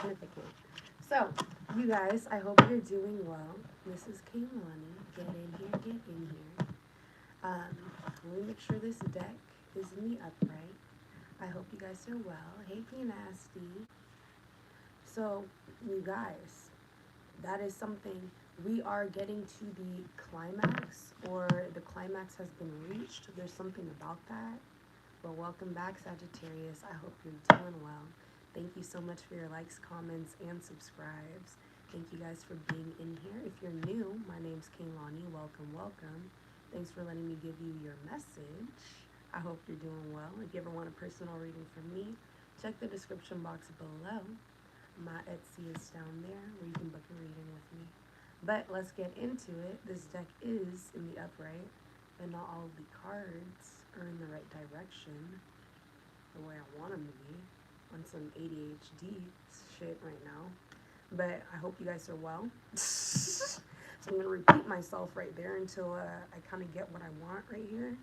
significant. So, you guys, I hope you're doing well. This is Kaylani. Get in here, get in here. Let me make sure this deck is in the upright. I hope you guys are well. Hey, P Nasty. So, you guys, that is something. We are getting to the climax, or the climax has been reached. There's something about that. But welcome back, Sagittarius. I hope you're doing well. Thank you so much for your likes, comments, and subscribes. Thank you guys for being in here. If you're new, my name's Kaylani. Welcome, welcome. Thanks for letting me give you your message. I hope you're doing well. If you ever want a personal reading from me, check the description box below. My Etsy is down there where you can book a reading with me. But let's get into it. This deck is in the upright, but not all of the cards are in the right direction, the way I want them to be. On some ADHD shit right now. But I hope you guys are well. So I'm going to repeat myself right there until I kind of get what I want right here.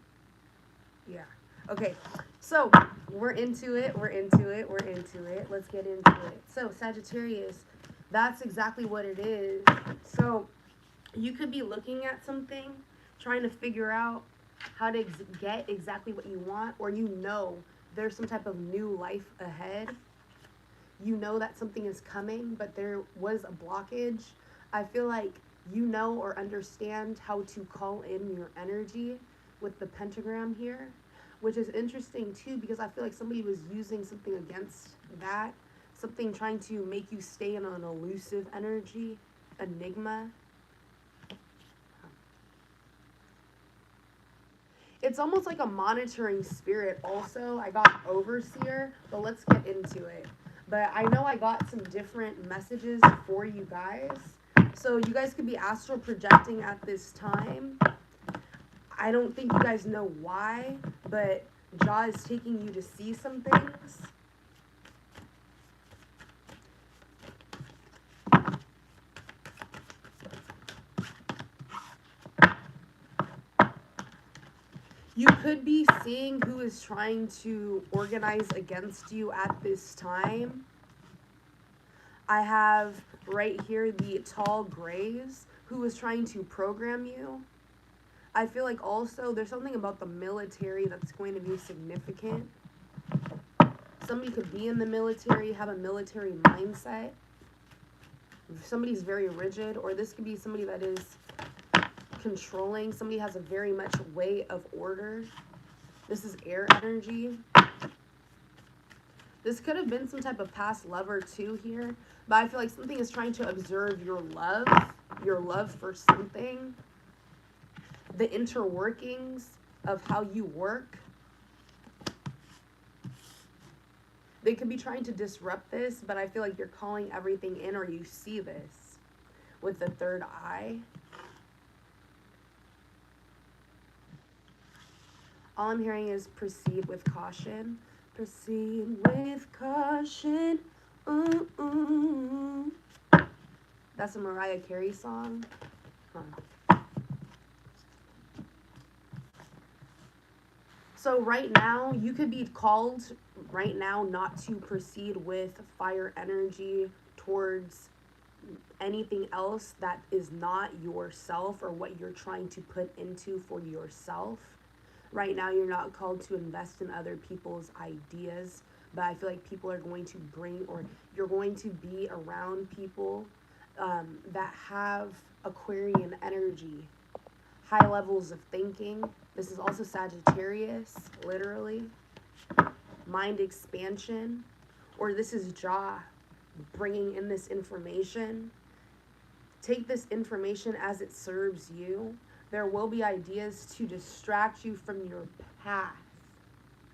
Yeah. Okay. So we're into it. Let's get into it. So Sagittarius, that's exactly what it is. So you could be looking at something, trying to figure out how to get exactly what you want, or you know there's some type of new life ahead. You know that something is coming, but there was a blockage. I feel like you know or understand how to call in your energy with the pentagram here, which is interesting too, because I feel like somebody was using something against that, something trying to make you stay in an elusive energy, enigma. It's almost like a monitoring spirit also. I got overseer, but let's get into it. But I know I got some different messages for you guys. So you guys could be astral projecting at this time. I don't think you guys know why, but Jah is taking you to see some things. You could be seeing who is trying to organize against you at this time. I have right here the tall grays who is trying to program you. I feel like also there's something about the military that's going to be significant. Somebody could be in the military, have a military mindset. Somebody's very rigid, or this could be somebody that is controlling. Somebody has a very much way of order. This is air energy. This could have been some type of past lover too here, but I feel like something is trying to observe your love for something, the interworkings of how you work. They could be trying to disrupt this, but I feel like you're calling everything in, or you see this with the third eye. All I'm hearing is proceed with caution. Proceed with caution. Ooh, ooh. That's a Mariah Carey song. Huh. So right now, you could be called right now not to proceed with fire energy towards anything else that is not yourself, or what you're trying to put into for yourself. Right now, you're not called to invest in other people's ideas, but I feel like people are going to bring, or you're going to be around people that have Aquarian energy, high levels of thinking. This is also Sagittarius, literally. Mind expansion, or this is Jah bringing in this information. Take this information as it serves you. There will be ideas to distract you from your path,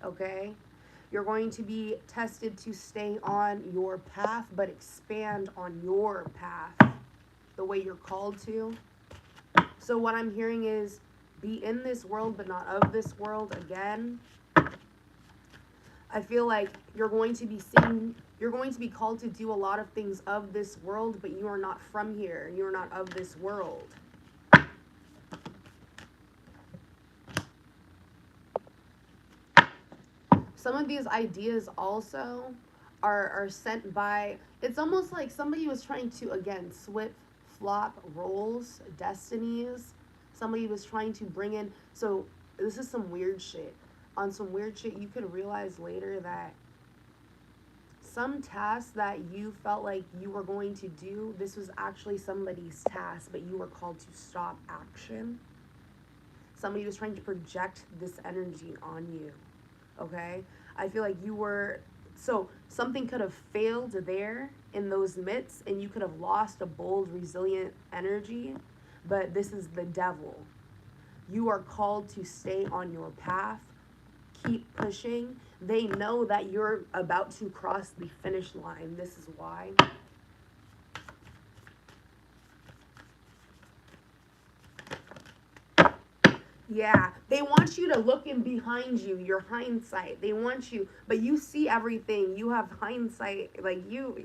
okay? You're going to be tested to stay on your path, but expand on your path the way you're called to. So what I'm hearing is be in this world, but not of this world again. I feel like you're going to be called to do a lot of things of this world, but you are not from here. You are not of this world. Some of these ideas also are sent by, it's almost like somebody was trying to, again, flop roles, destinies. Somebody was trying to bring in, so this is some weird shit. On some weird shit, you could realize later that some task that you felt like you were going to do, this was actually somebody's task, but you were called to stop action. Somebody was trying to project this energy on you, okay? I feel like you were, so something could have failed there in those midst, and you could have lost a bold, resilient energy, but this is the devil. You are called to stay on your path, keep pushing. They know that you're about to cross the finish line. This is why. Yeah, they want you to look in behind you, your hindsight. They want you, but you see everything. You have hindsight. Like you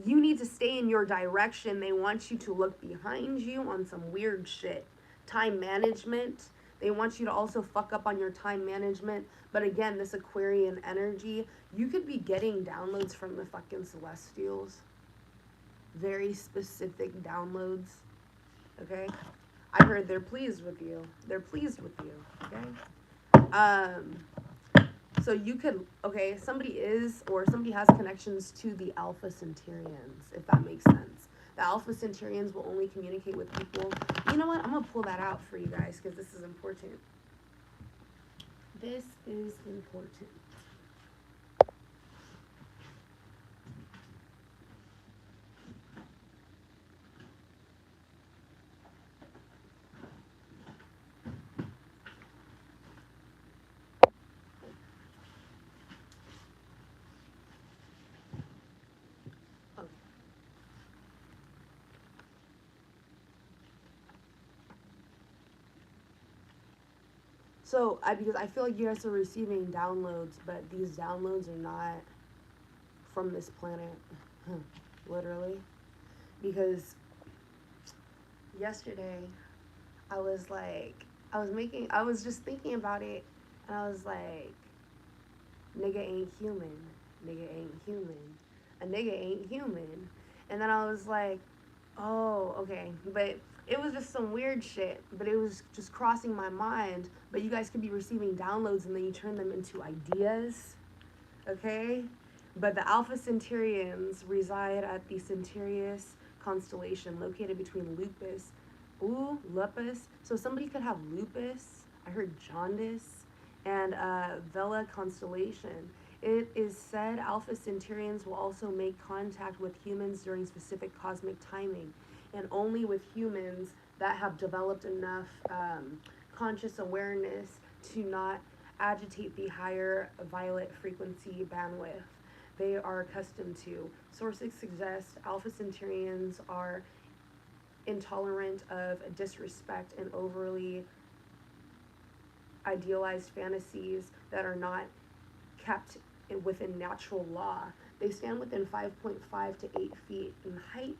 need to stay in your direction. They want you to look behind you on some weird shit. Time management. They want you to also fuck up on your time management. But again, this Aquarian energy, you could be getting downloads from the fucking celestials. Very specific downloads. Okay? I heard they're pleased with you. They're pleased with you. Okay? So you could, okay, somebody is, or somebody has connections to the Alpha Centurions, if that makes sense. The Alpha Centurions will only communicate with people. You know what? I'm going to pull that out for you guys because this is important. This is important. So, because I feel like you guys are receiving downloads, but these downloads are not from this planet, literally. Because yesterday, I was just thinking about it, and I was like, nigga ain't human, nigga ain't human, a nigga ain't human. And then I was like, oh, okay, but it was just some weird shit, but it was just crossing my mind. But you guys could be receiving downloads and then you turn them into ideas, okay? But the Alpha Centurions reside at the Sagittarius constellation located between lupus. So somebody could have lupus, I heard jaundice, and Vela constellation. It is said Alpha Centurions will also make contact with humans during specific cosmic timing, and only with humans that have developed enough conscious awareness to not agitate the higher violet frequency bandwidth they are accustomed to. Sources suggest Alpha Centurions are intolerant of disrespect and overly idealized fantasies that are not kept within natural law. They stand within 5.5 to 8 feet in height,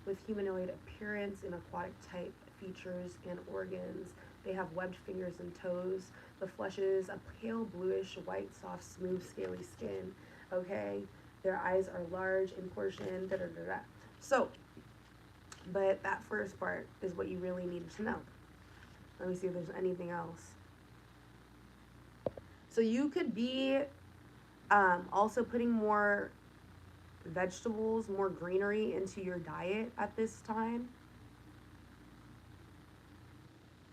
with humanoid appearance and aquatic type features and organs. They have webbed fingers and toes. The flesh is a pale bluish white, soft, smooth, scaly skin. Okay, their eyes are large in portion. Da da da da. So, but that first part is what you really needed to know. Let me see if there's anything else. So you could be also putting more vegetables, more greenery into your diet at this time.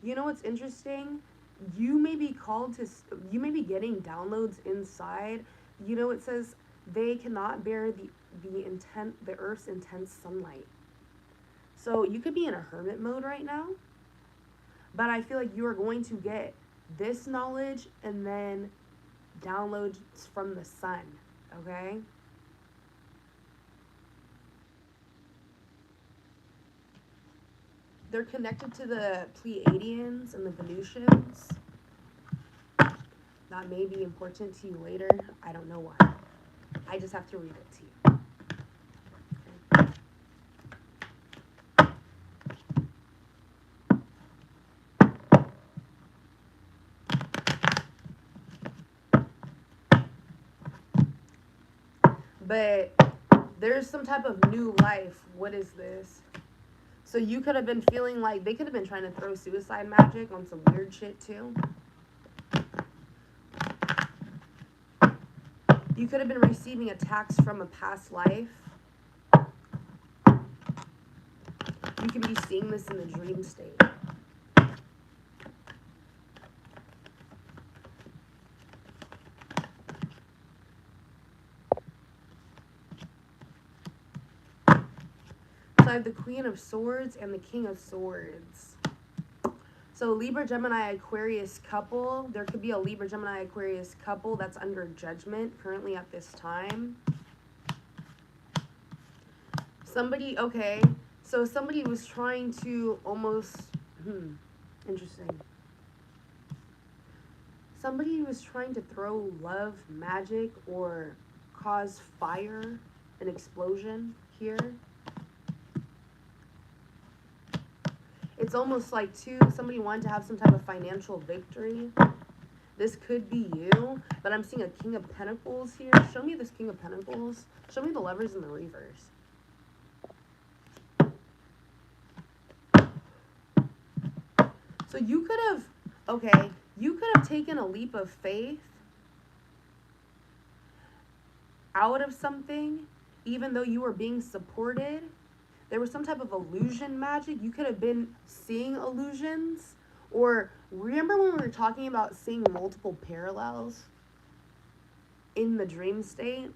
You know what's interesting? You may be getting downloads inside. You know, it says they cannot bear the earth's intense sunlight. So you could be in a hermit mode right now, but I feel like you are going to get this knowledge and then downloads from the sun, okay? They're connected to the Pleiadians and the Venusians. That may be important to you later. I don't know why. I just have to read it to you. But there's some type of new life. What is this? So you could have been feeling like they could have been trying to throw suicide magic on some weird shit too. You could have been receiving attacks from a past life. You can be seeing this in the dream state. So I have the Queen of Swords and the King of Swords. So Libra, Gemini, Aquarius couple. There could be a Libra, Gemini, Aquarius couple that's under judgment currently at this time. Somebody, okay. So somebody was trying to almost, interesting. Somebody was trying to throw love, magic, or cause fire, an explosion here. It's almost like, too, somebody wanted to have some type of financial victory. This could be you, but I'm seeing a King of Pentacles here. Show me this King of Pentacles. Show me the Lovers in the reverse. So you could have, okay, you could have taken a leap of faith out of something, even though you were being supported. There was some type of illusion magic. You could have been seeing illusions. Or remember when we were talking about seeing multiple parallels in the dream state?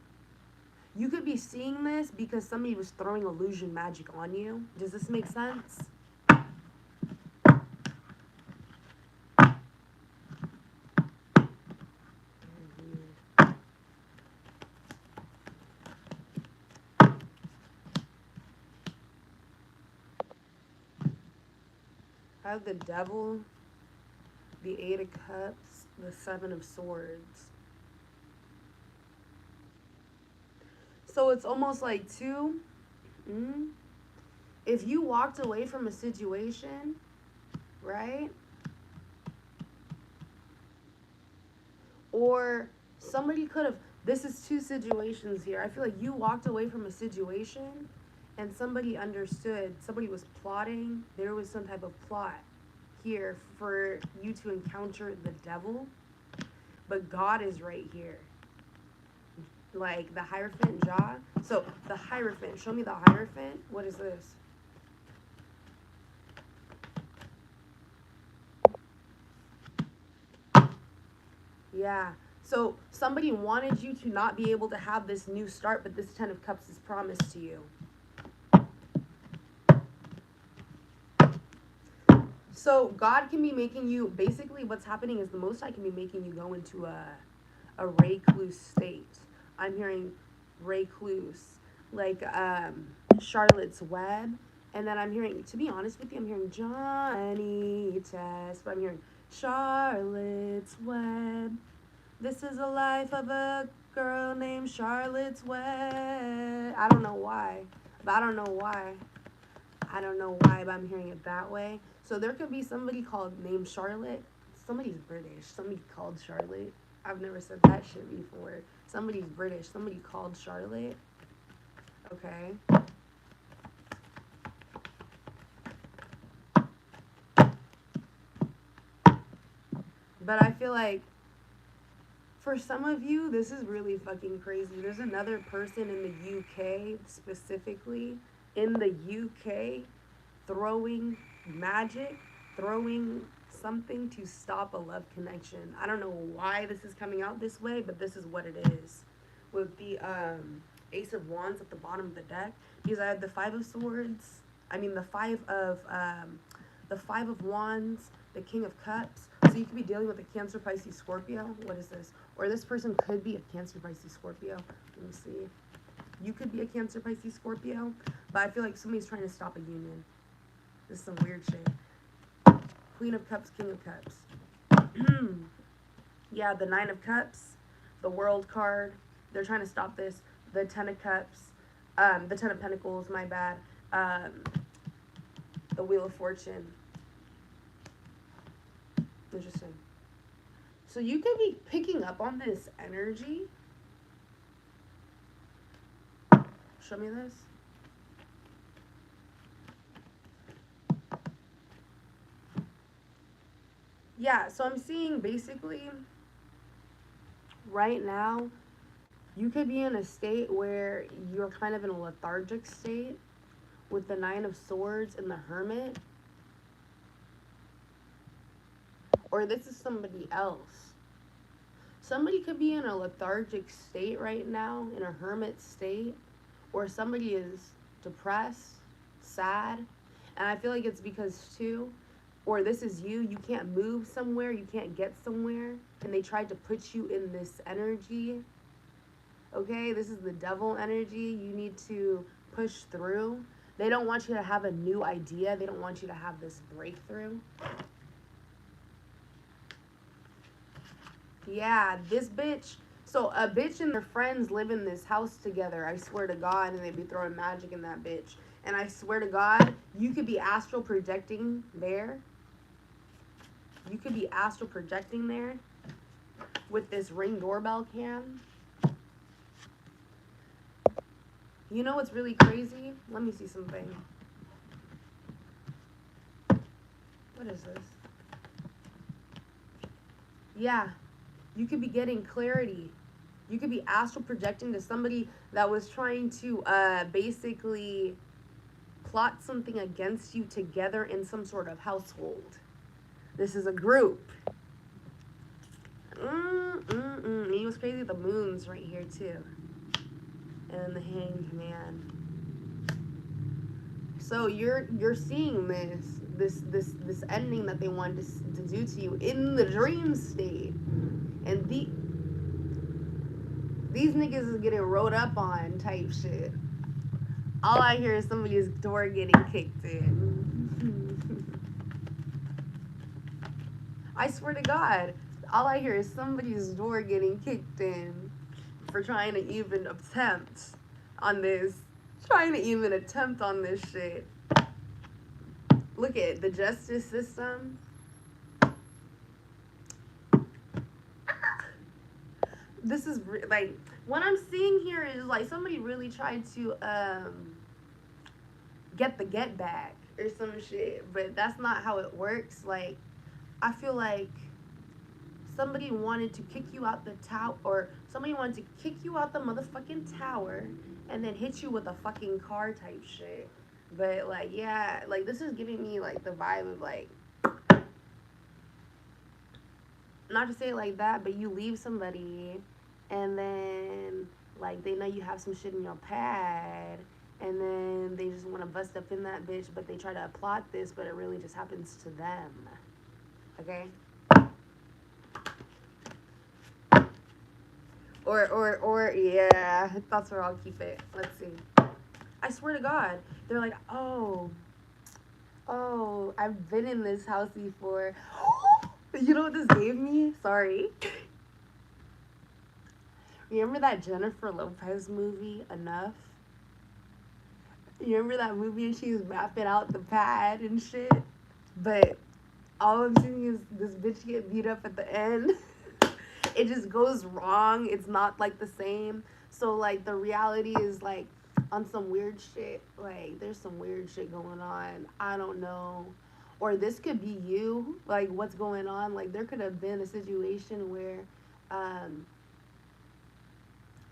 You could be seeing this because somebody was throwing illusion magic on you. Does this make sense? I have the Devil, the Eight of Cups, the Seven of Swords. So it's almost like if you walked away from a situation, right? Or somebody could have, this is two situations here. I feel like you walked away from a situation and somebody understood, somebody was plotting, there was some type of plot here for you to encounter the devil, but God is right here. Like the Hierophant Jah. So the Hierophant, show me the Hierophant. What is this? Yeah. So somebody wanted you to not be able to have this new start, but this Ten of Cups is promised to you. So God can be making you, basically what's happening is the Most High can be making you go into a recluse state. I'm hearing recluse, like Charlotte's Web. And then I'm hearing, to be honest with you, I'm hearing Johnny Test, but I'm hearing Charlotte's Web. This is the life of a girl named Charlotte's Web. I don't know why, but but I'm hearing it that way. So there could be somebody named Charlotte. Somebody's British. Somebody called Charlotte. I've never said that shit before. Somebody's British. Somebody called Charlotte. Okay. But I feel like for some of you, this is really fucking crazy. There's another person in the UK, specifically in the UK, throwing magic, throwing something to stop a love connection. I don't know why this is coming out this way, but this is what it is. With the Ace of Wands at the bottom of the deck, because I have the Five of Swords. I mean the Five of Wands, the King of Cups. So you could be dealing with a Cancer, Pisces, Scorpio. What is this? Or this person could be a Cancer, Pisces, Scorpio. Let me see. You could be a Cancer, Pisces, Scorpio, but I feel like somebody's trying to stop a union. This is some weird shit. Queen of Cups, King of Cups. Yeah, the Nine of Cups, the World card. They're trying to stop this. The Ten of Cups, the Ten of Pentacles, my bad. The Wheel of Fortune. Interesting. So you could be picking up on this energy Show me this. Yeah, so I'm seeing basically right now you could be in a state where you're kind of in a lethargic state with the Nine of Swords and the Hermit. Or this is somebody else. Somebody could be in a lethargic state right now, in a hermit state, or somebody is depressed, sad, and I feel like it's because too, or this is you can't move somewhere, you can't get somewhere, and they tried to put you in this energy. Okay, this is the devil energy. You need to push through. They don't want you to have a new idea. They don't want you to have this breakthrough. Yeah, this bitch. So a bitch and their friends live in this house together. I swear to God, and they be throwing magic in that bitch. And I swear to God, you could be astral projecting there. You could be astral projecting there with this Ring doorbell cam. You know what's really crazy? Let me see something. What is this? Yeah, you could be getting clarity. You could be astral projecting to somebody that was trying to basically plot something against you together in some sort of household. This is a group. It was crazy. The moon's right here too, and the Hanged Man. So you're seeing this ending that they wanted to do to you in the dream state, and these niggas is getting rode up on type shit. All I hear is somebody's door getting kicked in. I swear to God, all I hear is somebody's door getting kicked in for trying to even attempt on this. Trying to even attempt on this shit. Look at the justice system. This is like, what I'm seeing here is like somebody really tried to get the get back or some shit, but that's not how it works. Like, I feel like somebody wanted to kick you out the tower, or somebody wanted to kick you out the motherfucking tower and then hit you with a fucking car type shit. But like, yeah, like this is giving me like the vibe of like, not to say it like that, but you leave somebody and then like they know you have some shit in your pad, and then they just want to bust up in that bitch, but they try to plot this, but it really just happens to them. Okay? Or yeah, that's where I'll keep it. Let's see. I swear to God, they're like, oh, I've been in this house before. You know what this gave me? Sorry. Remember that Jennifer Lopez movie, Enough? You remember that movie and she was mapping out the pad and shit? But all I'm seeing is this bitch get beat up at the end. It just goes wrong. It's not like the same. So like the reality is like on some weird shit. Like there's some weird shit going on. I don't know. Or this could be you. Like what's going on? Like there could have been a situation where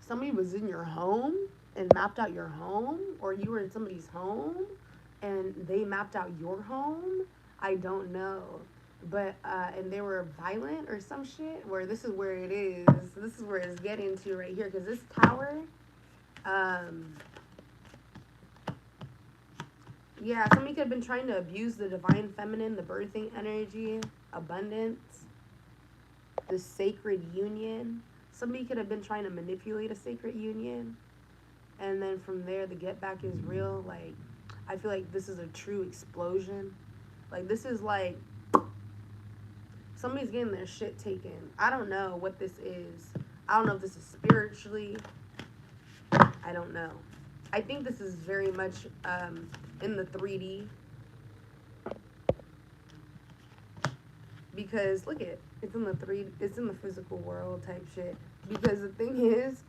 somebody was in your home and mapped out your home, or you were in somebody's home and they mapped out your home. I don't know. But and they were violent or some shit, where this is where it is. This is where it's getting to right here, because this tower, yeah, somebody could have been trying to abuse the divine feminine, the birthing energy, abundance, the sacred union. Somebody could have been trying to manipulate a sacred union, and then from there the get back is real. Like I feel like this is a true explosion. Like this is like somebody's getting their shit taken. I don't know what this is. I don't know if this is spiritually. I don't know. I think this is very much in the 3D. Because look at it. It's in the it's in the physical world type shit. Because the thing is,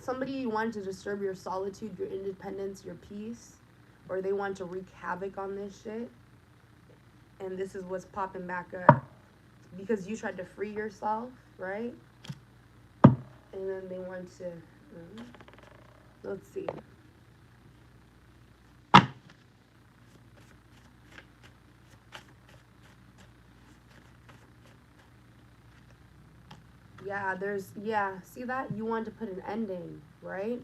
somebody wanted to disturb your solitude, your independence, your peace, or they want to wreak havoc on this shit. And this is what's popping back up. Because you tried to free yourself, right? And then they want to, let's see. Yeah, see that? You wanted to put an ending, right?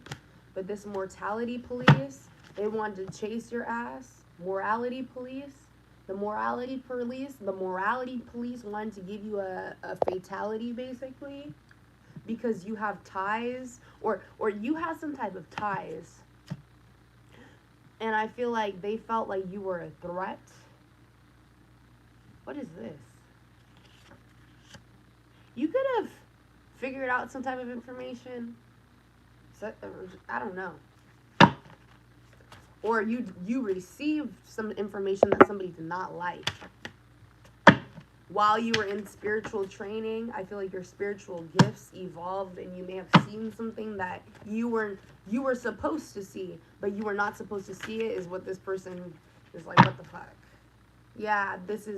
But this mortality police, they wanted to chase your ass. Morality police. The morality police wanted to give you a fatality, basically, because you have ties, or you have some type of ties. And I feel like they felt like you were a threat. What is this? You could have figured out some type of information. So, I don't know. Or you received some information that somebody did not like. While you were in spiritual training, I feel like your spiritual gifts evolved, and you may have seen something that you were supposed to see, but you were not supposed to see it, is what this person is like, what the fuck? Yeah, this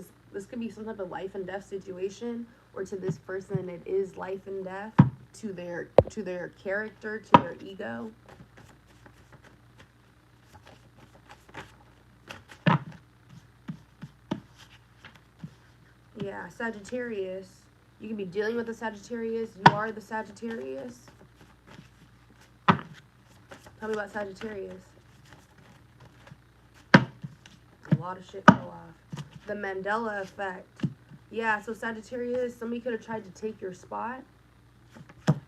could be some type of life and death situation, or to this person it is life and death, to their character, to their ego. Yeah, Sagittarius. You can be dealing with a Sagittarius. You are the Sagittarius. Tell me about Sagittarius. A lot of shit fell off. The Mandela effect. Yeah, so Sagittarius, somebody could have tried to take your spot.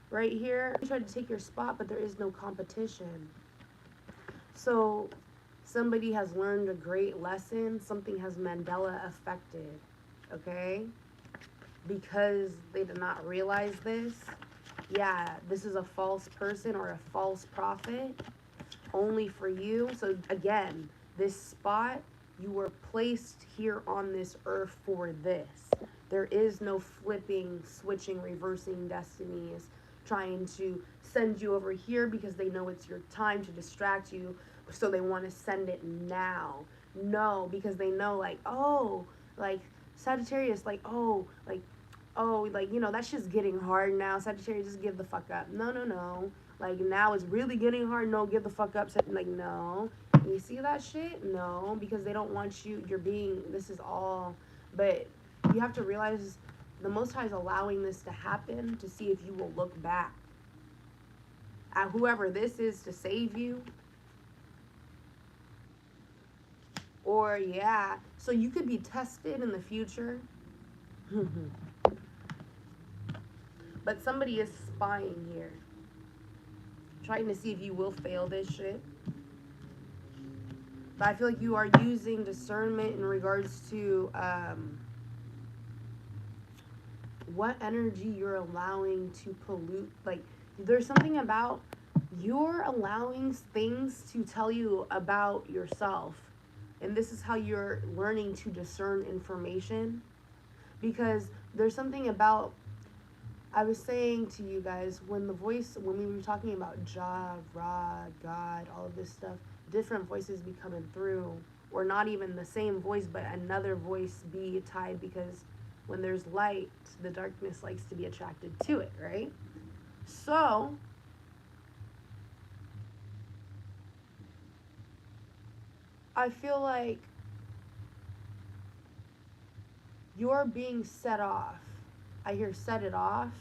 Right here. They tried to take your spot, but there is no competition. So somebody has learned a great lesson. Something has Mandela affected. Okay? Because they did not realize this. Yeah, this is a false person or a false prophet. Only for you. So again, this spot, you were placed here on this earth for this. There is no flipping, switching, reversing destinies, trying to send you over here because they know it's your time to distract you, so they want to send it now. No, because they know, like, oh, like, Sagittarius, like, oh, you know, that shit's getting hard now. Sagittarius, just give the fuck up. No. Like, now it's really getting hard. No, give the fuck up. Like, no. You see that shit? No, because they don't want you. This is all. But you have to realize the Most High is allowing this to happen to see if you will look back at whoever this is to save you. Or, yeah, so you could be tested in the future. But somebody is spying here, trying to see if you will fail this shit. But I feel like you are using discernment in regards to what energy you're allowing to pollute. Like, there's something about you're allowing things to tell you about yourself. And this is how you're learning to discern information. Because there's something about, I was saying to you guys, when we were talking about Jah, Ra, God, all of this stuff, different voices be coming through. Or not even the same voice, but another voice be tied, because when there's light, the darkness likes to be attracted to it, right? So I feel like you're being set off. I hear set it off.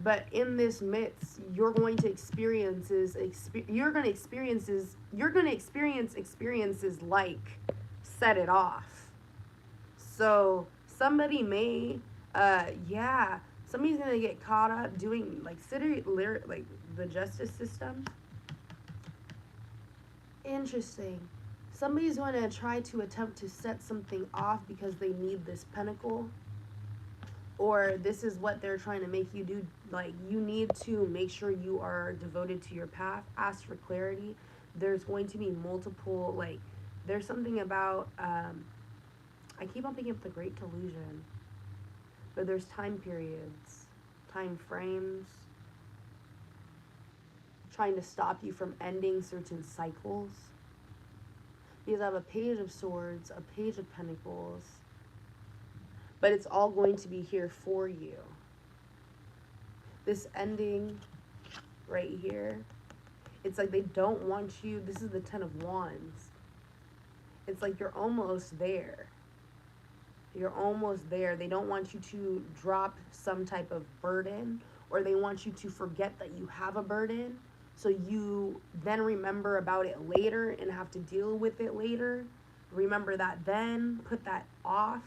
But in this midst, you're going to experience experiences like set it off. So somebody may, somebody's gonna get caught up doing like the justice system. Interesting. Somebody's going to try to attempt to set something off because they need this pentacle. Or this is what they're trying to make you do. Like, you need to make sure you are devoted to your path. Ask for clarity. There's going to be multiple, like, there's something about, I keep on thinking of the Great Delusion. But there's time periods, time frames. trying to stop you from ending certain cycles. Because I have a Page of Swords, a Page of Pentacles, but it's all going to be here for you. This ending right here, it's like they don't want you. This is the Ten of Wands. It's like you're almost there. You're almost there. They don't want you to drop some type of burden, or they want you to forget that you have a burden, so you then remember about it later and have to deal with it later. Remember that then, put that off,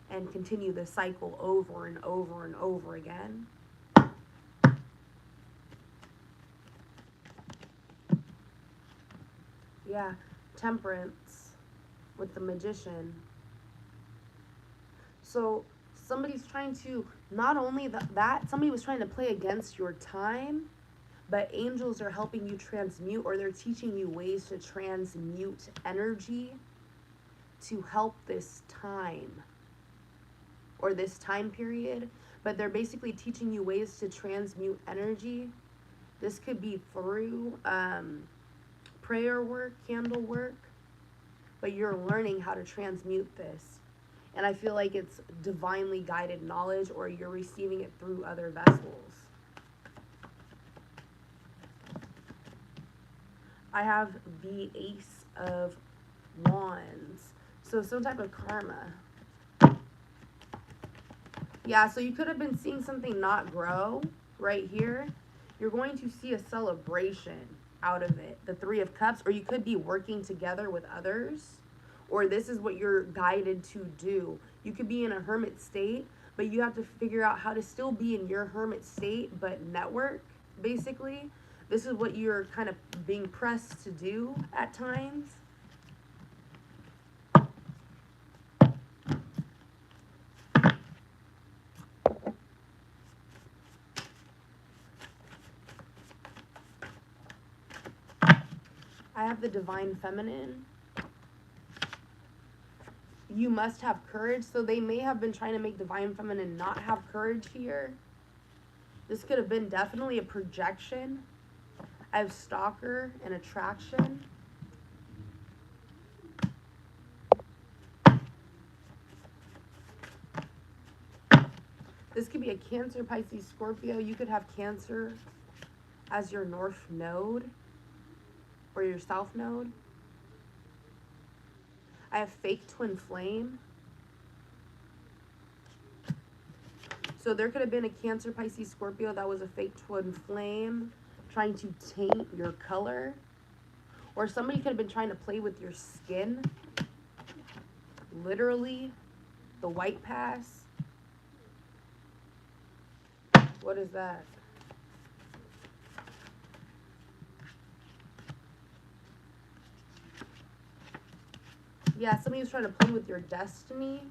and continue the cycle over and over and over again. Yeah, Temperance with the Magician. So somebody's trying to, not only that, somebody was trying to play against your time, but angels are helping you transmute, or they're teaching you ways to transmute energy to help this time, or this time period. But they're basically teaching you ways to transmute energy. This could be through prayer work, candle work, but you're learning how to transmute this. And I feel like it's divinely guided knowledge, or you're receiving it through other vessels. I have the Ace of Wands. So some type of karma. Yeah, so you could have been seeing something not grow right here. You're going to see a celebration out of it. The Three of Cups, or you could be working together with others, or this is what you're guided to do. You could be in a hermit state, but you have to figure out how to still be in your hermit state, but network, basically. This is what you're kind of being pressed to do at times. I have the Divine Feminine. You must have courage. So they may have been trying to make Divine Feminine not have courage here. This could have been definitely a projection. I have Stalker and Attraction. This could be a Cancer, Pisces, Scorpio. You could have Cancer as your North Node or your South Node. I have Fake Twin Flame. So there could have been a Cancer, Pisces, Scorpio that was a fake twin flame trying to taint your color. Or somebody could have been trying to play with your skin. Literally, the white pass. What is that? Yeah, somebody was trying to play with your destiny,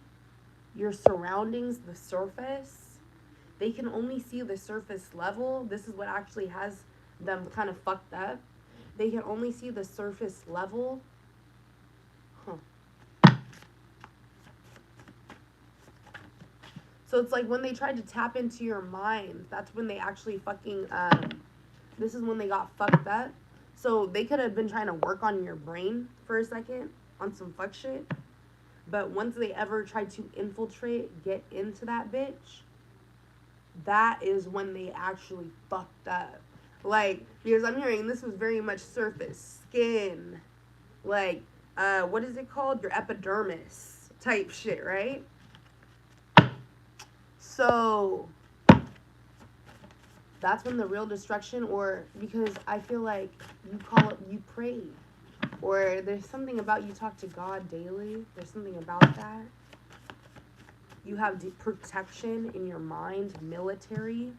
your surroundings, the surface. They can only see the surface level. This is what actually has them kind of fucked up. They can only see the surface level. So it's like when they tried to tap into your mind, that's when they actually fucking, this is when they got fucked up. So they could have been trying to work on your brain for a second on some fuck shit. But once they ever tried to infiltrate, get into that bitch, that is when they actually fucked up. Like, because I'm hearing this was very much surface, skin, like, what is it called? Your epidermis type shit, right? So that's when the real destruction, or because I feel like you call it, you pray, or there's something about you talk to God daily. There's something about that. You have protection in your mind, military.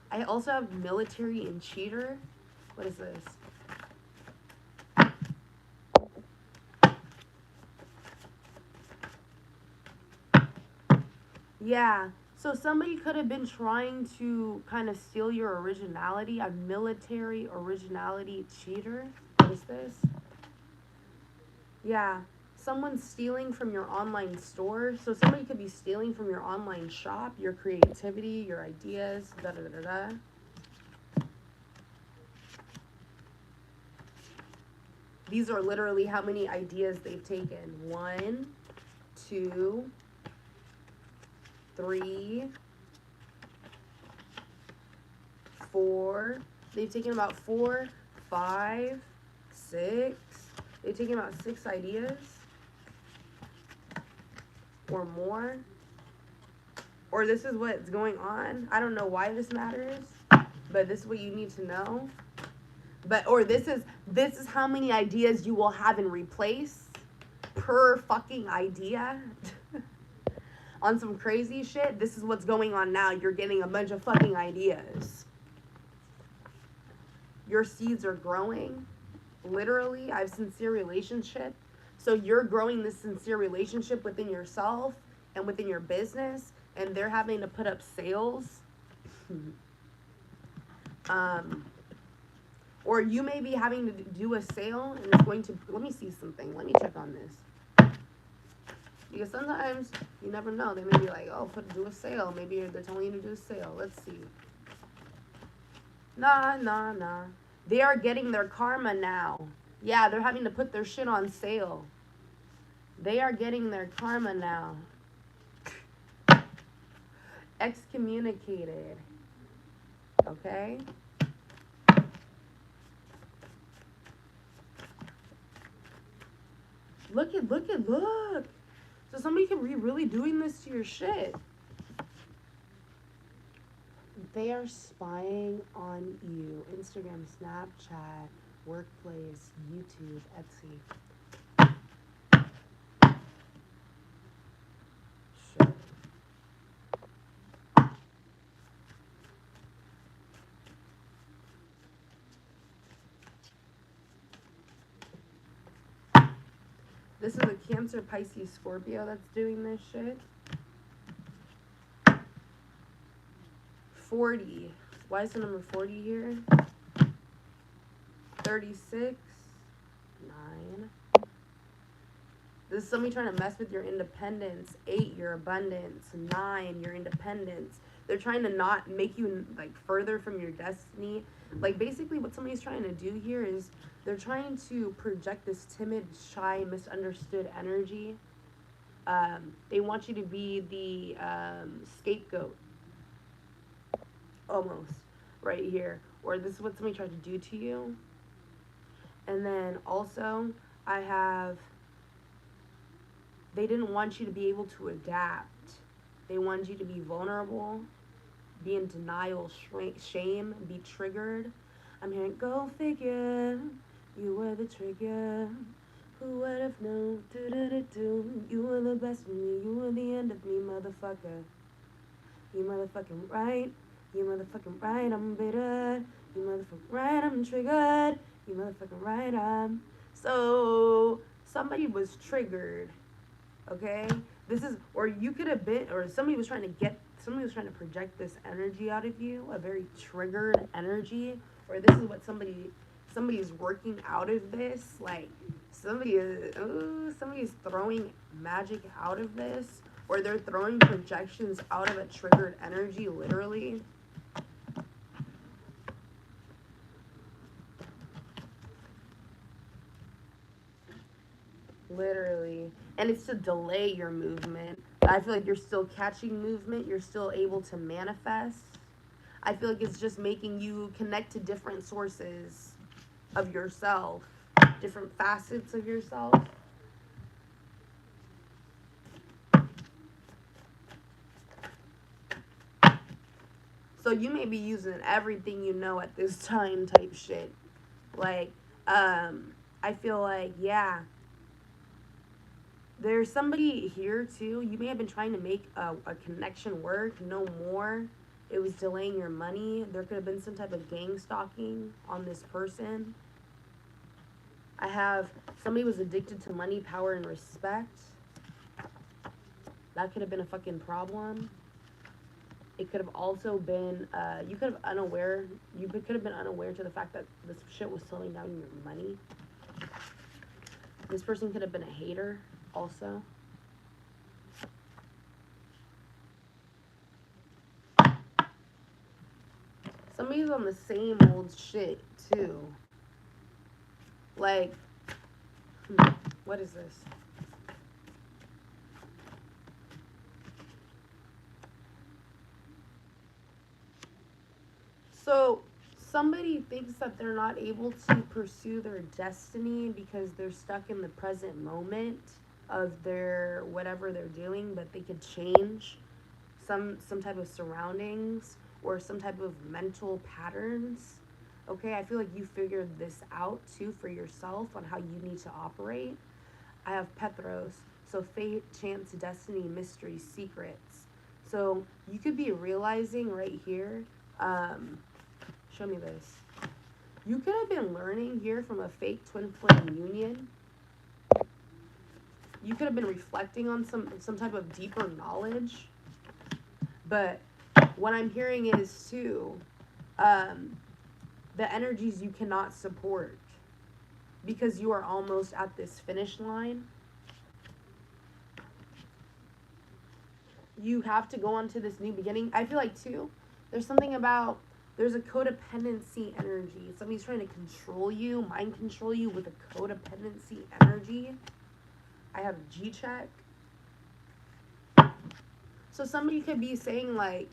I also have military and cheater. What is this? Yeah, so somebody could have been trying to kind of steal your originality. A military originality cheater. What is this? Yeah, someone stealing from your online store. So somebody could be stealing from your online shop, your creativity, your ideas, da da da da. These are literally how many ideas they've taken. 1, 2, 3, 4. They've taken about 4, 5, 6. They've taken about 6 ideas or more. Or this is what's going on. I don't know why this matters, but this is what you need to know. But, or this is how many ideas you will have in replace per fucking idea. On some crazy shit, this is what's going on now. You're getting a bunch of fucking ideas. Your seeds are growing. Literally, I have sincere relationship. So you're growing this sincere relationship within yourself and within your business, and they're having to put up sales. Or you may be having to do a sale, and it's going to, let me see something. Let me check on this. Because sometimes, you never know. They may be like, oh, do a sale. Maybe they're telling you to do a sale. Let's see. Nah. They are getting their karma now. Yeah, they're having to put their shit on sale. They are getting their karma now. Excommunicated. Okay? Look. So somebody could be really doing this to your shit. They are spying on you. Instagram, Snapchat, workplace, YouTube, Etsy. Sure. This is a Cancer, Pisces, Scorpio that's doing this shit. 40. Why is the number 40 here? 36. 9. This is somebody trying to mess with your independence. 8, your abundance. 9, your independence. They're trying to not make you, like, further from your destiny. Like, basically what somebody's trying to do here is they're trying to project this timid, shy, misunderstood energy. They want you to be the scapegoat. Almost. Right here. Or this is what somebody tried to do to you. And then also, I have, they didn't want you to be able to adapt. They wanted you to be vulnerable, be in denial, shame, be triggered. I'm hearing, go figure, you were the trigger. Who would have known? Do. You were the best of me, you were the end of me, motherfucker. You motherfucking right. You motherfucking right, I'm bitter. You motherfucking right, I'm triggered. You motherfucking right, I'm... So, somebody was triggered, okay? This is, or you could have been, or somebody was trying to project this energy out of you, a very triggered energy, or this is what somebody's working out of this, like, somebody's throwing magic out of this, or they're throwing projections out of a triggered energy, literally. Literally. And it's to delay your movement. I feel like you're still catching movement. You're still able to manifest. I feel like it's just making you connect to different sources of yourself. Different facets of yourself. So you may be using everything you know at this time type shit. Like, I feel like, yeah. There's somebody here too. You may have been trying to make a connection work. No more. It was delaying your money. There could have been some type of gang stalking on this person. I have somebody was addicted to money, power, and respect. That could have been a fucking problem. It could have also been, you could have been unaware to the fact that this shit was slowing down your money. This person could have been a hater. also. Somebody's on the same old shit, too. Like, what is this? So, somebody thinks that they're not able to pursue their destiny because they're stuck in the present moment of their whatever they're doing, but they could change some type of surroundings or some type of mental patterns. Okay, I feel like you figured this out too for yourself on how you need to operate. I have Petros, so fate, chance, destiny, mystery, secrets. So you could be realizing right here, show me this. You could have been learning here from a fake twin flame union. You could have been reflecting on some type of deeper knowledge. But what I'm hearing is too, the energies you cannot support because you are almost at this finish line. You have to go on to this new beginning. I feel like too, there's something about, there's a codependency energy. Somebody's trying to control you, mind control you with a codependency energy. I have G-check. So somebody could be saying like,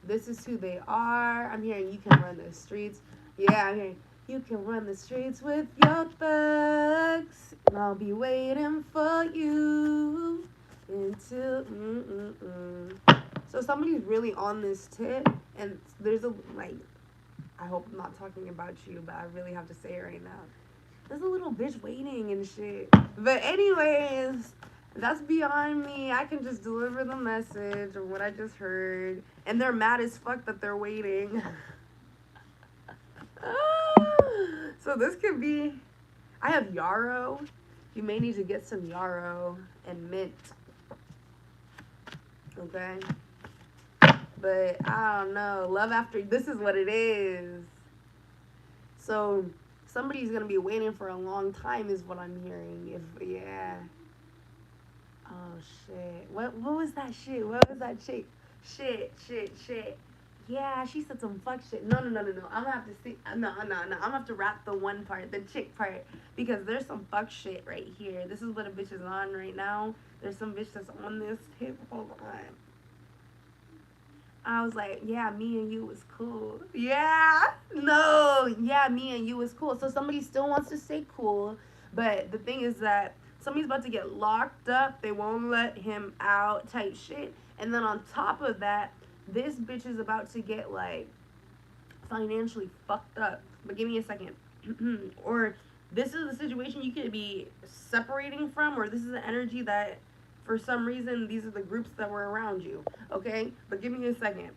this is who they are. I'm hearing you can run the streets. Yeah, I'm hearing you can run the streets with your thugs. And I'll be waiting for you until So somebody's really on this tip, and there's a, like, I hope I'm not talking about you, but I really have to say it right now. There's a little bitch waiting and shit. But anyways, that's beyond me. I can just deliver the message of what I just heard. And they're mad as fuck that they're waiting. So this could be, I have yarrow. You may need to get some yarrow and mint. Okay? But I don't know. Love after, this is what it is. So somebody's going to be waiting for a long time is what I'm hearing. Yeah. Oh, shit. What was that shit? What was that shit? Shit. Yeah, she said some fuck shit. No. I'm going to have to see. No. I'm going to have to wrap the one part, the chick part. Because there's some fuck shit right here. This is what a bitch is on right now. There's some bitch that's on this tip. Hold on. I was like, yeah, me and you was cool. Yeah. No. Yeah, me and you was cool. So somebody still wants to stay cool. But the thing is that somebody's about to get locked up. They won't let him out type shit. And then on top of that, this bitch is about to get, like, financially fucked up. But give me a second. Or this is the situation you could be separating from, or this is the energy that, for some reason, these are the groups that were around you. Okay? But give me a second.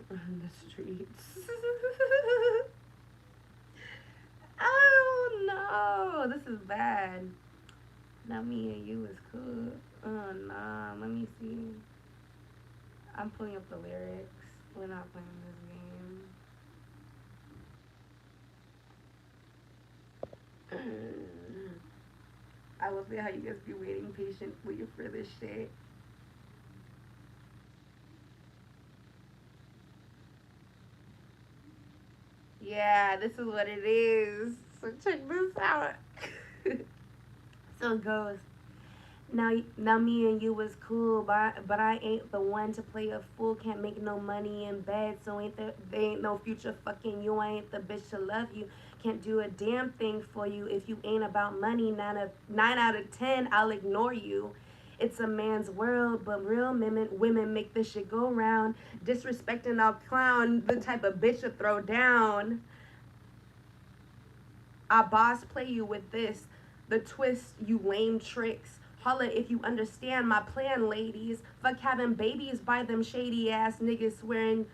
The streets. Oh, no. This is bad. Now me and you is cool. Oh, nah. Let me see. I'm pulling up the lyrics. We're not playing this game. I love it how you guys be waiting patiently for this shit. Yeah, this is what it is. So check this out. So it goes. Now me and you was cool, but I ain't the one to play a fool. Can't make no money in bed, so there ain't no future fucking you. I ain't the bitch to love you. Can't do a damn thing for you if you ain't about money. 9 out of 10, I'll ignore you. It's a man's world, but real women make this shit go round. Disrespecting, I'll clown. The type of bitch to throw down. I boss play you with this. The twist, you lame tricks. Holla if you understand my plan, ladies. Fuck having babies by them shady ass niggas swearing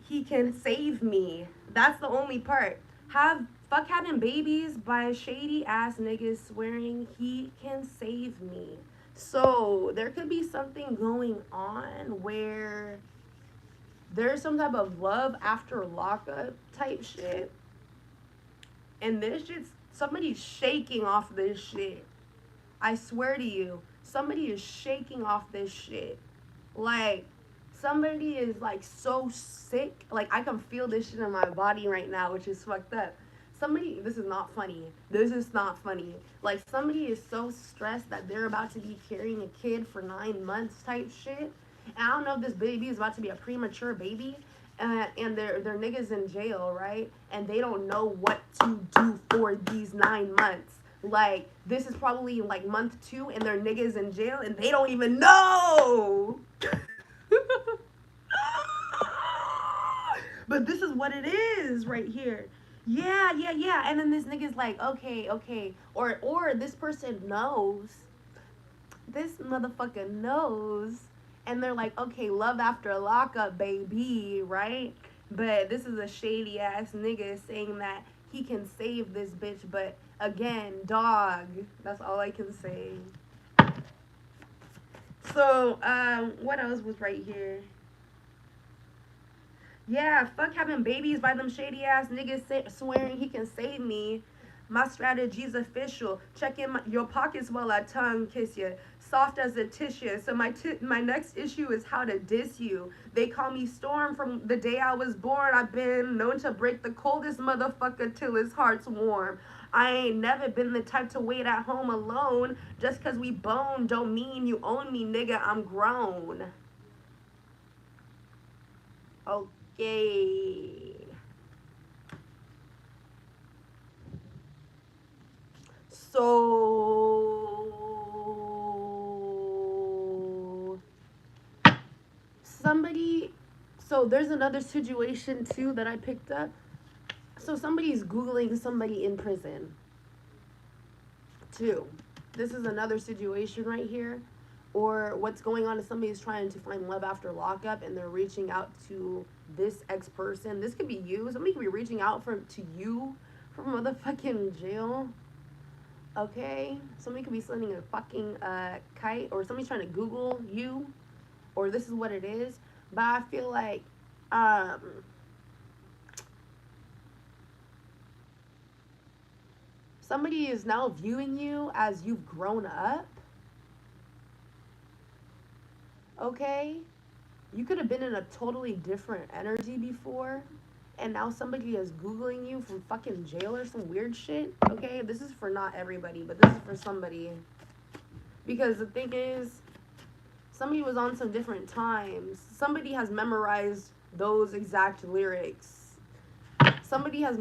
he can save me. That's the only part. Fuck having babies by shady ass niggas swearing he can save me. So there could be something going on where there's some type of love after lockup type shit. And this shit's Somebody's shaking off this shit. I swear to you, somebody is shaking off this shit. Like, somebody is like so sick. Like, I can feel this shit in my body right now, which is fucked up. Somebody, this is not funny. This is not funny. Like, somebody is so stressed that they're about to be carrying a kid for 9 months type shit. And I don't know if this baby is about to be a premature baby. And they're niggas in jail, right? And they don't know what to do for these 9 months. Like, this is probably like month 2 and their niggas in jail and they don't even know. But this is what it is right here. Yeah, yeah, yeah. And then this nigga's like, okay, okay. Or this person knows. This motherfucker knows. And they're like, okay, love after lockup, baby, right? But this is a shady ass nigga saying that he can save this bitch, but again, dog. That's all I can say. So, what else was right here? Yeah, fuck having babies by them shady ass niggas swearing he can save me. My strategy's official. Check in your pockets while I tongue kiss you. Soft as a tissue. So my next issue is how to diss you. They call me Storm from the day I was born. I've been known to break the coldest motherfucker till his heart's warm. I ain't never been the type to wait at home alone. Just cause we bone don't mean you own me, nigga. I'm grown. Okay. So somebody, so there's another situation too that I picked up. So somebody's Googling somebody in prison too. This is another situation right here. Or what's going on is somebody's trying to find love after lockup and they're reaching out to this ex person. This could be you. Somebody could be reaching out to you from motherfucking jail. Okay? Somebody could be sending a fucking kite, or somebody's trying to Google you, or this is what it is. But I feel like somebody is now viewing you as you've grown up. Okay? You could have been in a totally different energy before, and now somebody is Googling you from fucking jail or some weird shit. Okay? This is for not everybody, but this is for somebody. Because the thing is, somebody was on some different times. Somebody has memorized those exact lyrics. Somebody has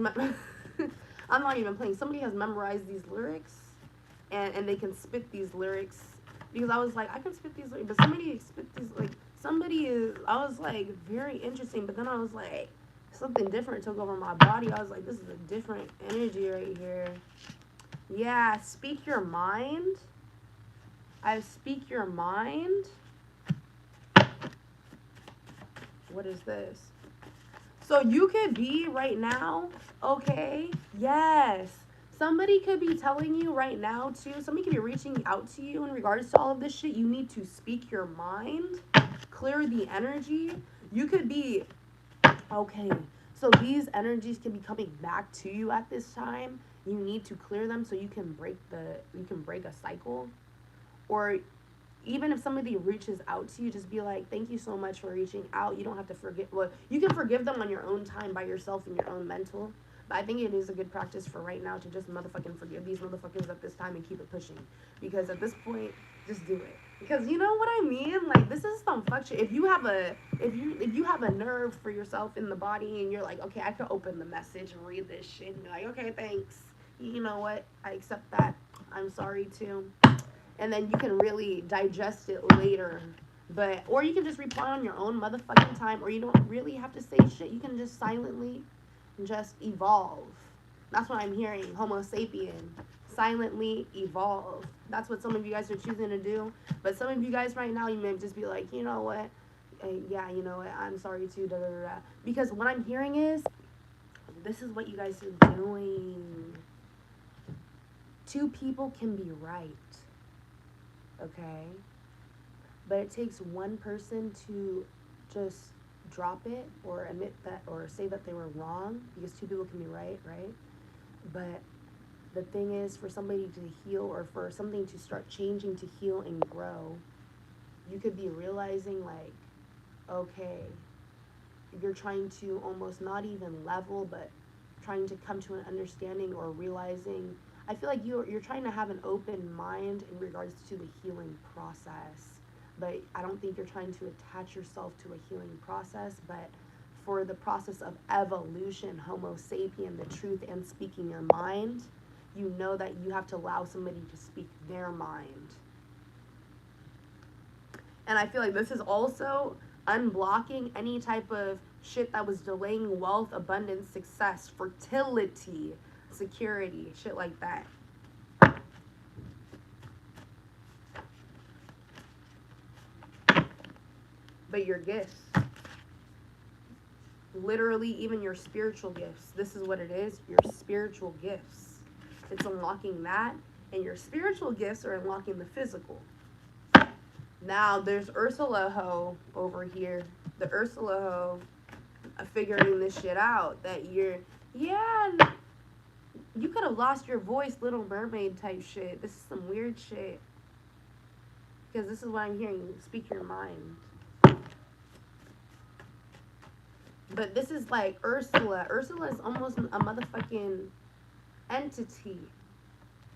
I'm not even playing. Somebody has memorized these lyrics, and they can spit these lyrics. Because I was like, I can spit these lyrics, but somebody spit these, like, somebody is, I was like, very interesting, but then I was like, something different took over my body. I was like, this is a different energy right here. Yeah, speak your mind. I speak your mind. What is this? So you could be right now, okay, yes. Somebody could be telling you right now, too. Somebody could be reaching out to you in regards to all of this shit. You need to speak your mind, clear the energy. You could be, okay, so these energies can be coming back to you at this time. You need to clear them so you can break a cycle. Or even if somebody reaches out to you, just be like, thank you so much for reaching out. You don't have to forget. Well, you can forgive them on your own time by yourself and your own mental. But I think it is a good practice for right now to just motherfucking forgive these motherfuckers at this time and keep it pushing. Because at this point, just do it. Because you know what I mean? Like, this is some fuck shit. If you have a nerve for yourself in the body and you're like, okay, I could open the message and read this shit and be like, okay, thanks. You know what? I accept that. I'm sorry too. And then you can really digest it later. But, or you can just reply on your own motherfucking time, or you don't really have to say shit. You can just silently just evolve. That's what I'm hearing. Homo sapien. Silently evolve. That's what some of you guys are choosing to do. But some of you guys right now, you may just be like, you know what? Yeah, you know what? I'm sorry too. Da, da, da, da. Because what I'm hearing is, this is what you guys are doing. Two people can be right. Okay? But it takes one person to just drop it or admit that or say that they were wrong, because two people can be right? But the thing is, for somebody to heal or for something to start changing, to heal and grow, you could be realizing like, okay, you're trying to almost not even level, but trying to come to an understanding or realizing. I feel like you're trying to have an open mind in regards to the healing process, but I don't think you're trying to attach yourself to a healing process, but for the process of evolution, Homo sapien, the truth, and speaking your mind, you know that you have to allow somebody to speak their mind. And I feel like this is also unblocking any type of shit that was delaying wealth, abundance, success, fertility, security, shit like that. But your gifts, literally even your spiritual gifts, this is what it is, your spiritual gifts. It's unlocking that, and your spiritual gifts are unlocking the physical. Now, there's Ursula Ho over here. The Ursula Ho figuring this shit out. That you're, yeah, you could have lost your voice, Little Mermaid type shit. This is some weird shit. Because this is what I'm hearing. Speak your mind. But this is like Ursula. Ursula is almost a motherfucking entity.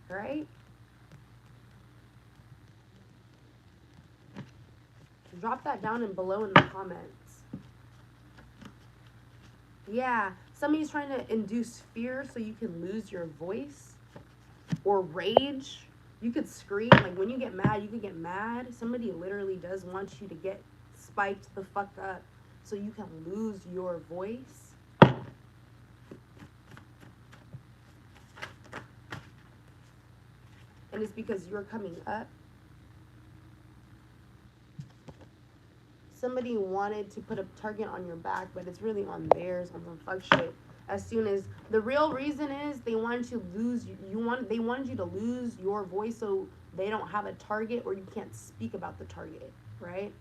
Right? Drop that down and below in the comments. Yeah, somebody's trying to induce fear so you can lose your voice. Or rage. You could scream. Like when you get mad, you could get mad. Somebody literally does want you to get spiked the fuck up so you can lose your voice. And it's because you're coming up. Somebody wanted to put a target on your back, but it's really on theirs, on some fuck shit. As soon as the real reason is they wanted to lose they wanted you to lose your voice so they don't have a target or you can't speak about the target, right?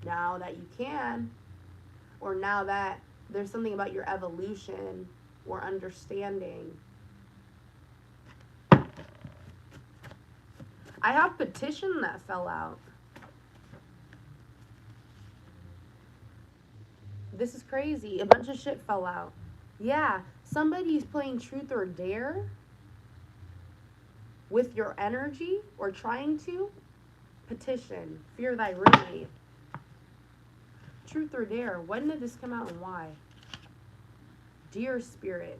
Now that you can, or now that there's something about your evolution or understanding. I have petition that fell out. This is crazy. A bunch of shit fell out. Yeah, somebody's playing truth or dare with your energy or trying to. Petition. Fear thy roommate. Truth or dare. When did this come out and why? Dear spirit.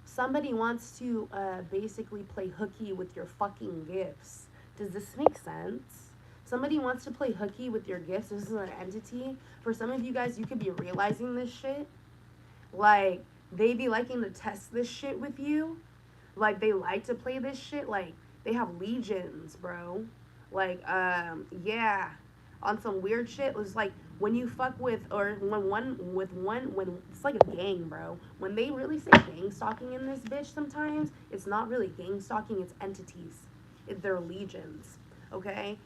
Somebody wants to basically play hooky with your fucking gifts. Does this make sense? Somebody wants to play hooky with your gifts. This is an entity. For some of you guys, you could be realizing this shit. Like, they be liking to test this shit with you. Like, they like to play this shit. Like, they have legions, bro. Like, yeah. On some weird shit. It was like, when you fuck with, or when it's like a gang, bro. When they really say gang stalking in this bitch sometimes, it's not really gang stalking, it's entities. They're legions, okay?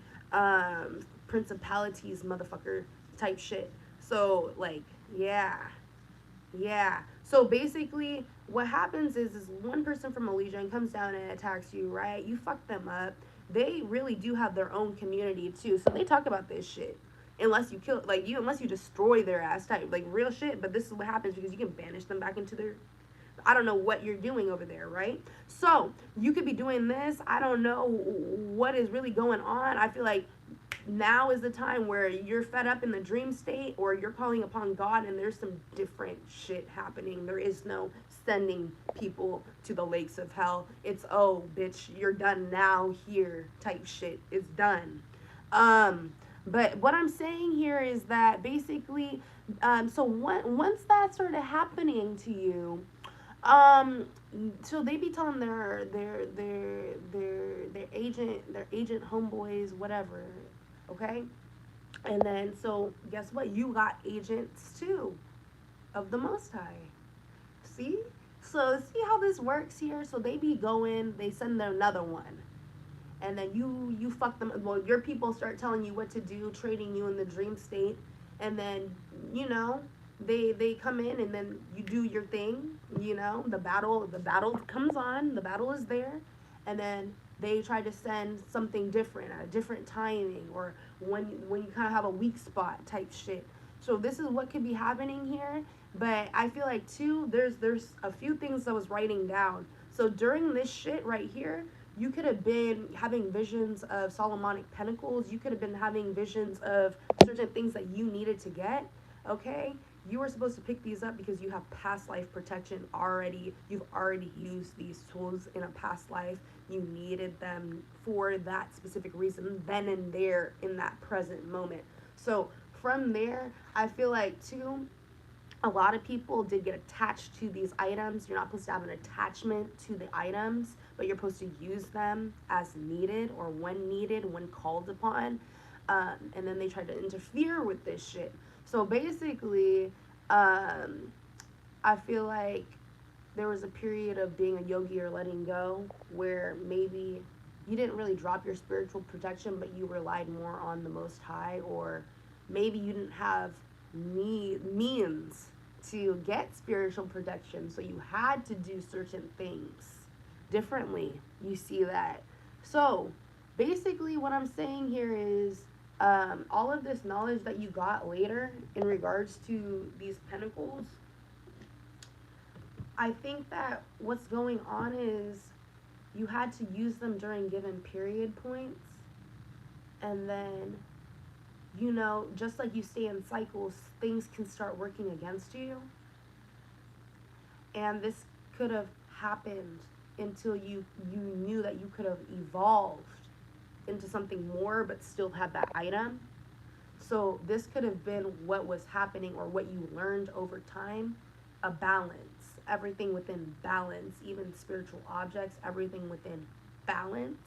Principalities, motherfucker, type shit. So, like, yeah. So, basically, what happens is one person from a legion comes down and attacks you, right? You fuck them up. They really do have their own community, too. So, they talk about this shit. Unless you kill, like, unless you destroy their ass type. Like, real shit. But this is what happens because you can banish them back into their... I don't know what you're doing over there, right? So, you could be doing this. I don't know what is really going on. I feel like now is the time where you're fed up in the dream state or you're calling upon God and there's some different shit happening. There is no sending people to the lakes of hell. It's, oh, bitch, you're done now here type shit. It's done. But what I'm saying here is that basically, so once that started happening to you, so they be telling their agent homeboys, whatever, okay? And then, so guess what? You got agents too of the Most High. See? So see how this works here? So they be going, they send them another one. And then you fuck them. Well, your people start telling you what to do, trading you in the dream state. And then, you know, they come in and then you do your thing, you know, the battle comes on, the battle is there, and then they try to send something different at a different timing, or when you kind of have a weak spot type shit. So this is what could be happening here. But I feel like too, there's a few things I was writing down. So during this shit right here, you could have been having visions of Solomonic Pentacles. You could have been having visions of certain things that you needed to get. Okay? You were supposed to pick these up because you have past life protection already. You've already used these tools in a past life. You needed them for that specific reason, then and there in that present moment. So from there, I feel like too, a lot of people did get attached to these items. You're not supposed to have an attachment to the items, but you're supposed to use them as needed or when called upon. And then they tried to interfere with this shit. So basically, I feel like there was a period of being a yogi or letting go where maybe you didn't really drop your spiritual protection, but you relied more on the Most High, or maybe you didn't have means to get spiritual protection, so you had to do certain things differently. You see that? So basically what I'm saying here is, all of this knowledge that you got later in regards to these pentacles, I think that what's going on is you had to use them during given period points, and then, you know, just like you stay in cycles, things can start working against you. And this could have happened until you knew that you could have evolved into something more but still have that item. So this could have been what was happening, or what you learned over time, a balance. Everything within balance, even spiritual objects, everything within balance,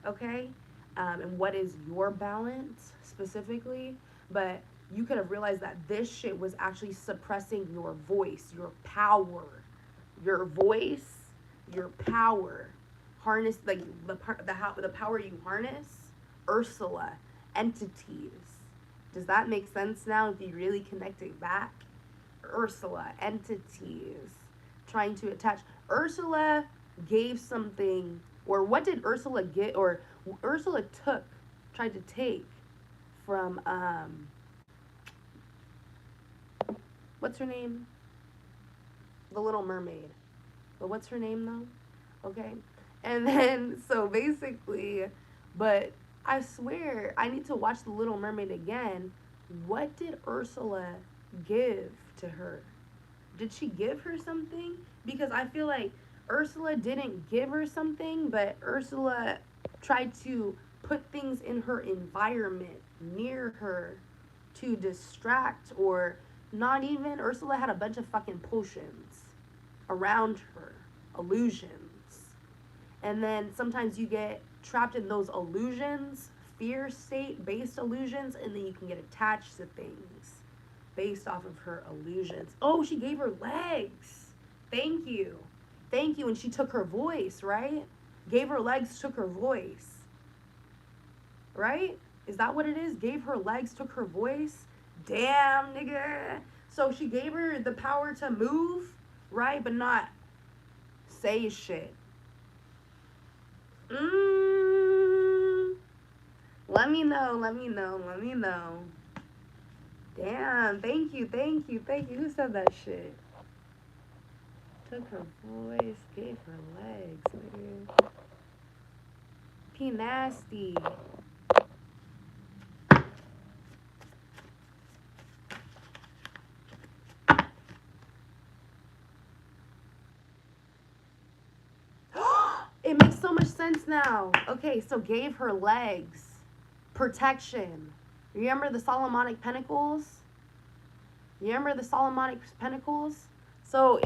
okay? And what is your balance specifically? But you could have realized that this shit was actually suppressing your voice, your power, your voice, your power. Harness, like the power you harness. Ursula, entities. Does that make sense now if you really connect it back? Ursula, entities, trying to attach. Ursula gave something, or what did Ursula get, or Ursula tried to take from, what's her name? The Little Mermaid. But what's her name though? Okay. And then, so basically, but I swear, I need to watch The Little Mermaid again. What did Ursula give to her? Did she give her something? Because I feel like Ursula didn't give her something, but Ursula tried to put things in her environment near her to distract, or not even. Ursula had a bunch of fucking potions around her, illusions. And then sometimes you get trapped in those illusions, fear state based illusions, and then you can get attached to things based off of her illusions. Oh, she gave her legs. Thank you. Thank you. And she took her voice, right? Gave her legs, took her voice. Right? Is that what it is? Gave her legs, took her voice? Damn, nigga. So she gave her the power to move, right? But not say shit. Let me know. Damn, thank you. Who said that shit? Took her voice, gave her legs, nigga. P nasty. It makes so much sense now. Okay, so gave her legs. Protection. Remember the Solomonic Pentacles? So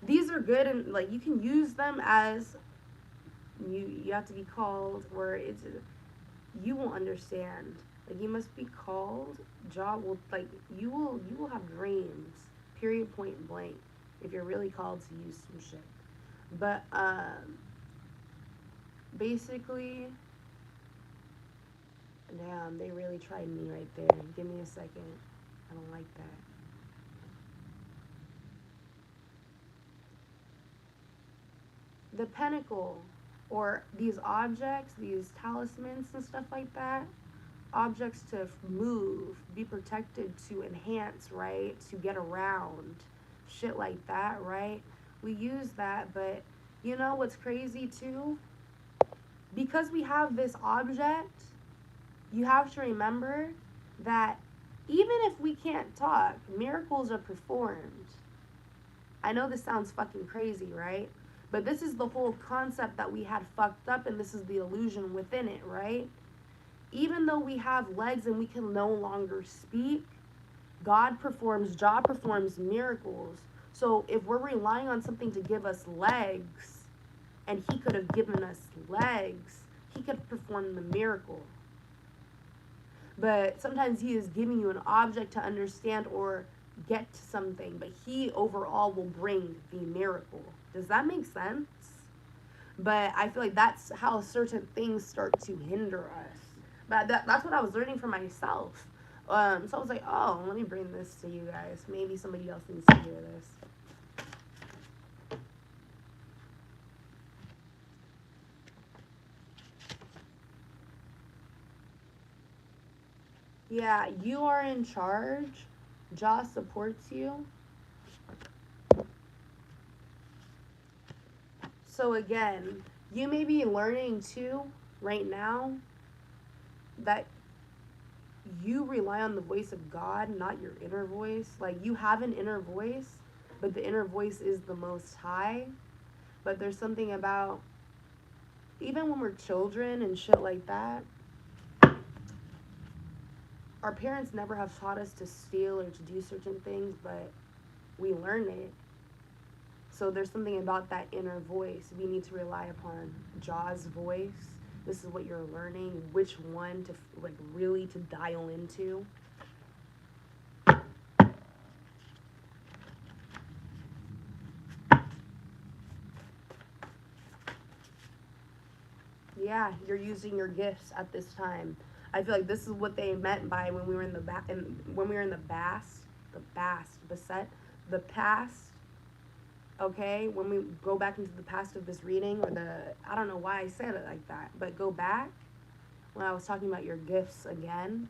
these are good, and like you can use them as you have to be called, where it's, you will understand. Like you must be called. Job will, like you will have dreams. Period, point blank. If you're really called to use some shit. But basically, damn, they really tried me right there. Give me a second. I don't like that. the pentacle, or these objects, these talismans and stuff like that, objects to move, be protected, to enhance, right? To get around, shit like that, right? We use that, but you know what's crazy too? Because we have this object, you have to remember that even if we can't talk, miracles are performed. I know this sounds fucking crazy, right? But this is the whole concept that we had fucked up, and this is the illusion within it, right? Even though we have legs and we can no longer speak, God performs miracles. So if we're relying on something to give us legs, and he could have given us legs, he could perform the miracle. But sometimes he is giving you an object to understand or get to something, but he overall will bring the miracle. Does that make sense? But I feel like that's how certain things start to hinder us. But that's what I was learning for myself. So I was like, oh, let me bring this to you guys. Maybe somebody else needs to hear this. Yeah, you are in charge. Jah supports you. So again, you may be learning too right now that you rely on the voice of God, not your inner voice. Like, you have an inner voice, but the inner voice is the Most High. But there's something about, even when we're children and shit like that, our parents never have taught us to steal or to do certain things, but we learn it. So there's something about that inner voice. We need to rely upon Jah's voice. This is what you're learning, which one to like really to dial into. Yeah, you're using your gifts at this time. I feel like this is what they meant by when we were in the past. Okay, when we go back into the past of this reading, or I don't know why I said it like that, but go back when I was talking about your gifts again.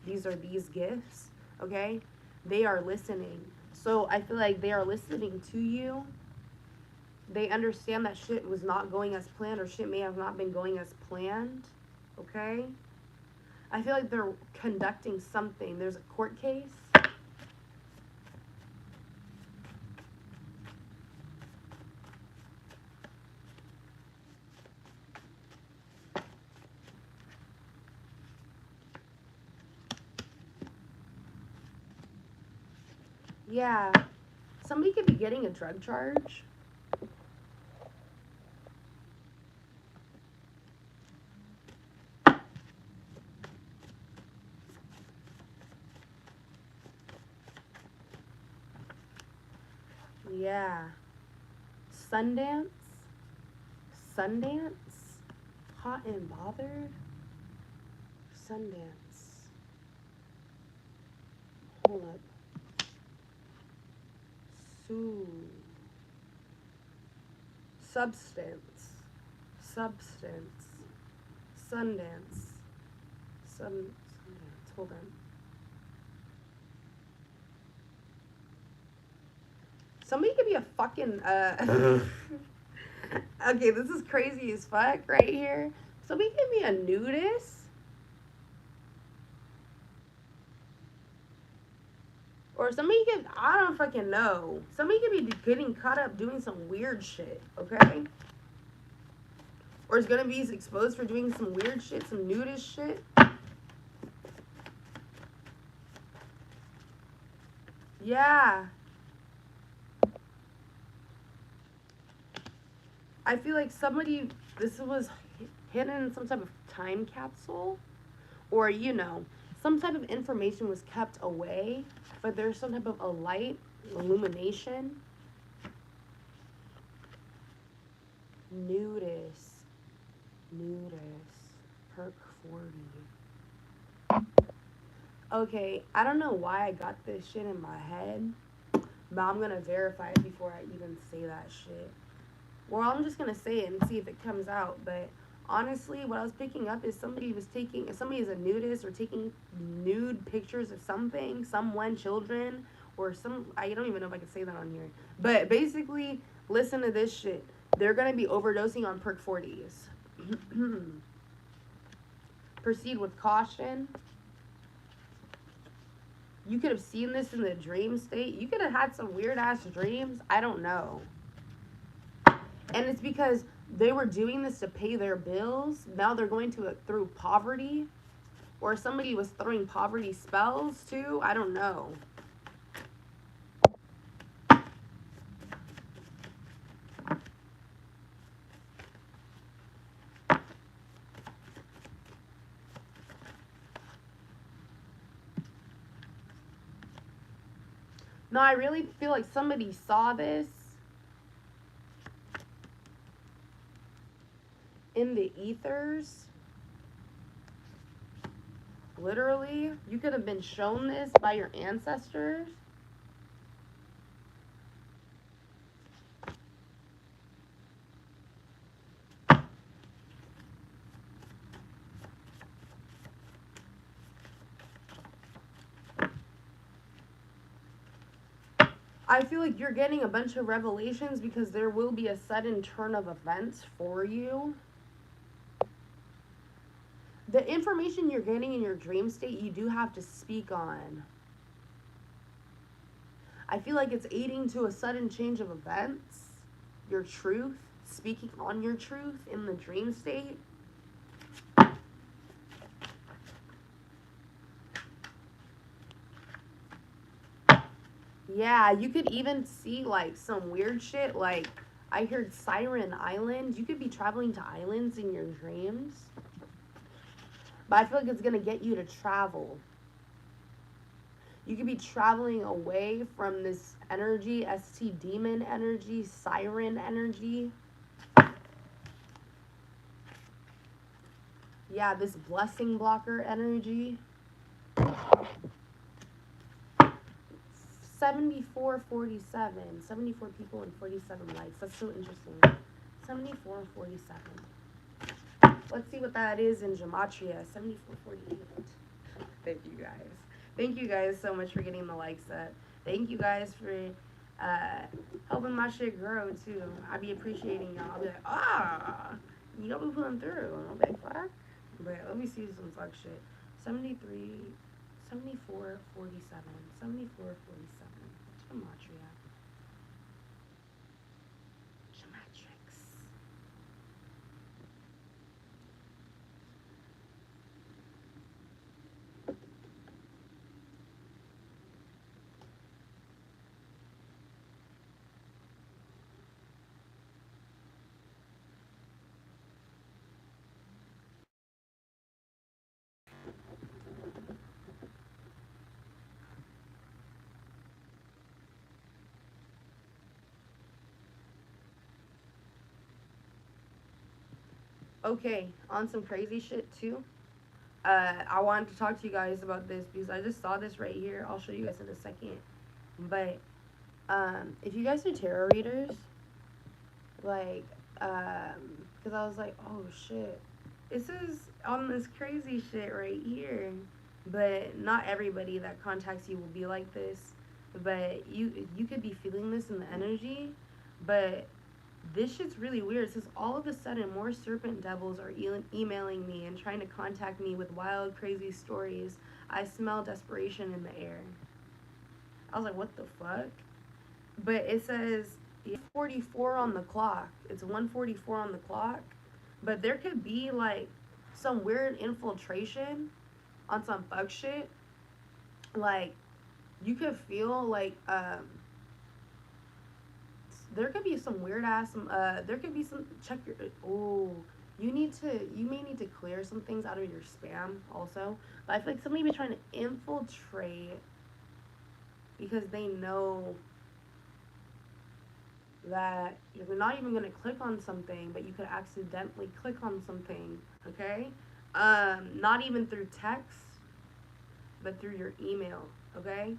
These are these gifts, okay? They are listening. So I feel like they are listening to you. They understand that shit was not going as planned, or shit may have not been going as planned, okay? I feel like they're conducting something. There's a court case. Yeah, somebody could be getting a drug charge. Yeah. Sundance? Hot and bothered? Sundance. Hold up. Substance. Sundance. Sundance. Hold on. Somebody could be a fucking, okay, this is crazy as fuck right here. Somebody could be a nudist. Or somebody could, I don't fucking know. Somebody could be getting caught up doing some weird shit, okay? Or is gonna be exposed for doing some weird shit, some nudist shit. Yeah. I feel like somebody, this was hidden in some type of time capsule. Or, you know, some type of information was kept away, but there's some type of a light, illumination. Nudist. Perk 40. Okay, I don't know why I got this shit in my head, but I'm gonna verify it before I even say that shit. Well, I'm just gonna say it and see if it comes out. But honestly, what I was picking up is somebody is a nudist or taking nude pictures of something, someone, children, or some. I don't even know if I can say that on here. But basically, listen to this shit. They're gonna be overdosing on perk 40s. Proceed with caution. You could have seen this in the dream state. You could have had some weird ass dreams. I don't know. And it's because they were doing this to pay their bills. Now they're going through poverty. Or somebody was throwing poverty spells too. I don't know. No, I really feel like somebody saw this in the ethers. Literally, you could have been shown this by your ancestors. I feel like you're getting a bunch of revelations because there will be a sudden turn of events for you. The information you're getting in your dream state, you do have to speak on. I feel like it's aiding to a sudden change of events. Your truth, speaking on your truth in the dream state. Yeah, you could even see like some weird shit. Like I heard Siren Island. You could be traveling to islands in your dreams. But I feel like it's going to get you to travel. You could be traveling away from this energy, ST demon energy, siren energy. Yeah, this blessing blocker energy. 7447. 74 people and 47 likes. That's so interesting. 74 and 47. Let's see what that is in gematria. 7448. Thank you guys. Thank you guys so much for getting the likes up. Thank you guys for helping my shit grow too. I be appreciating y'all. I'll be like, y'all be pulling through. I'll be like, fuck. But let me see some fuck shit. 73, 74, 47. 74, 47. Gematria. Gematrix. Okay, on some crazy shit too. I wanted to talk to you guys about this because I just saw this right here. I'll show you guys in a second. But if you guys are tarot readers, like, because I was like, oh shit, this is on this crazy shit right here. But not everybody that contacts you will be like this. But you could be feeling this in the energy, but this shit's really weird. It says all of a sudden more serpent devils are emailing me and trying to contact me with wild, crazy stories. I smell desperation in the air. I was like, what the fuck? But it says 44 on the clock. It's 1:44 on the clock. But there could be like some weird infiltration on some fuck shit. Like you could feel like there could be some weird ass there could be some check your you may need to clear some things out of your spam also. But I feel like somebody be trying to infiltrate because they know that you're not even gonna click on something, but you could accidentally click on something, okay? Not even through text, but through your email, okay?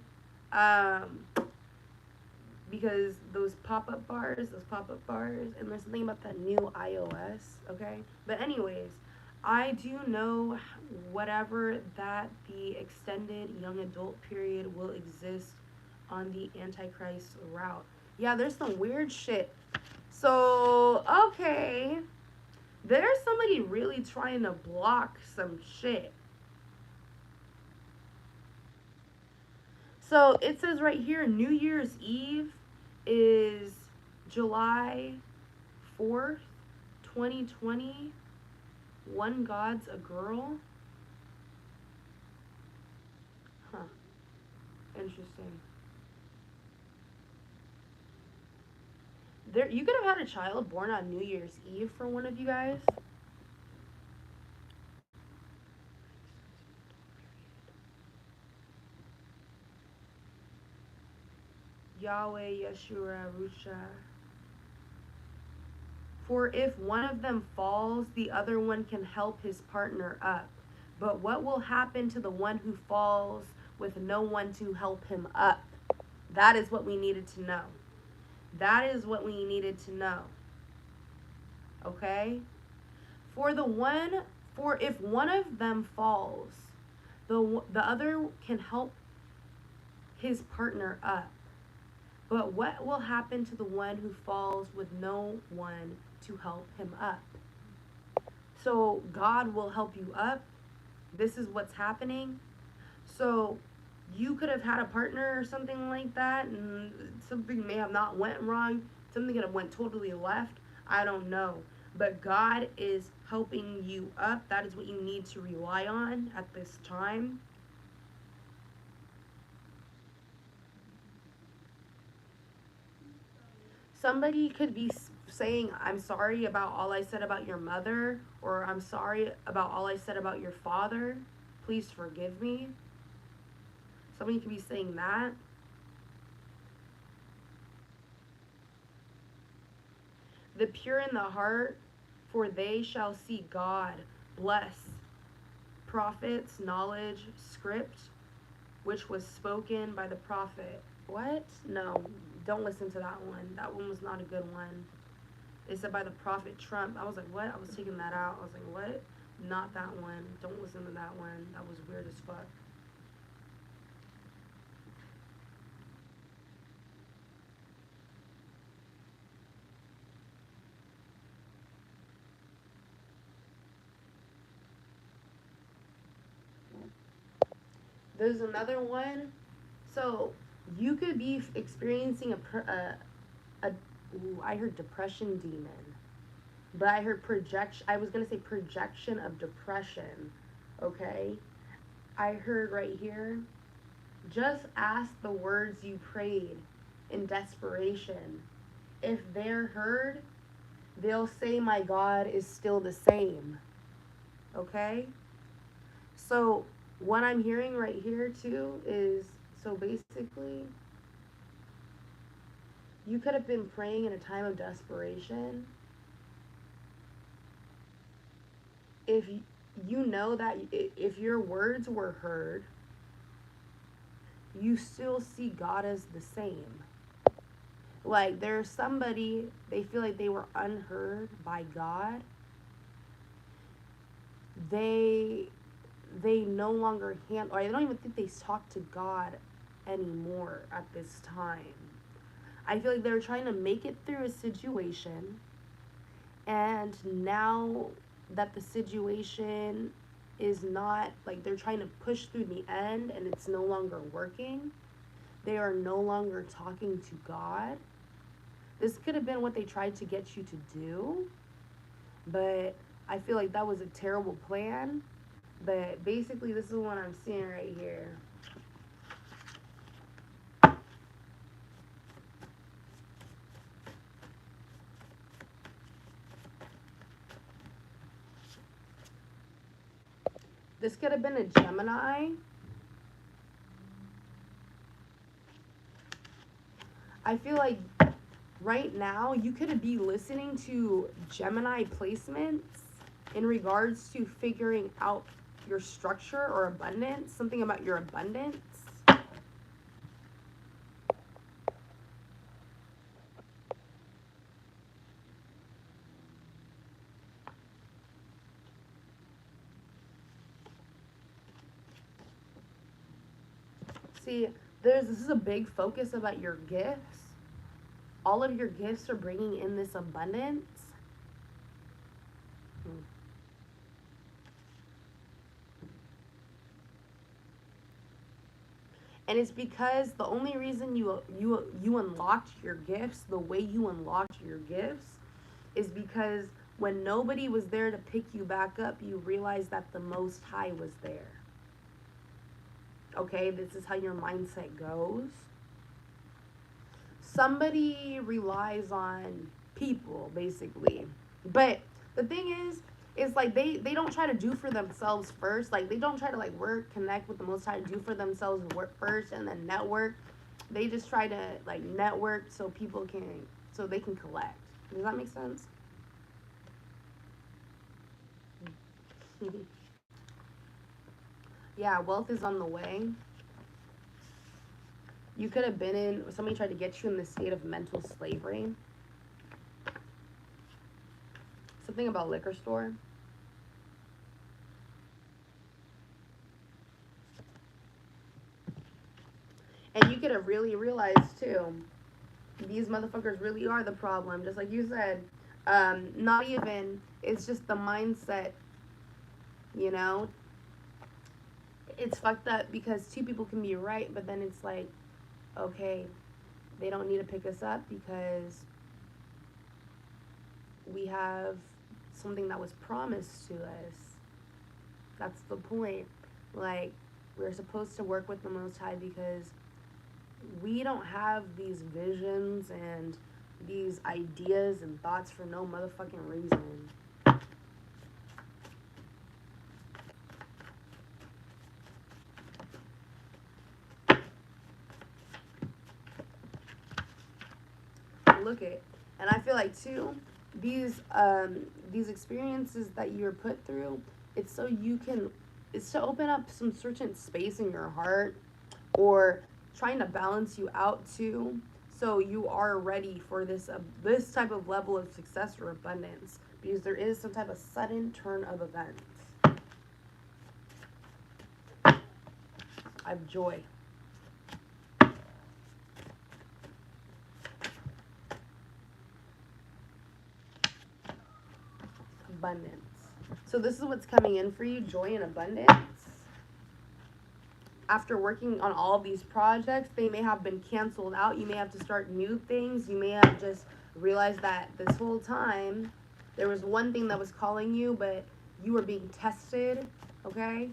Because because those pop-up bars, and there's something about that new iOS, okay? But anyways, I do know whatever that the extended young adult period will exist on the Antichrist route. Yeah, there's some weird shit. So, okay. There's somebody really trying to block some shit. So it says right here, New Year's Eve is July 4th, 2020. One God's a girl. Huh. Interesting. There, you could have had a child born on New Year's Eve for one of you guys. Yahweh, Yeshua, Rusha. For if one of them falls, the other one can help his partner up. But what will happen to the one who falls with no one to help him up? That is what we needed to know. That is what we needed to know. Okay? For if one of them falls, the other can help his partner up. But what will happen to the one who falls with no one to help him up? So God will help you up. This is what's happening. So you could have had a partner or something like that, and something may have not went wrong. Something could have went totally left. I don't know. But God is helping you up. That is what you need to rely on at this time. Somebody could be saying, I'm sorry about all I said about your mother, or I'm sorry about all I said about your father. Please forgive me. Somebody could be saying that. The pure in the heart, for they shall see God. Bless. Prophets, knowledge, script, which was spoken by the prophet. What? No, don't listen to that one. That one was not a good one. It said by the prophet Trump. I was like, what? I was taking that out. I was like, what? Not that one. Don't listen to that one. That was weird as fuck. There's another one. So you could be experiencing I heard depression demon, but I heard projection. I was gonna say projection of depression. Okay, I heard right here. Just ask the words you prayed in desperation. If they're heard, they'll say, "My God is still the same." Okay. So what I'm hearing right here too is, so basically you could have been praying in a time of desperation. If you know that if your words were heard, you still see God as the same. Like there's somebody, they feel like they were unheard by God. They no longer or I don't even think they talk to God anymore at this time. I feel like they were trying to make it through a situation, and now that the situation is not, like, they're trying to push through the end and it's no longer working, they are no longer talking to God. This could have been what they tried to get you to do, but I feel like that was a terrible plan. But basically, this is what I'm seeing right here. This could have been a Gemini. I feel like right now you could be listening to Gemini placements in regards to figuring out your structure or abundance, something about your abundance. See, this is a big focus about your gifts. All of your gifts are bringing in this abundance. And it's because the only reason you unlocked your gifts the way you unlocked your gifts is because when nobody was there to pick you back up, you realized that the Most High was there. Okay, this is how your mindset goes. Somebody relies on people, basically. But the thing is like they don't try to do for themselves first. Like they don't try to like work, connect with the Most High, do for themselves work first and then network. They just try to like network so they can collect. Does that make sense? Yeah, wealth is on the way. You could have been in, somebody tried to get you in this state of mental slavery. Something about liquor store. And you could have really realized too, these motherfuckers really are the problem. Just like you said, not even, it's just the mindset, you know? It's fucked up because two people can be right, but then it's like, okay, they don't need to pick us up because we have something that was promised to us. That's the point. Like, we're supposed to work with the Most High because we don't have these visions and these ideas and thoughts for no motherfucking reason. Look it. And I feel like too, these experiences that you're put through, it's to open up some certain space in your heart, or trying to balance you out too, so you are ready for this type of level of success or abundance, because there is some type of sudden turn of events. I have joy. Abundance. So this is what's coming in for you, joy and abundance. After working on all of these projects, they may have been canceled out. You may have to start new things. You may have just realized that this whole time there was one thing that was calling you, but you were being tested, okay,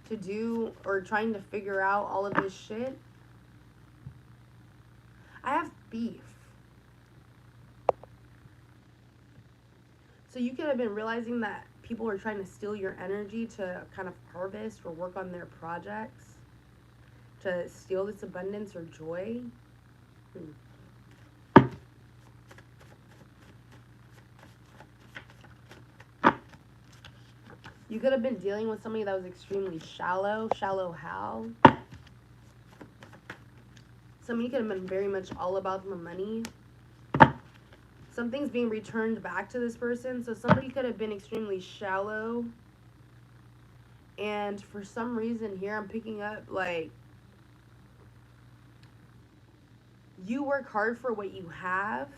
to do or trying to figure out all of this shit. I have beef. So you could have been realizing that people are trying to steal your energy to kind of harvest or work on their projects, to steal this abundance or joy. You could have been dealing with somebody that was extremely shallow. Shallow how? Somebody could have been very much all about the money. Something's being returned back to this person. So somebody could have been extremely shallow. And for some reason here, I'm picking up, like, you work hard for what you have,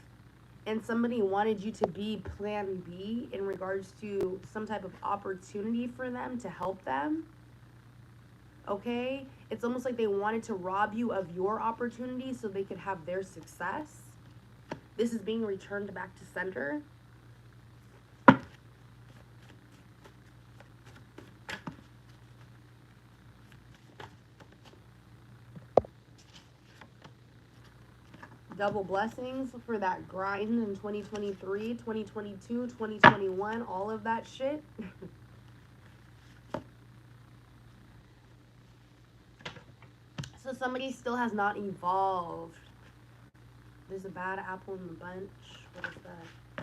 and somebody wanted you to be plan B in regards to some type of opportunity for them to help them. Okay? It's almost like they wanted to rob you of your opportunity so they could have their success. This is being returned back to center. Double blessings for that grind in 2023, 2022, 2021, all of that shit. So somebody still has not evolved. There's a bad apple in the bunch. What is that?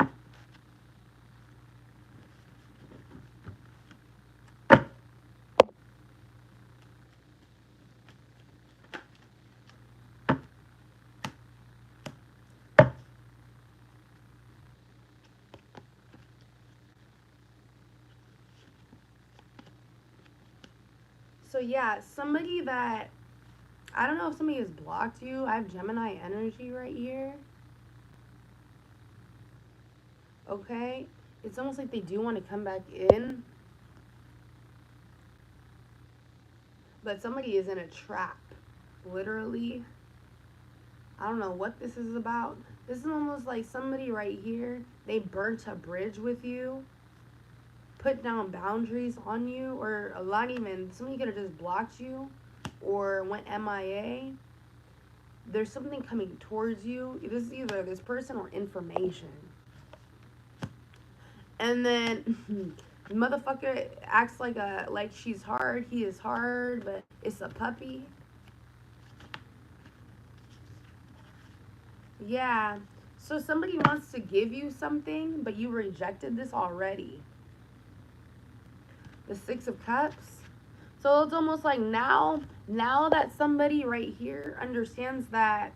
So yeah, somebody that I don't know if somebody has blocked you. I have Gemini energy right here. Okay? It's almost like they do want to come back in. But somebody is in a trap. Literally. I don't know what this is about. This is almost like somebody right here, they burnt a bridge with you, put down boundaries on you, or a lot even, somebody could have just blocked you or went MIA. There's something coming towards you. This is either this person or information. And then motherfucker acts like she's hard. He is hard, but it's a puppy. Yeah. So somebody wants to give you something, but you rejected this already. The Six of Cups. So it's almost like now that somebody right here understands that,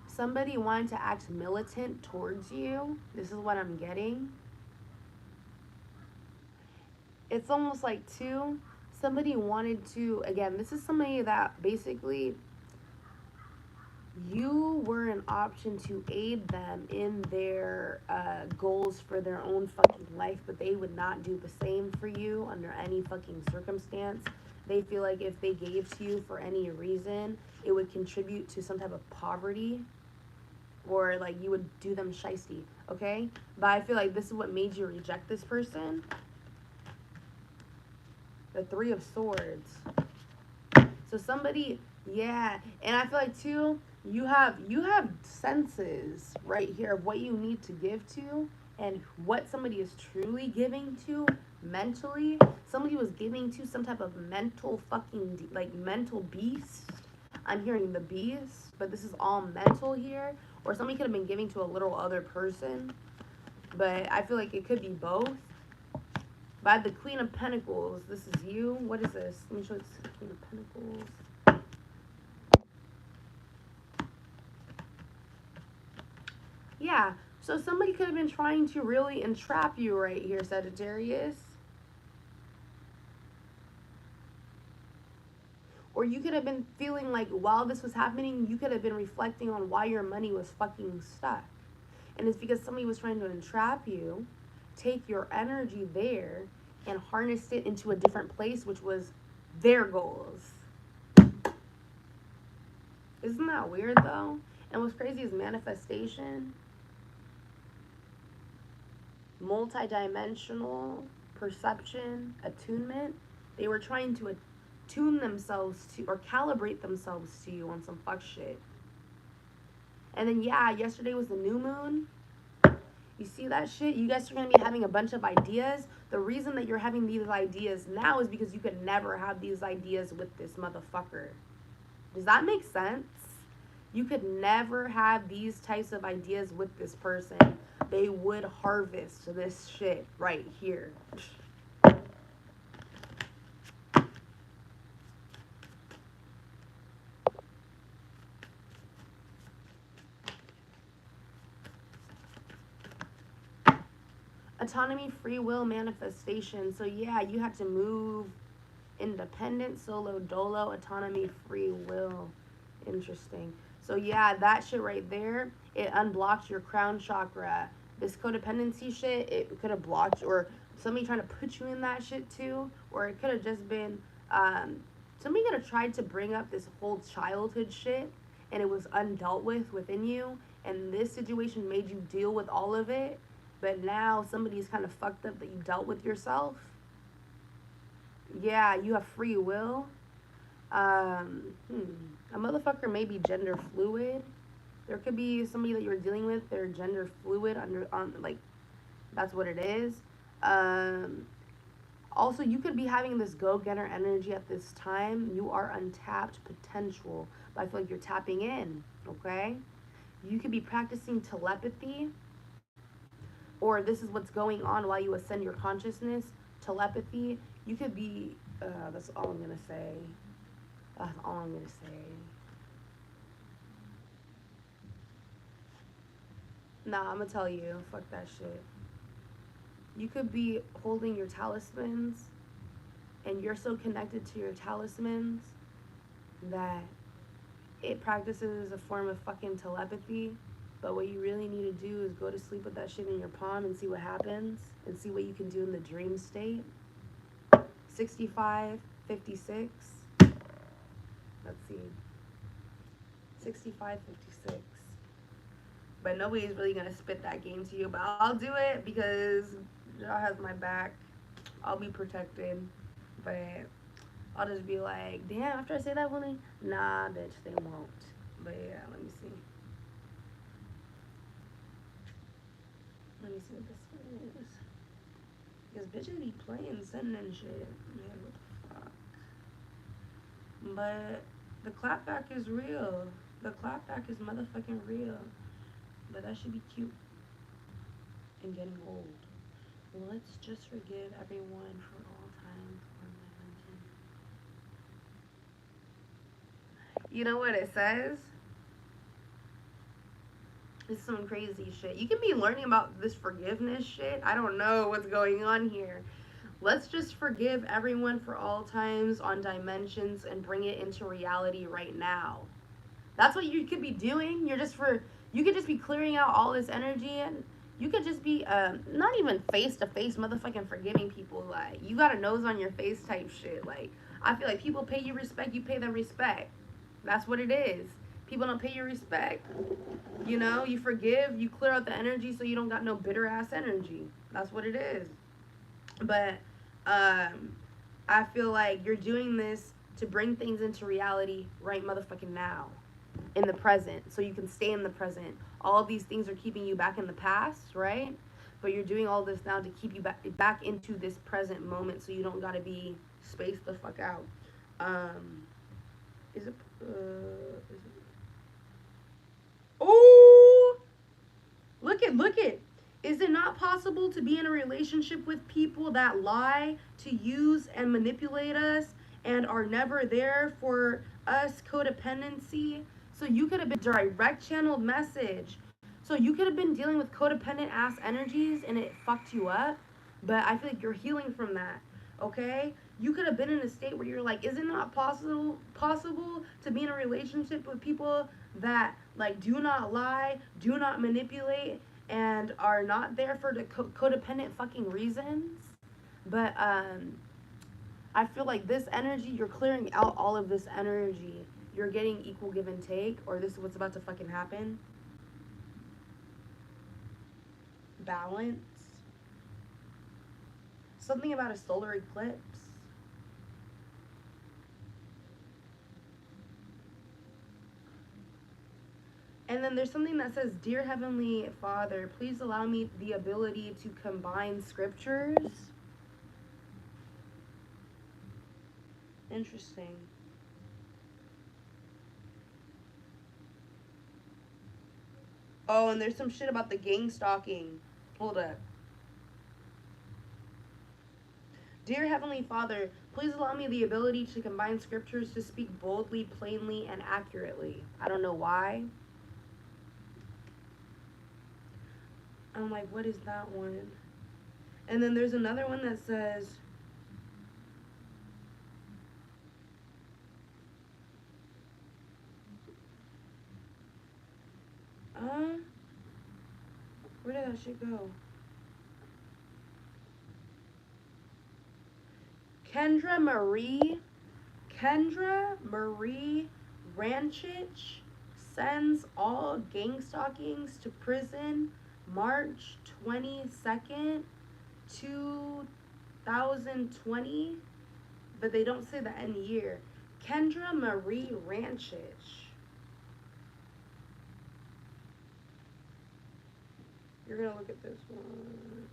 somebody wanted to act militant towards you. This is what I'm getting. It's almost like, too, somebody wanted to, again, this is somebody that basically you were an option to aid them in their goals for their own fucking life, but they would not do the same for you under any fucking circumstance. They feel like if they gave to you for any reason, it would contribute to some type of poverty, or like you would do them shiesty, okay? But I feel like this is what made you reject this person. The Three of Swords. So somebody, yeah, and I feel like too, you have senses right here of what you need to give to and what somebody is truly giving to mentally. Somebody was giving to some type of mental fucking, like, mental beast. I'm hearing the beast, but this is all mental here. Or somebody could have been giving to a little other person, but I feel like it could be both. By the Queen of Pentacles, this is you. What is this? Let me show you the Queen of Pentacles. Yeah, so somebody could have been trying to really entrap you right here, Sagittarius. Or you could have been feeling like while this was happening, you could have been reflecting on why your money was fucking stuck. And it's because somebody was trying to entrap you, take your energy there, and harnessed it into a different place, which was their goals. Isn't that weird, though? And what's crazy is manifestation. Multi-dimensional perception, attunement. They were trying to attune themselves to, or calibrate themselves to you on some fuck shit. And then, yeah, yesterday was the new moon. You see that shit? You guys are going to be having a bunch of ideas. The reason that you're having these ideas now is because you could never have these ideas with this motherfucker. Does that make sense? You could never have these types of ideas with this person. They would harvest this shit right here. Autonomy, free will, manifestation. So yeah, you had to move independent, solo, dolo, autonomy, free will. Interesting. So yeah, that shit right there, it unblocked your crown chakra. This codependency shit, it could have blocked, or somebody trying to put you in that shit too, or it could have just been somebody could have tried to bring up this whole childhood shit, and it was undealt with within you, and this situation made you deal with all of it, but now somebody's kind of fucked up that you dealt with yourself. Yeah, you have free will. A motherfucker may be gender fluid. There could be somebody that you're dealing with, they're gender fluid like, that's what it is. Also, you could be having this go-getter energy at this time. You are untapped potential, but I feel like you're tapping in, okay? You could be practicing telepathy, or this is what's going on while you ascend your consciousness. Telepathy. You could be, that's all I'm gonna say. That's all I'm gonna say. Nah, I'm gonna tell you. Fuck that shit. You could be holding your talismans and you're so connected to your talismans that it practices a form of fucking telepathy. But what you really need to do is go to sleep with that shit in your palm and see what happens and see what you can do in the dream state. 65, 56. Let's see. 65, 56. But nobody's really going to spit that game to you. But I'll do it because y'all has my back. I'll be protected. But I'll just be like, damn, after I say that, Willie, nah, bitch, they won't. But yeah, let me see. Let me see what this one is. Because bitches be playing, sending shit. Man, what the fuck? But the clapback is real. The clapback is motherfucking real. But that should be cute. And getting old. Let's just forgive everyone for all time. You know what it says? It's some crazy shit. You can be learning about this forgiveness shit. I don't know what's going on here. Let's just forgive everyone for all times on dimensions and bring it into reality right now. That's what you could be doing. You could just be clearing out all this energy, and you could just be not even face to face motherfucking forgiving people. Like, you got a nose on your face type shit. Like, I feel like people pay you respect, you pay them respect. That's what it is. People don't pay you respect. You know, you forgive, you clear out the energy so you don't got no bitter ass energy. That's what it is. But I feel like you're doing this to bring things into reality right motherfucking now. In the present. So you can stay in the present. All of these things are keeping you back in the past, right? But you're doing all this now to keep you back into this present moment so you don't gotta be spaced the fuck out. Is it oh, look it. Is it not possible to be in a relationship with people that lie, to use and manipulate us, and are never there for us? Codependency. So you could have been direct channeled message. So you could have been dealing with codependent ass energies and it fucked you up. But I feel like you're healing from that. Okay? You could have been in a state where you're like, is it not possible to be in a relationship with people that like do not lie, do not manipulate, and are not there for the codependent fucking reasons? But I feel like this energy, you're clearing out all of this energy. You're getting equal give and take, or this is what's about to fucking happen. Balance. Something about a solar eclipse. And then there's something that says, Dear Heavenly Father, please allow me the ability to combine scriptures. Interesting. Oh, and there's some shit about the gang stalking. Hold up. Dear Heavenly Father, please allow me the ability to combine scriptures to speak boldly, plainly, and accurately. I don't know why. I'm like, what is that one? And then there's another one that says, where did that shit go? Kendra Marie Ranchich sends all gang stalkings to prison March 22nd, 2020, but they don't say the end year. Kendra Marie Ranchich. You're gonna look at this one.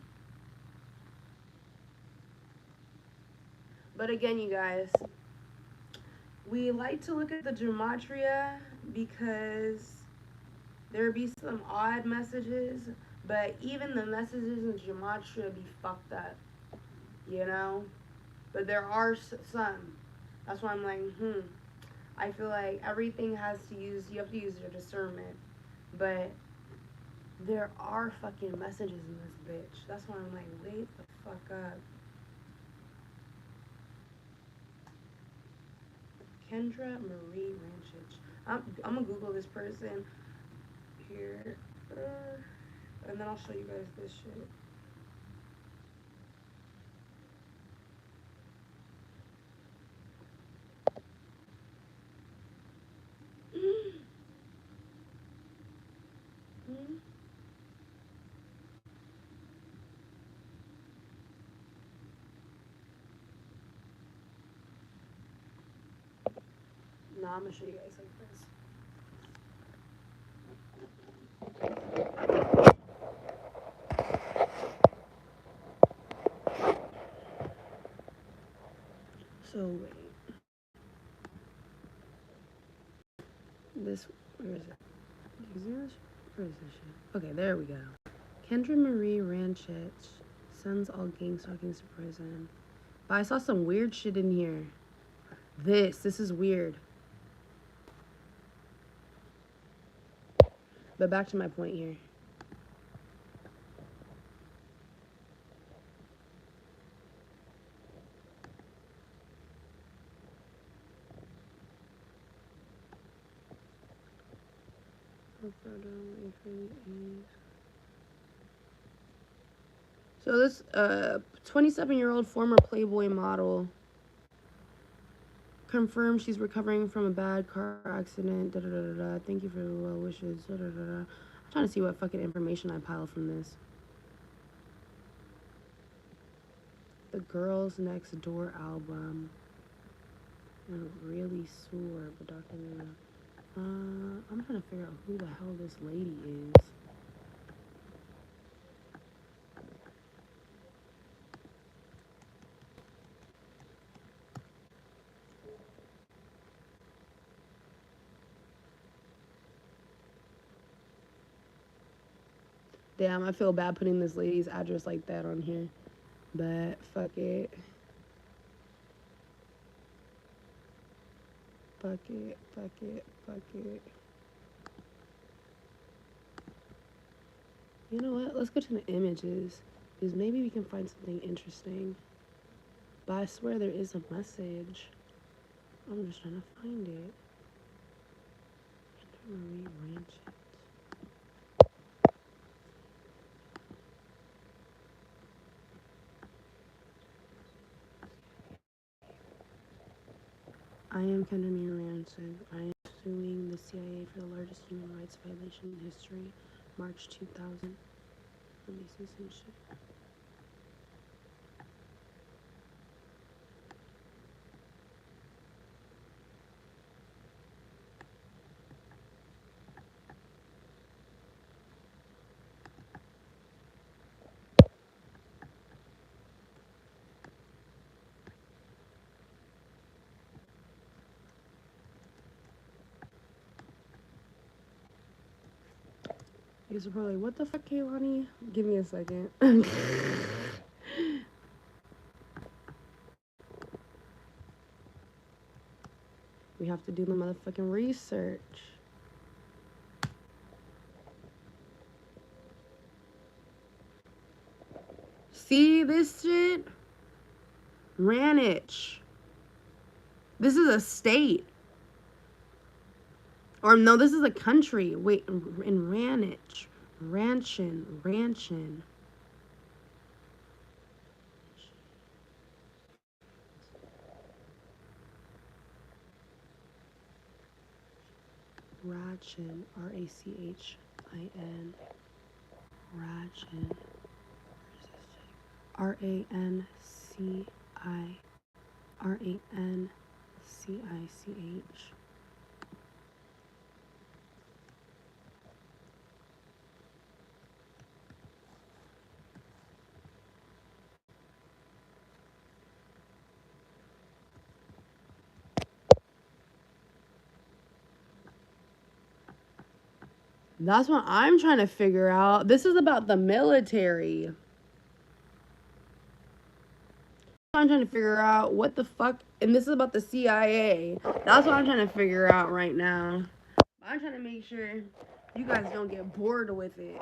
But again, you guys, we like to look at the gematria because there be some odd messages, but even the messages in gematria be fucked up, you know? But there are some. That's why I'm like, I feel like everything has to use, you have to use your discernment. But there are fucking messages in this bitch. That's why I'm like, wait the fuck up. Kendra Marie Ranchich. I'm gonna Google this person here, and then I'll show you guys this shit. No, I'm gonna show you guys like this. So wait, this, where is it? Where is this shit? Okay, there we go. Kendra Marie Ranchich sends all gang stalkings to prison. But I saw some weird shit in here. This is weird. But back to my point here. So this 27-year-old former Playboy model confirmed she's recovering from a bad car accident. Thank you for the well wishes. I'm trying to see what fucking information I pile from this. The Girls Next Door album. I'm really sore, but Dr. I'm trying to figure out who the hell this lady is. Damn, I feel bad putting this lady's address like that on here. But fuck it. Fuck it, fuck it, fuck it. You know what? Let's go to the images. Because maybe we can find something interesting. But I swear there is a message. I'm just trying to find it. Marie Ranchett. I am Kendra Marie Ranchett. I am suing the CIA for the largest human rights violation in history. March 2000. Let me see some shit. You guys are probably like, what the fuck, Kaylani? Give me a second. We have to do the motherfucking research. See this shit? Ranich. This is a state. Or no, this is a country. Wait, in Ranich. Ranchin. Rachin. R-A-C-H-I-N. Rachin. R-A-N-C-I. R-A-N-C-I-C-H. That's what I'm trying to figure out. This is about the military. I'm trying to figure out what the fuck, and this is about the CIA. That's what I'm trying to figure out right now. I'm trying to make sure you guys don't get bored with it.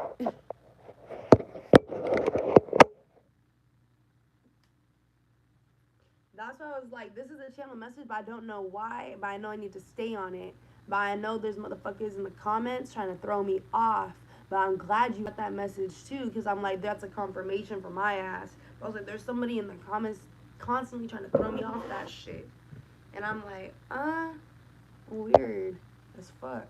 That's why I was like, this is a channel message, but I don't know why. But I know I need to stay on it. But I know there's motherfuckers in the comments trying to throw me off. But I'm glad you got that message too, because I'm like, that's a confirmation for my ass. I was like, there's somebody in the comments constantly trying to throw me off that shit. And I'm like, weird as fuck.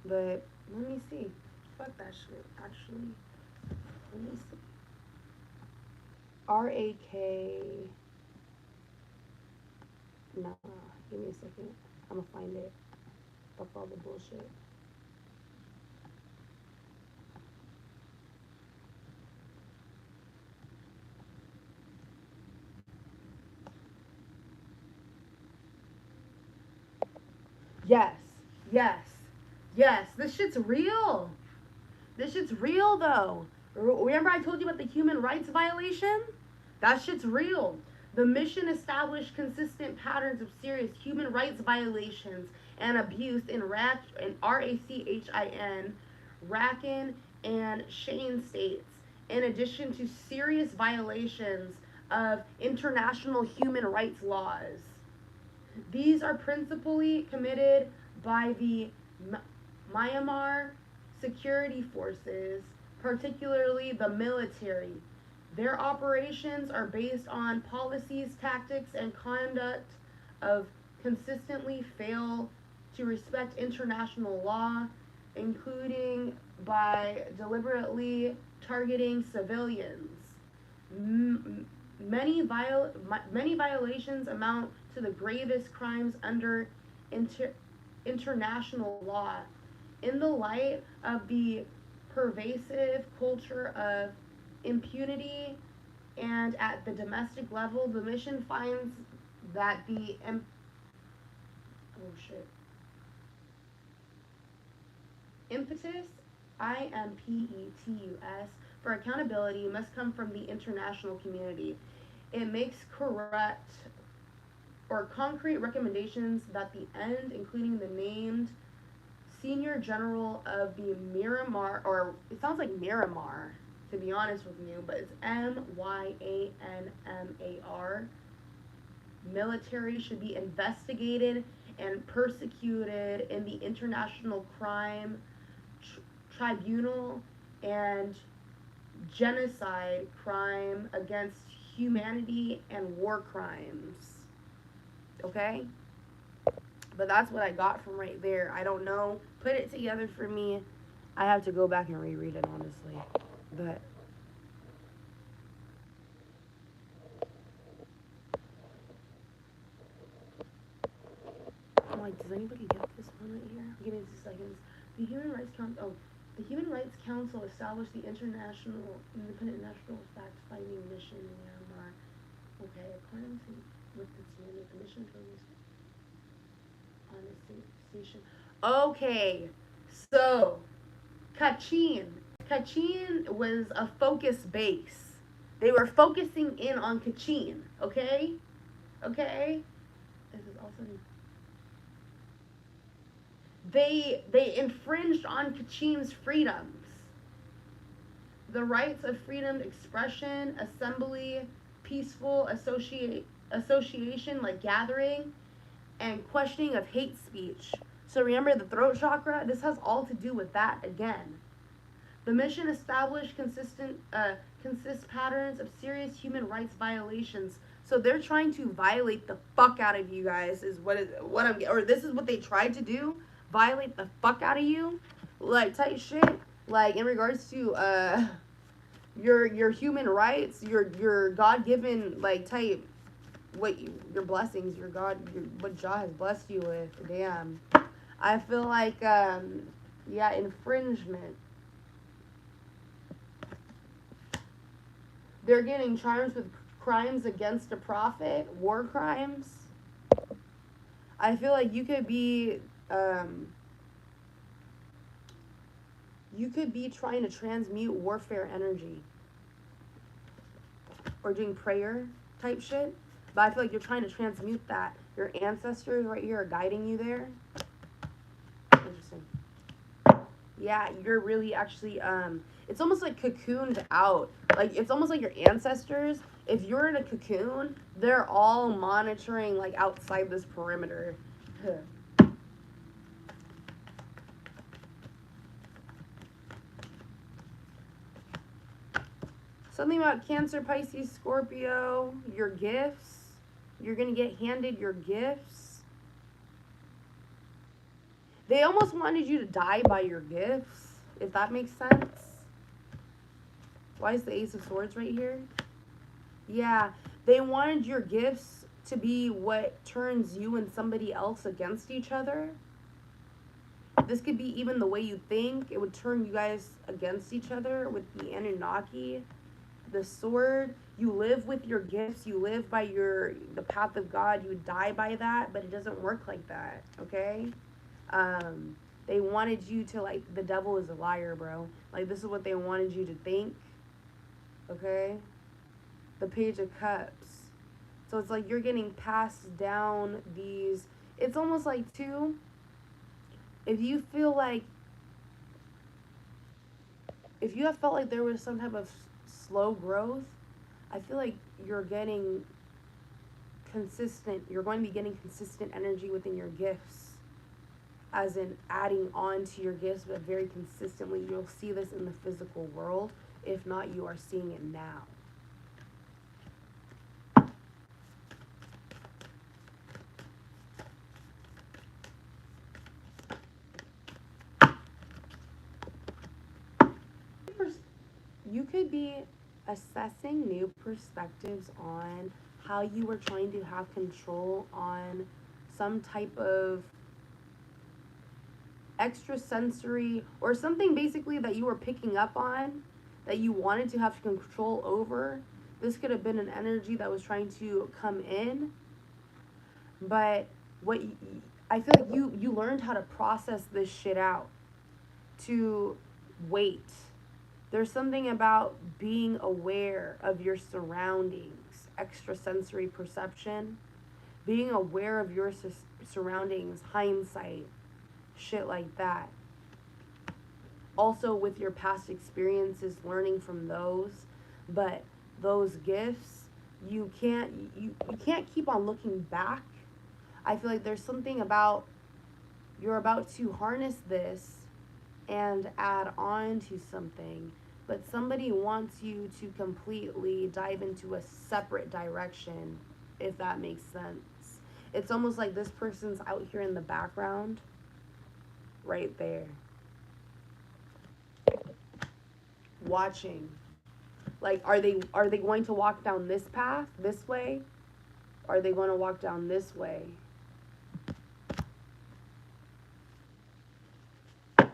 But let me see. Fuck that shit, actually. Let me see. R-A-K. Nah, give me a second. I'm gonna find it. Fuck all the bullshit. Yes, yes, yes. This shit's real. This shit's real, though. Remember I told you about the human rights violation? That shit's real. The mission established consistent patterns of serious human rights violations and abuse in R-A-C-H-I-N, Rakhine, and Shane states, in addition to serious violations of international human rights laws. These are principally committed by the Myanmar security forces, particularly the military. Their operations are based on policies, tactics, and conduct of consistently fail to respect international law, including by deliberately targeting civilians. Many violations amount to the gravest crimes under international law. In the light of the pervasive culture of impunity and at the domestic level, the mission finds that the impetus, IMPETUS, for accountability must come from the international community. It makes correct or concrete recommendations that the end, including the named Senior General of the Miramar, or it sounds like Miramar, to be honest with you, but it's MYANMAR, military should be investigated and persecuted in the International Crime Tribunal and genocide, crime against humanity, and war crimes. Okay? But that's what I got from right there. I don't know. Put it together for me. I have to go back and reread it, honestly. But I'm like, does anybody get this one right here? Give me 2 seconds. The Human Rights Council established the Independent National Fact-Finding Mission in Myanmar. Okay, according to with its mandate, the mission focused on a station. Okay, so Kachin was a focus base. They were focusing in on Kachin. Okay. This is also. They infringed on Kachin's freedoms. The rights of freedom, expression, assembly, peaceful association, like gathering, and questioning of hate speech. So remember the throat chakra? This has all to do with that again. The mission established consist patterns of serious human rights violations. So they're trying to violate the fuck out of you guys, this is what they tried to do. Violate the fuck out of you, like type shit, like in regards to your human rights, your God-given like type, your blessings, what Jah has blessed you with. Damn, I feel like infringement. They're getting charged with crimes against a prophet, war crimes. I feel like you could be trying to transmute warfare energy or doing prayer type shit, but I feel like you're trying to transmute that. Your ancestors right here are guiding you there. Interesting. Yeah, you're really actually it's almost like cocooned out. Like it's almost like your ancestors, if you're in a cocoon, they're all monitoring like outside this perimeter. Something about Cancer, Pisces, Scorpio, your gifts. You're going to get handed your gifts. They almost wanted you to die by your gifts, if that makes sense. Why is the Ace of Swords right here? Yeah, they wanted your gifts to be what turns you and somebody else against each other. This could be even the way you think. It would turn you guys against each other with the Anunnaki. The sword, you live with your gifts, you live by the path of God, you die by that, but it doesn't work like that, okay? They wanted you to, like, the devil is a liar, bro. Like, this is what they wanted you to think, okay? The Page of Cups. So it's like you're getting passed down these, it's almost like, too, if you feel like, if you have felt like there was some type of slow growth, I feel like you're getting consistent, you're going to be getting consistent energy within your gifts, as in adding on to your gifts, but very consistently. You'll see this in the physical world. If not, you are seeing it now. You could be assessing new perspectives on how you were trying to have control on some type of extrasensory or something basically that you were picking up on that you wanted to have control over. This could have been an energy that was trying to come in, but I feel like you learned how to process this shit out, to wait. There's something about being aware of your surroundings, extrasensory perception, being aware of your surroundings, hindsight, shit like that. Also with your past experiences, learning from those, but those gifts, you can't keep on looking back. I feel like there's something about you're about to harness this and add on to something, but somebody wants you to completely dive into a separate direction, if that makes sense. It's almost like this person's out here in the background, right there, watching. Like, are they going to walk down this path, this way? Are they going to walk down this way?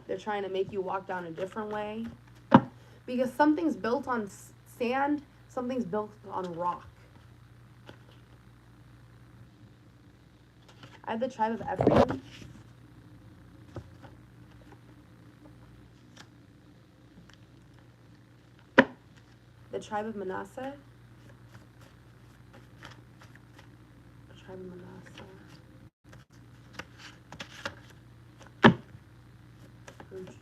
They're trying to make you walk down a different way. Because something's built on sand, something's built on rock. I have the tribe of Ephraim. The tribe of Manasseh. The tribe of Manasseh. Interesting.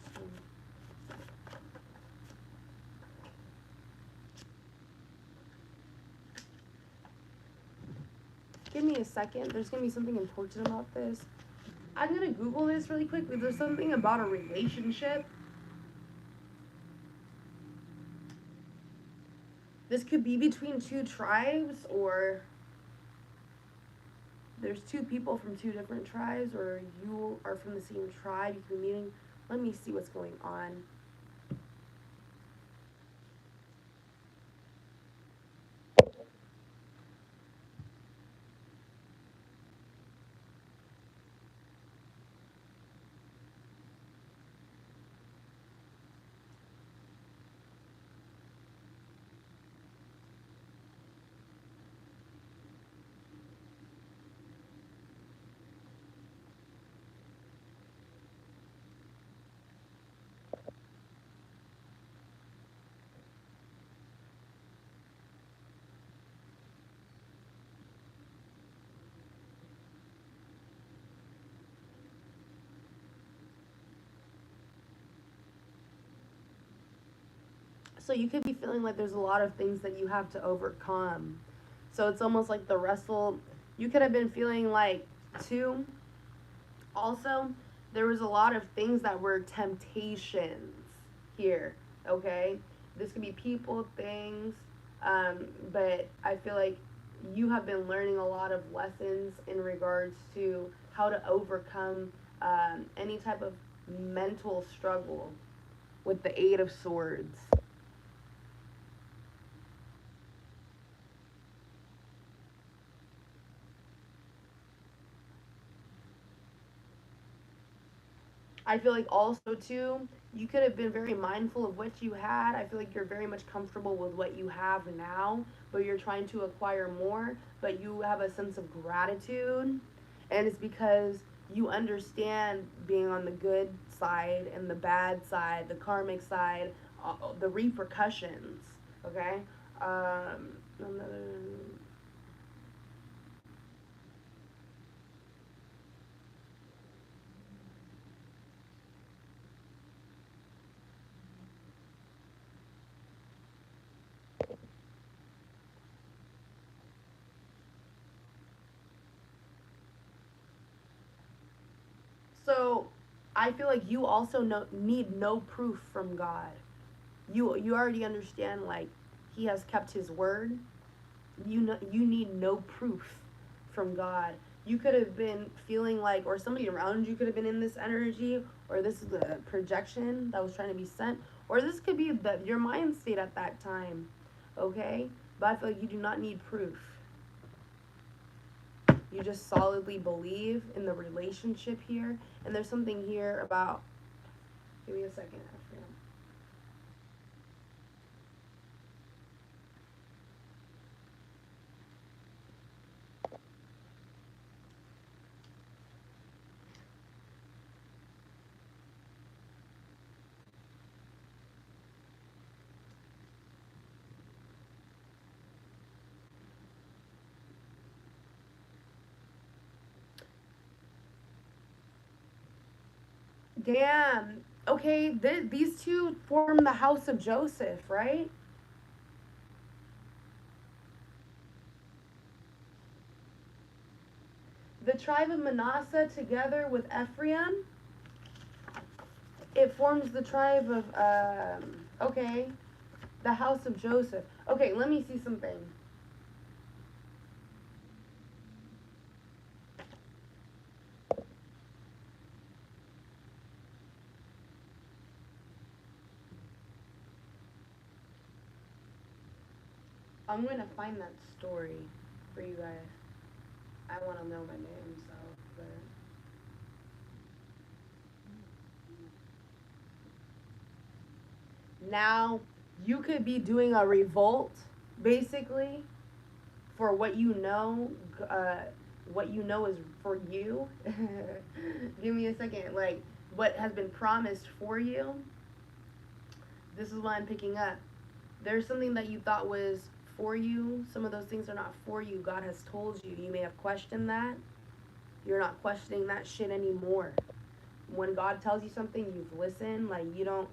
Give me a second. There's going to be something important about this. I'm going to Google this really quick, because there's something about a relationship. This could be between two tribes, or there's two people from two different tribes, or you are from the same tribe. You could be meeting. Let me see what's going on. So you could be feeling like there's a lot of things that you have to overcome. So it's almost like the wrestle. You could have been feeling like, too, also, there was a lot of things that were temptations here, okay? This could be people, things, but I feel like you have been learning a lot of lessons in regards to how to overcome any type of mental struggle with the Eight of Swords. I feel like also too, you could have been very mindful of what you had. I feel like you're very much comfortable with what you have now, but you're trying to acquire more, but you have a sense of gratitude. And it's because you understand being on the good side and the bad side, the karmic side, the repercussions. Okay? Another. So I feel like you also need no proof from God. You already understand, like, He has kept His word. You need no proof from God. You could have been feeling like, or somebody around you could have been in this energy, or this is a projection that was trying to be sent, or this could be your mind state at that time. Okay, but I feel like you do not need proof. You just solidly believe in the relationship here, and there's something here about. Give me a second. I forgot. Damn. Okay, these two form the house of Joseph, right? The tribe of Manasseh together with Ephraim, it forms the tribe of, okay, the house of Joseph. Okay, let me see something. I'm going to find that story for you guys. I want to know my name, so, but. Now, you could be doing a revolt, basically, for uh, what you know is for you. Give me a second. Like, what has been promised for you. This is what I'm picking up. There's something that you thought was for you. Some of those things are not for you. God has told you. You may have questioned that. You're not questioning that shit anymore. When God tells you something, you've listened. Like, you don't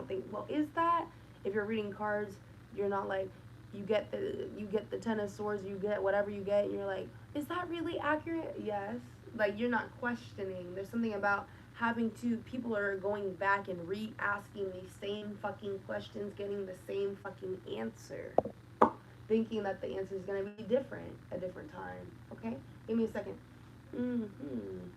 think, well, is that? If you're reading cards, you're not like, you get the Ten of Swords, you get whatever you get, and you're like, is that really accurate? Yes. Like, you're not questioning. There's something about having to, people are going back and re-asking these same fucking questions, getting the same fucking answer, thinking that the answer is going to be different a different time. Okay? Give me a second. Mm-hmm.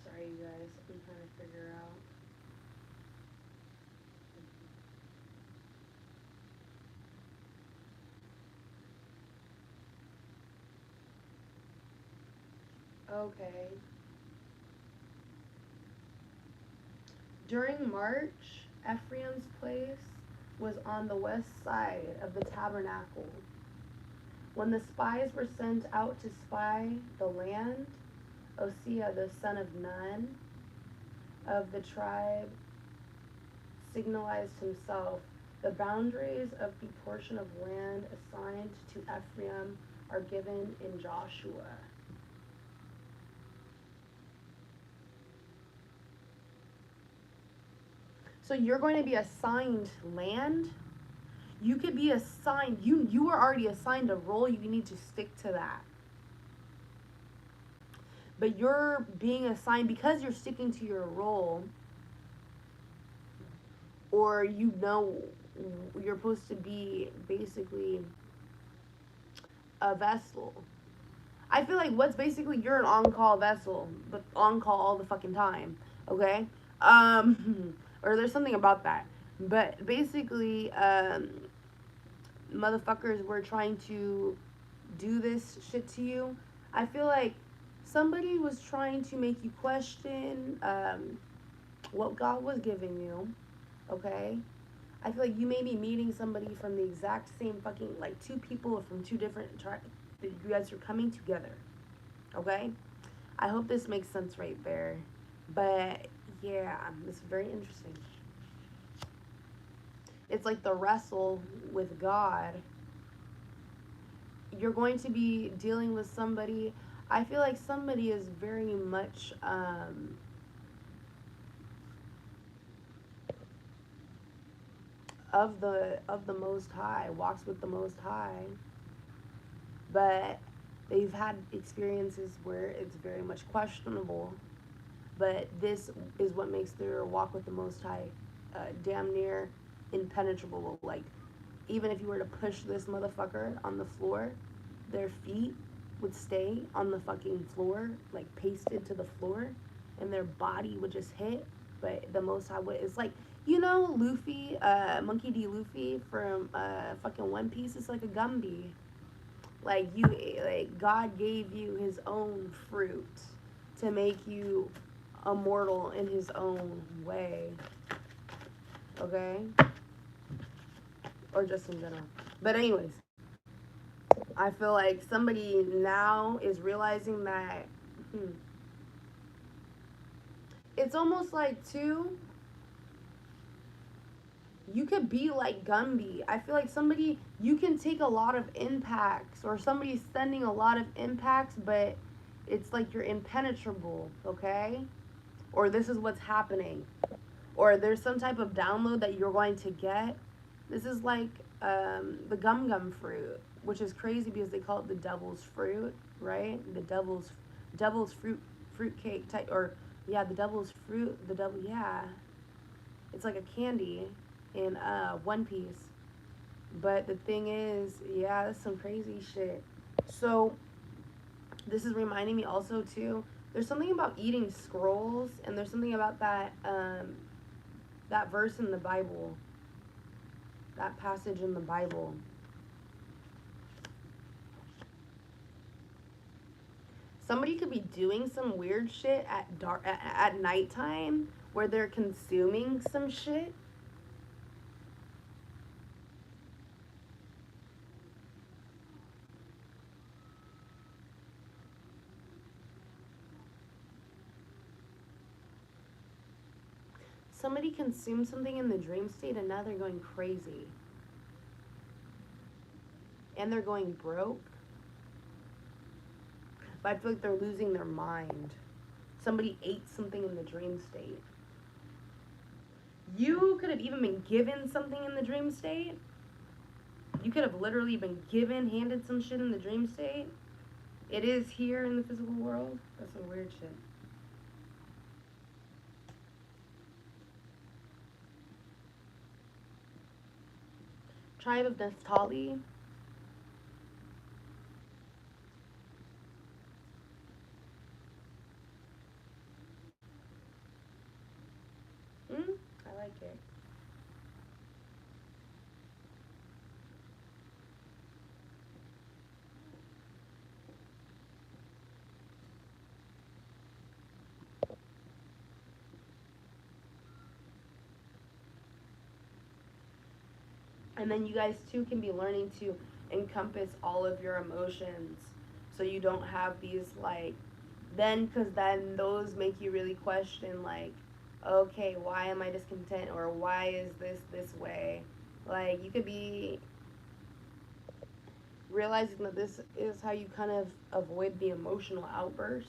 Sorry, you guys. I'm trying to figure out. Okay. During March, Ephraim's place was on the west side of the tabernacle. When the spies were sent out to spy the land, Osea, the son of Nun, of the tribe, signalized himself. The boundaries of the portion of land assigned to Ephraim are given in Joshua. So you're going to be assigned land. You could be assigned, you were already assigned a role, you need to stick to that. But you're being assigned, because you're sticking to your role, or you know you're supposed to be basically a vessel. I feel like what's basically, you're an on-call vessel, but on-call all the fucking time, okay? Or there's something about that. But basically, motherfuckers were trying to do this shit to you. I feel like somebody was trying to make you question what God was giving you, okay? I feel like you may be meeting somebody from the exact same fucking, like, two people from two different tribes. You guys are coming together, okay? I hope this makes sense right there. But, yeah, it's very interesting. It's like the wrestle with God. You're going to be dealing with somebody. I feel like somebody is very much of the Most High, walks with the Most High, but they've had experiences where it's very much questionable. But this is what makes their walk with the Most High damn near impenetrable. Like, even if you were to push this motherfucker on the floor, their feet would stay on the fucking floor, like pasted to the floor, and their body would just hit. But the Most High would, it's like, you know, Luffy, Monkey D. Luffy from fucking One Piece is like a Gumby. Like, God gave you his own fruit to make you immortal in his own way. Okay? Or just in general. But anyways, I feel like somebody now is realizing that it's almost like, too, you could be like Gumby. I feel like somebody, you can take a lot of impacts, or somebody's sending a lot of impacts, but it's like you're impenetrable, okay? Or this is what's happening. Or there's some type of download that you're going to get. This is like the gum fruit, which is crazy because they call it the devil's fruit, right? The devil's fruit cake type, or yeah, the devil's fruit, yeah. It's like a candy in One Piece. But the thing is, yeah, that's some crazy shit. So this is reminding me also too, there's something about eating scrolls, and there's something about that that verse in the Bible, that passage in the Bible. Somebody could be doing some weird shit at nighttime, where they're consuming some shit. Somebody consumes something in the dream state, and now they're going crazy. And they're going broke. But I feel like they're losing their mind. Somebody ate something in the dream state. You could have even been given something in the dream state. You could have literally been handed some shit in the dream state. It is here in the physical world. That's some weird shit. Tribe of Naphtali. I like it. And then you guys too can be learning to encompass all of your emotions, so you don't have these like, then, because then those make you really question, like, okay, why am I discontent, or why is this way? Like, you could be realizing that this is how you kind of avoid the emotional outburst.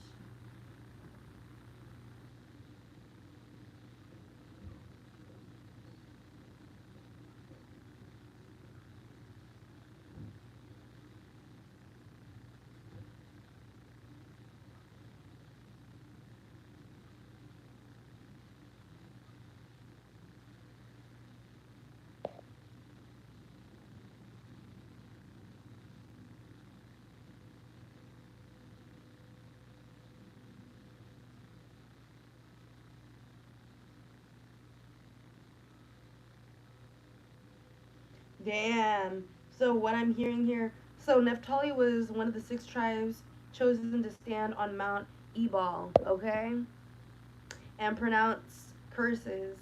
Damn. So what I'm hearing here, so Naphtali was one of the 6 tribes chosen to stand on Mount Ebal, okay, and pronounce curses,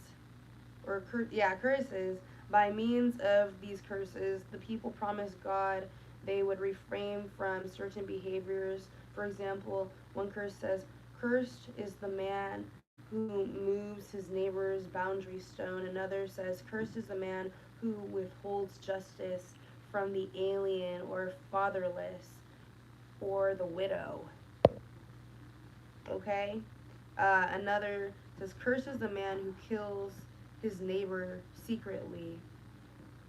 or curses. By means of these curses, the people promised God they would refrain from certain behaviors. For example, one curse says, "Cursed is the man who moves his neighbor's boundary stone." Another says, "Cursed is the man who withholds justice from the alien or fatherless or the widow." Okay? Another says, "Cursed is the man who kills his neighbor secretly."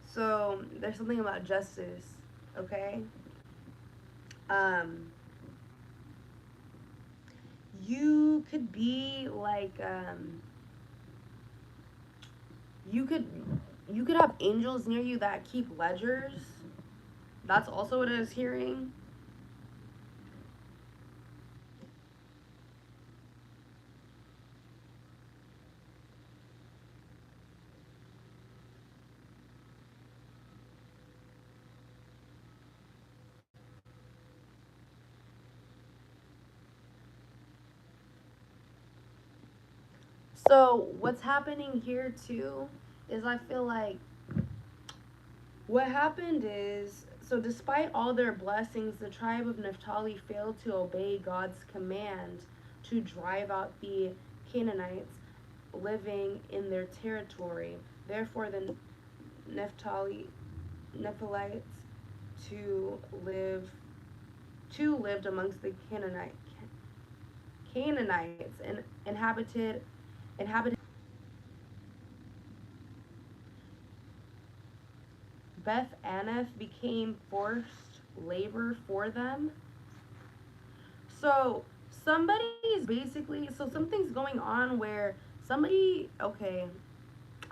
So there's something about justice, okay? Um, you could be like, you could you could have angels near you that keep ledgers. That's also what I was hearing. So what's happening here too is, I feel like what happened is, so despite all their blessings, the tribe of Naphtali failed to obey God's command to drive out the Canaanites living in their territory. Therefore, the Nephilites to live lived amongst the Canaanites and inhabited Beth Aneth became forced labor for them. So somebody's basically, so something's going on where somebody, okay,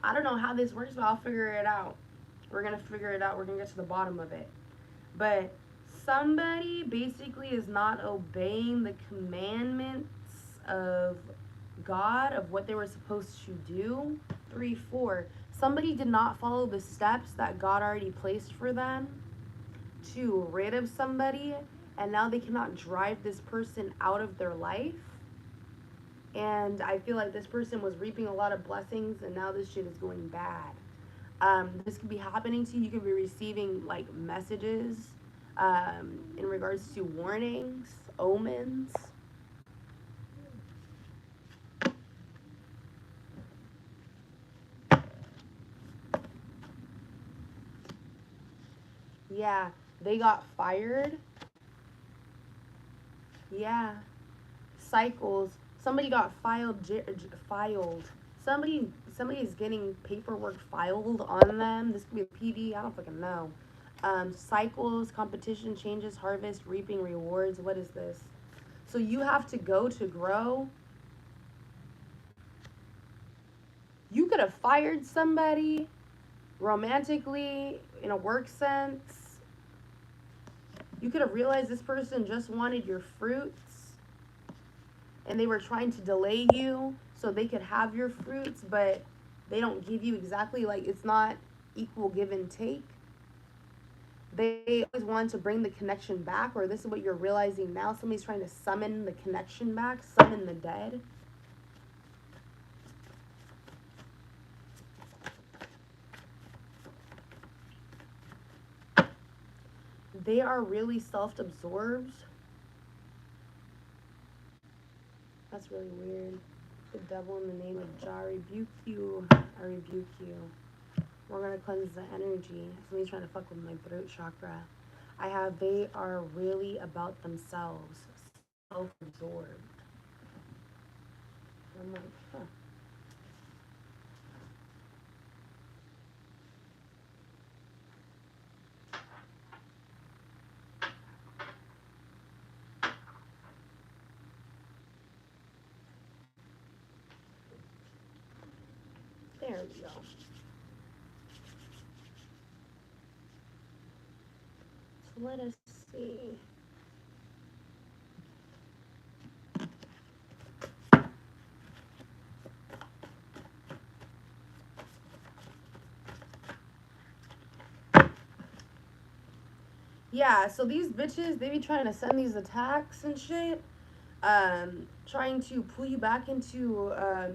I don't know how this works, but I'll figure it out. We're gonna figure it out. We're gonna get to the bottom of it. But somebody basically is not obeying the commandments of God, of what they were supposed to do. 3, 4. Somebody did not follow the steps that God already placed for them to rid of somebody, and now they cannot drive this person out of their life. And I feel like this person was reaping a lot of blessings, and now this shit is going bad. This could be happening to you. You could be receiving like messages in regards to warnings, omens. Yeah, they got fired. Yeah, cycles. Somebody got filed. Somebody is getting paperwork filed on them. This could be a PD. I don't fucking know. Cycles, competition, changes, harvest, reaping, rewards. What is this? So you have to go to grow. You could have fired somebody romantically, in a work sense. You could have realized this person just wanted your fruits, and they were trying to delay you so they could have your fruits, but they don't give you exactly, like, it's not equal give and take. They always want to bring the connection back, or this is what you're realizing now. Somebody's trying to summon the connection back, summon the dead. they are really self-absorbed. That's really weird. The devil in the name of Jah, I rebuke you. I rebuke you. We're going to cleanse the energy. Somebody's trying to fuck with my throat chakra. They are really about themselves. Self-absorbed. I'm like, huh. There we go. So let us see. Yeah, so these bitches, they be trying to send these attacks and shit. Trying to pull you back into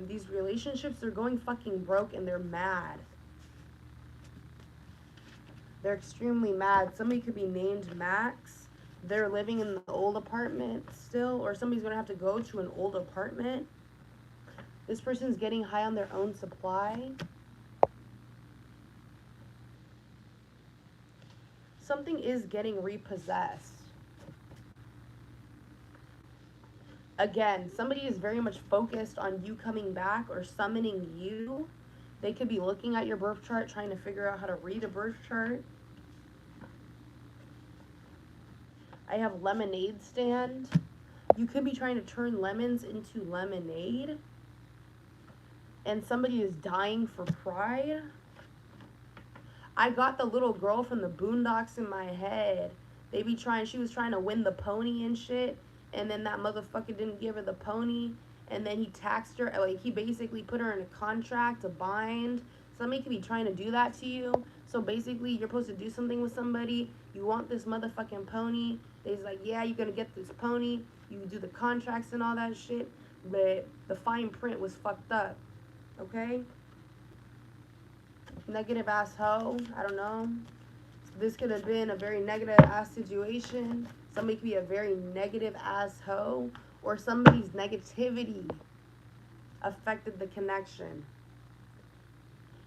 these relationships. They're going fucking broke and they're mad. They're extremely mad. Somebody could be named Max. They're living in the old apartment still, or somebody's gonna have to go to an old apartment. This person's getting high on their own supply. Something is getting repossessed. Again, somebody is very much focused on you coming back or summoning you. They could be looking at your birth chart, trying to figure out how to read a birth chart. I have lemonade stand. You could be trying to turn lemons into lemonade. And somebody is dying for pride. I got the little girl from the Boondocks in my head. She was trying to win the pony and shit. And then that motherfucker didn't give her the pony. And then he taxed her. Like, he basically put her in a contract, a bind. Somebody could be trying to do that to you. So basically, you're supposed to do something with somebody. You want this motherfucking pony. They's like, yeah, you're gonna get this pony. You do the contracts and all that shit. But the fine print was fucked up. Okay? Negative ass hoe. I don't know. This could have been a very negative ass situation. Somebody could be a very negative ass hoe. Or somebody's negativity affected the connection.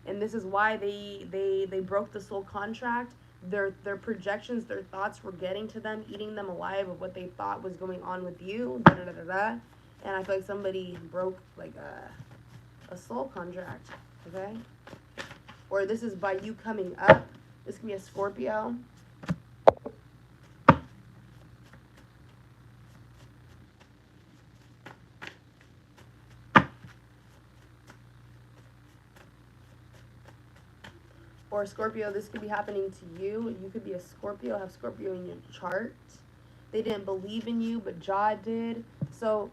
And this is why they broke the soul contract. Their projections, their thoughts were getting to them, eating them alive of what they thought was going on with you. Da, da, da, da, da. And I feel like somebody broke like a soul contract. Okay? Or this is by you coming up. This can be a Scorpio. Or Scorpio, this could be happening to you. You could be a Scorpio, have Scorpio in your chart. They didn't believe in you, but Jah did. So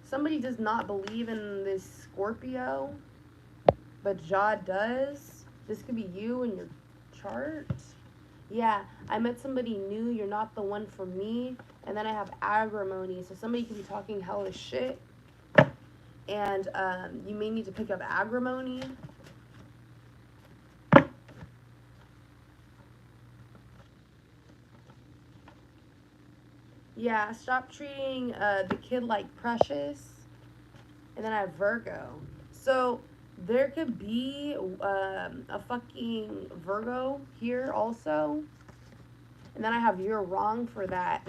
somebody does not believe in this Scorpio, but Jah does. This could be you in your chart. Yeah, I met somebody new. You're not the one for me. And then I have agrimony. So somebody could be talking hellish shit. And you may need to pick up agrimony. Yeah, stop treating the kid like precious. And then I have Virgo. So there could be a fucking Virgo here also. And then I have you're wrong for that.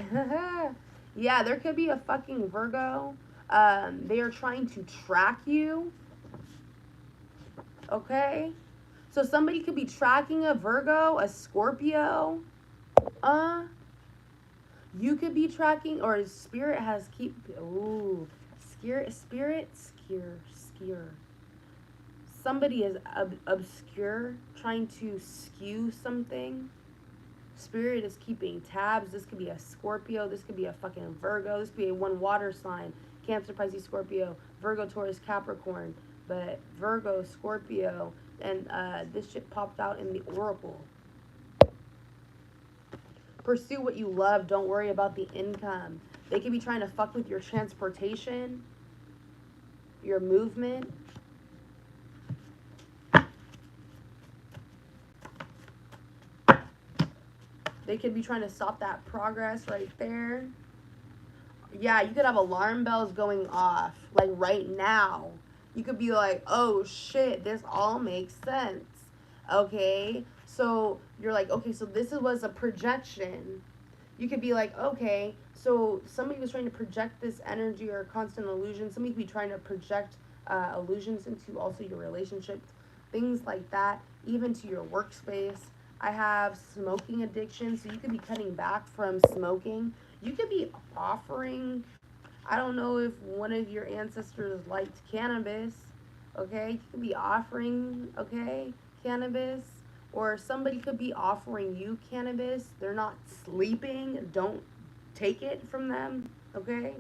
Yeah, there could be a fucking Virgo. They are trying to track you. Okay? So somebody could be tracking a Virgo, a Scorpio. You could be tracking, or spirit has spirit, skewer. Somebody is obscure, trying to skew something. Spirit is keeping tabs. This could be a Scorpio. This could be a fucking Virgo. This could be a one water sign. Cancer, Pisces, Scorpio, Virgo, Taurus, Capricorn. But Virgo, Scorpio, and this shit popped out in the Oracle. Pursue what you love. Don't worry about the income. They could be trying to fuck with your transportation, your movement. They could be trying to stop that progress right there. Yeah, you could have alarm bells going off, like right now. You could be like, oh shit, this all makes sense. Okay, so you're like, okay, so this was a projection. You could be like, okay, so somebody was trying to project this energy or constant illusion. Somebody could be trying to project illusions into also your relationships, things like that, even to your workspace. I have smoking addiction, so you could be cutting back from smoking. You could be offering, I don't know if one of your ancestors liked cannabis, okay? You could be offering, okay, cannabis. Or somebody could be offering you cannabis. They're not sleeping. Don't take it from them, okay?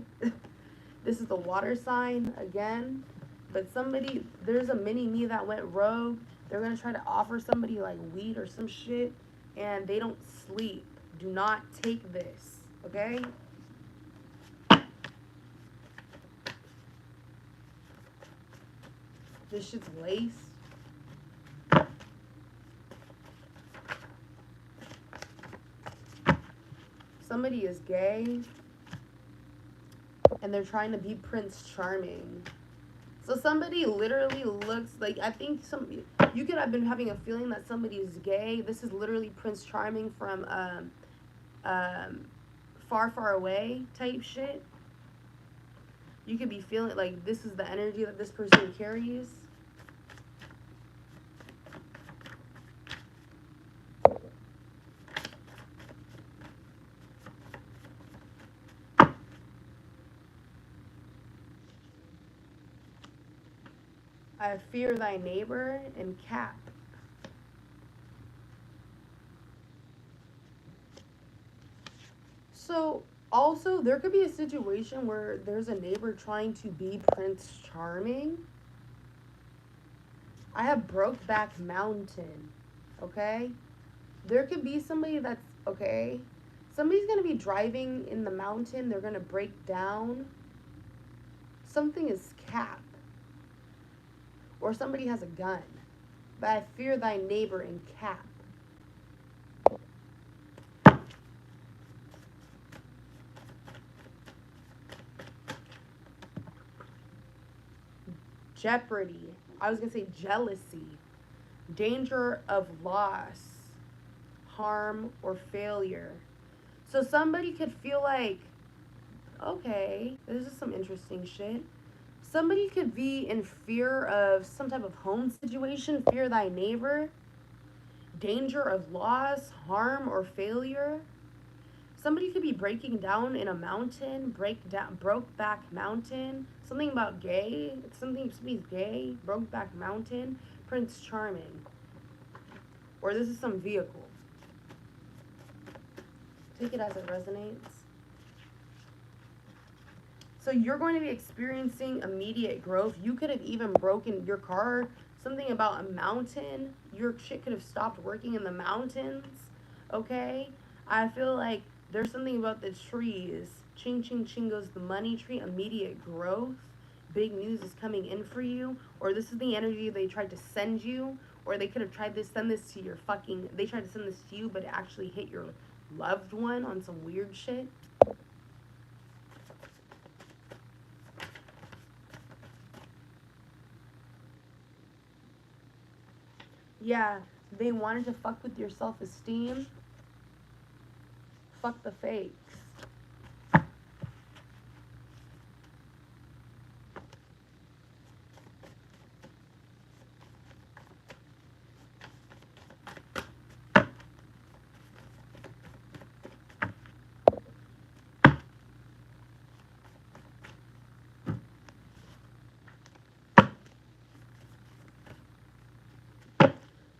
This is the water sign again. But somebody, there's a mini me that went rogue. They're going to try to offer somebody like weed or some shit, and they don't sleep. Do not take this, okay? This shit's laced. Somebody is gay, and they're trying to be Prince Charming. So somebody literally looks like, I think you could have been having a feeling that somebody is gay. This is literally Prince Charming from Far, Far Away type shit. You could be feeling like this is the energy that this person carries. I fear thy neighbor and cap. So also there could be a situation where there's a neighbor trying to be Prince Charming. I have Brokeback Mountain, okay? There could be somebody that's, okay, somebody's going to be driving in the mountain. They're going to break down. Something is cap. Or somebody has a gun. But I fear thy neighbor in cap. Jeopardy. I was going to say jealousy. Danger of loss, harm, or failure. So somebody could feel like, okay, this is some interesting shit. Somebody could be in fear of some type of home situation, fear thy neighbor, danger of loss, harm, or failure. Somebody could be breaking down in a mountain, Brokeback Mountain. Something about gay, somebody's gay, Brokeback Mountain, Prince Charming. Or this is some vehicle. Take it as it resonates. So you're going to be experiencing immediate growth. You could have even broken your car. Something about a mountain. Your shit could have stopped working in the mountains. Okay? I feel like there's something about the trees. Ching, ching, ching goes the money tree. Immediate growth. Big news is coming in for you. Or this is the energy they tried to send you. Or they could have tried to send this to your fucking... They tried to send this to you, but it actually hit your loved one on some weird shit. Yeah, they wanted to fuck with your self-esteem. Fuck the fakes.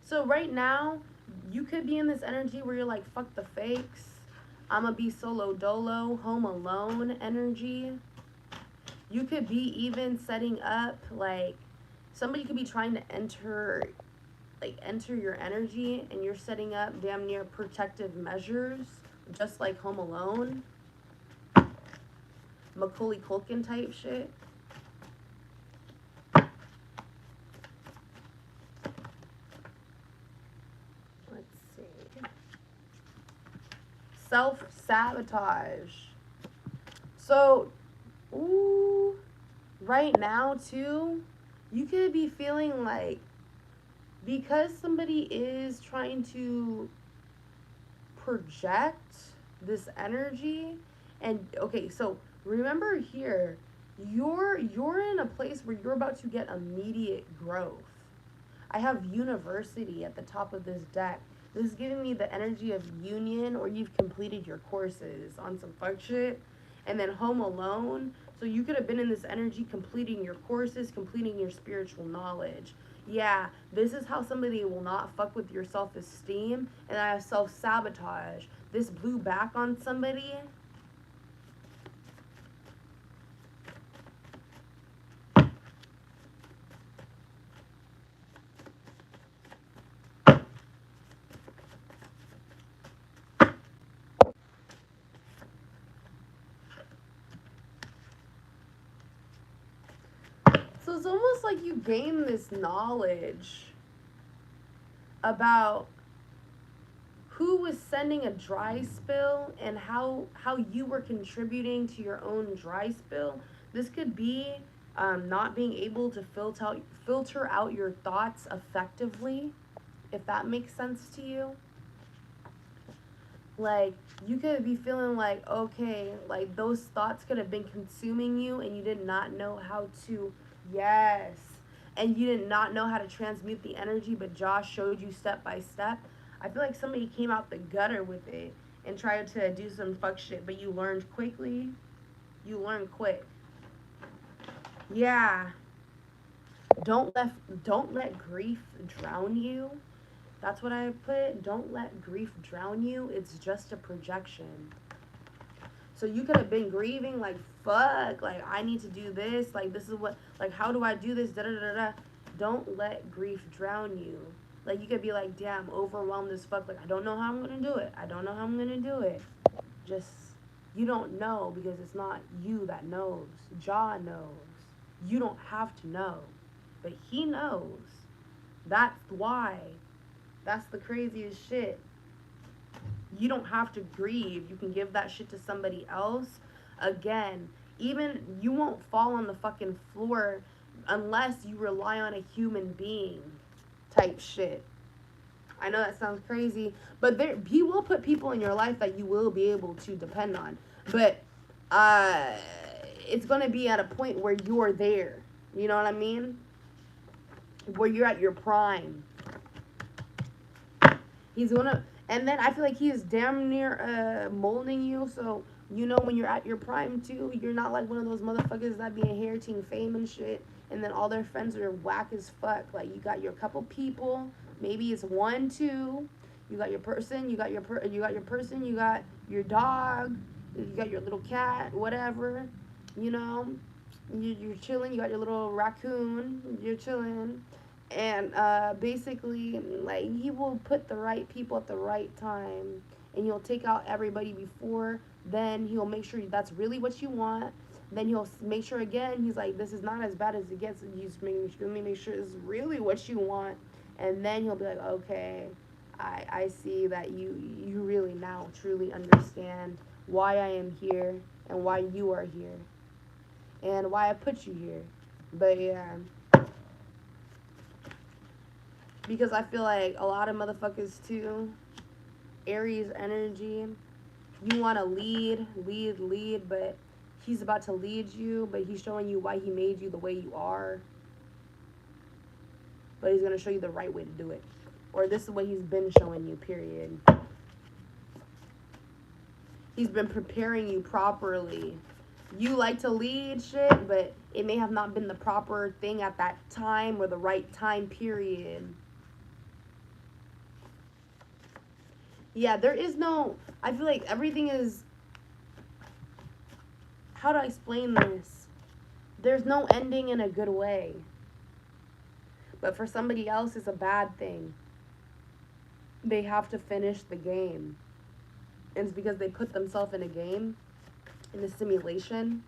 So right now, you could be in this energy where you're like, fuck the fakes. I'ma be solo dolo, home alone energy. You could be even setting up, like, somebody could be trying to enter your energy, and you're setting up damn near protective measures, just like Home Alone. Macaulay Culkin type shit. Let's see. self-sabotage. So, ooh, right now too, you could be feeling like, because somebody is trying to project this energy, and okay, so remember here, you're in a place where you're about to get immediate growth. I have university at the top of this deck. This is giving me the energy of union, or you've completed your courses on some fuck shit. And then home alone. So you could have been in this energy completing your courses, completing your spiritual knowledge. Yeah, this is how somebody will not fuck with your self-esteem. And I have self-sabotage. This blew back on somebody. So it's almost like you gain this knowledge about who was sending a dry spill and how you were contributing to your own dry spill. This could be not being able to filter out your thoughts effectively, if that makes sense to you. Like, you could be feeling like, okay, like those thoughts could have been consuming you and you did not know how to, yes, and you did not know how to transmute the energy, but Josh showed you step by step. I feel like somebody came out the gutter with it and tried to do some fuck shit, but you learned quickly. You learned quick. Yeah. Don't let grief drown you. That's what I put. Don't let grief drown you. It's just a projection. So you could have been grieving like, fuck, like I need to do this, like this is what, like how do I do this, da da da da. Don't let grief drown you. Like you could be like, damn, overwhelmed as fuck, like I don't know how I'm gonna do it. I don't know how I'm gonna do it. Just, you don't know because it's not you that knows. Jah knows. You don't have to know. But he knows. That's why. That's the craziest shit. You don't have to grieve. You can give that shit to somebody else. Again, even you won't fall on the fucking floor unless you rely on a human being type shit. I know that sounds crazy, but he will put people in your life that you will be able to depend on. But it's going to be at a point where you're there. You know what I mean? Where you're at your prime. He's gonna, and then I feel like he is damn near molding you. So you know when you're at your prime too, you're not like one of those motherfuckers that be inheriting fame and shit, and then all their friends are whack as fuck. Like you got your couple people, maybe it's 1, 2. You got your person, you got your person, you got your dog, you got your little cat, whatever. You know, you're chilling. You got your little raccoon. You're chilling. And basically, like, he will put the right people at the right time, and he'll take out everybody before then. He'll make sure that's really what you want. Then he'll make sure again, he's like, this is not as bad as it gets. He's make sure it's really what you want. And then he'll be like, okay, I see that you really now truly understand why I am here and why you are here and why I put you here. But yeah, because I feel like a lot of motherfuckers too, Aries energy, you want to lead, but he's about to lead you, but he's showing you why he made you the way you are. But he's going to show you the right way to do it. Or this is what he's been showing you, period. He's been preparing you properly. You like to lead shit, but it may have not been the proper thing at that time or the right time period. Yeah, there is no, I feel like everything is, how do I explain this? There's no ending in a good way. But for somebody else, it's a bad thing. They have to finish the game. And it's because they put themselves in a game, in a simulation.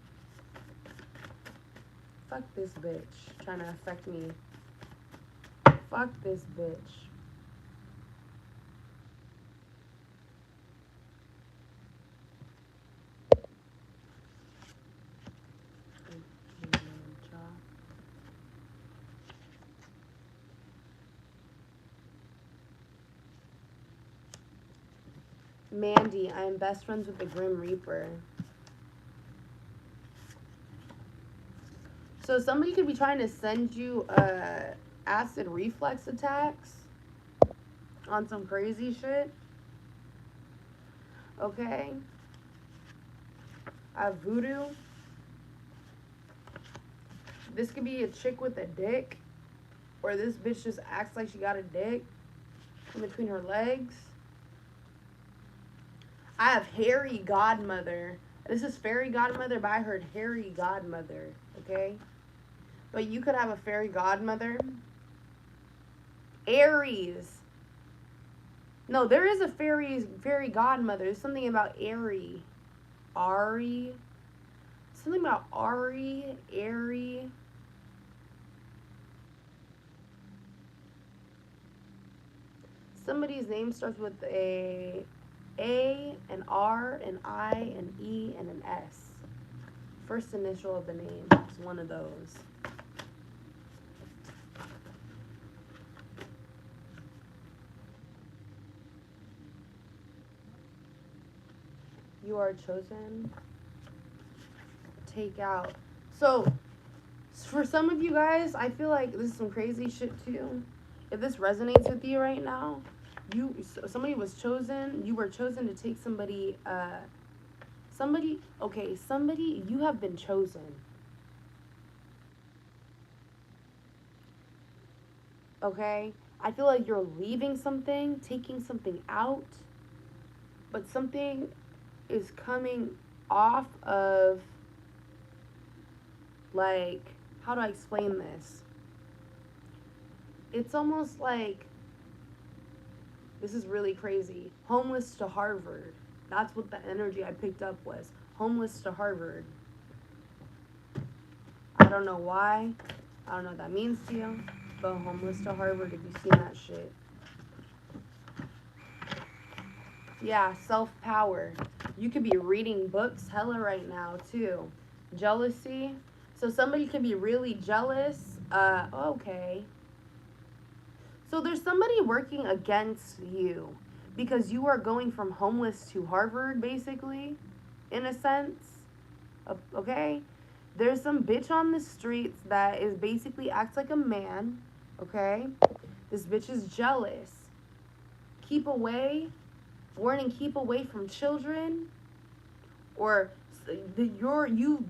Fuck this bitch trying to affect me. Fuck this bitch. Mandy, I am best friends with the Grim Reaper. So somebody could be trying to send you acid reflex attacks on some crazy shit. Okay. I have voodoo. This could be a chick with a dick. Or this bitch just acts like she got a dick in between her legs. I have hairy godmother. This is fairy godmother, but I heard hairy godmother. Okay? But you could have a fairy godmother. Aries. No, there is a fairy godmother. There's something about Ari. Something about Ari. Somebody's name starts with a, an R, an I, an E, and an S. First initial of the name is one of those. You are chosen. Take out. So, for some of you guys, I feel like this is some crazy shit too. If this resonates with you right now, somebody was chosen. You were chosen to take somebody. Somebody, you have been chosen. Okay? I feel like you're leaving something, taking something out, but something is coming off of, like, how do I explain this? It's almost like, this is really crazy. Homeless to Harvard. That's what the energy I picked up was. Homeless to Harvard. I don't know why. I don't know what that means to you. But homeless to Harvard, if you've seen that shit. Yeah, self-power. You could be reading books hella right now, too. Jealousy. So somebody could be really jealous. Okay. So there's somebody working against you because you are going from homeless to Harvard, basically, in a sense. Okay? There's some bitch on the streets that is basically acts like a man. Okay? This bitch is jealous. Keep away. Warning, keep away from children. Or you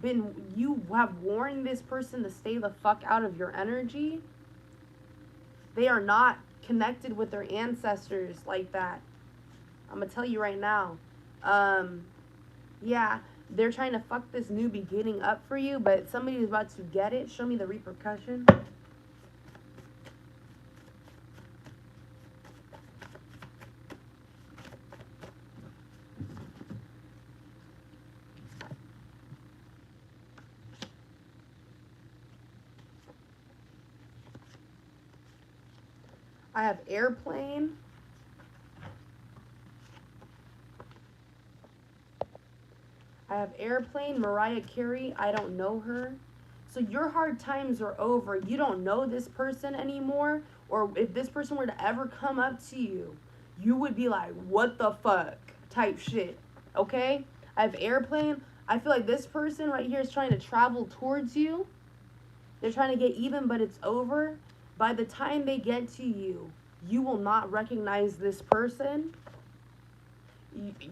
have warned this person to stay the fuck out of your energy. They are not connected with their ancestors like that. I'm gonna tell you right now. Yeah, they're trying to fuck this new beginning up for you, but somebody is about to get it. Show me the repercussion. I have airplane. I have airplane, Mariah Carey. I don't know her. So your hard times are over. You don't know this person anymore. Or if this person were to ever come up to you, you would be like, what the fuck type shit. Okay? I have airplane. I feel like this person right here is trying to travel towards you. They're trying to get even, but it's over. By the time they get to you, you will not recognize this person.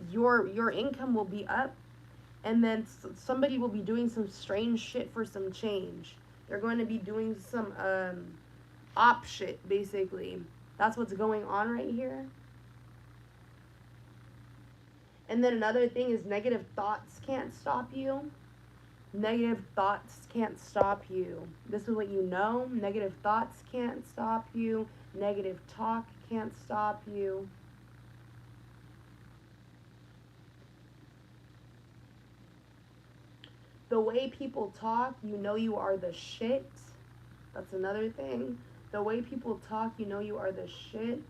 Your income will be up, and then somebody will be doing some strange shit for some change. They're going to be doing some op shit, basically. That's what's going on right here. And then another thing is negative thoughts can't stop you. Negative thoughts can't stop you. This is what you know. Negative thoughts can't stop you. Negative talk can't stop you. The way people talk, you know you are the shit. That's another thing. The way people talk, you know you are the shit.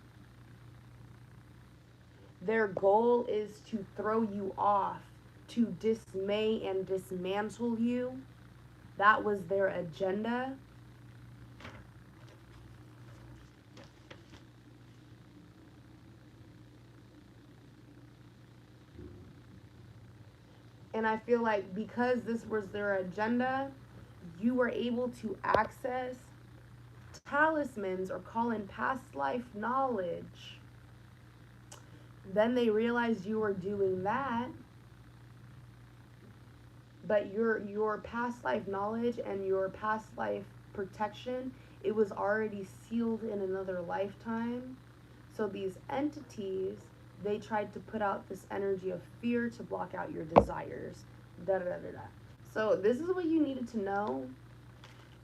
Their goal is to throw you off, to dismay and dismantle you. That was their agenda. And I feel like because this was their agenda, you were able to access talismans or call in past life knowledge. Then they realized you were doing that, but your past life knowledge and your past life protection, it was already sealed in another lifetime. So these entities, they tried to put out this energy of fear to block out your desires. Da da da da da. So this is what you needed to know.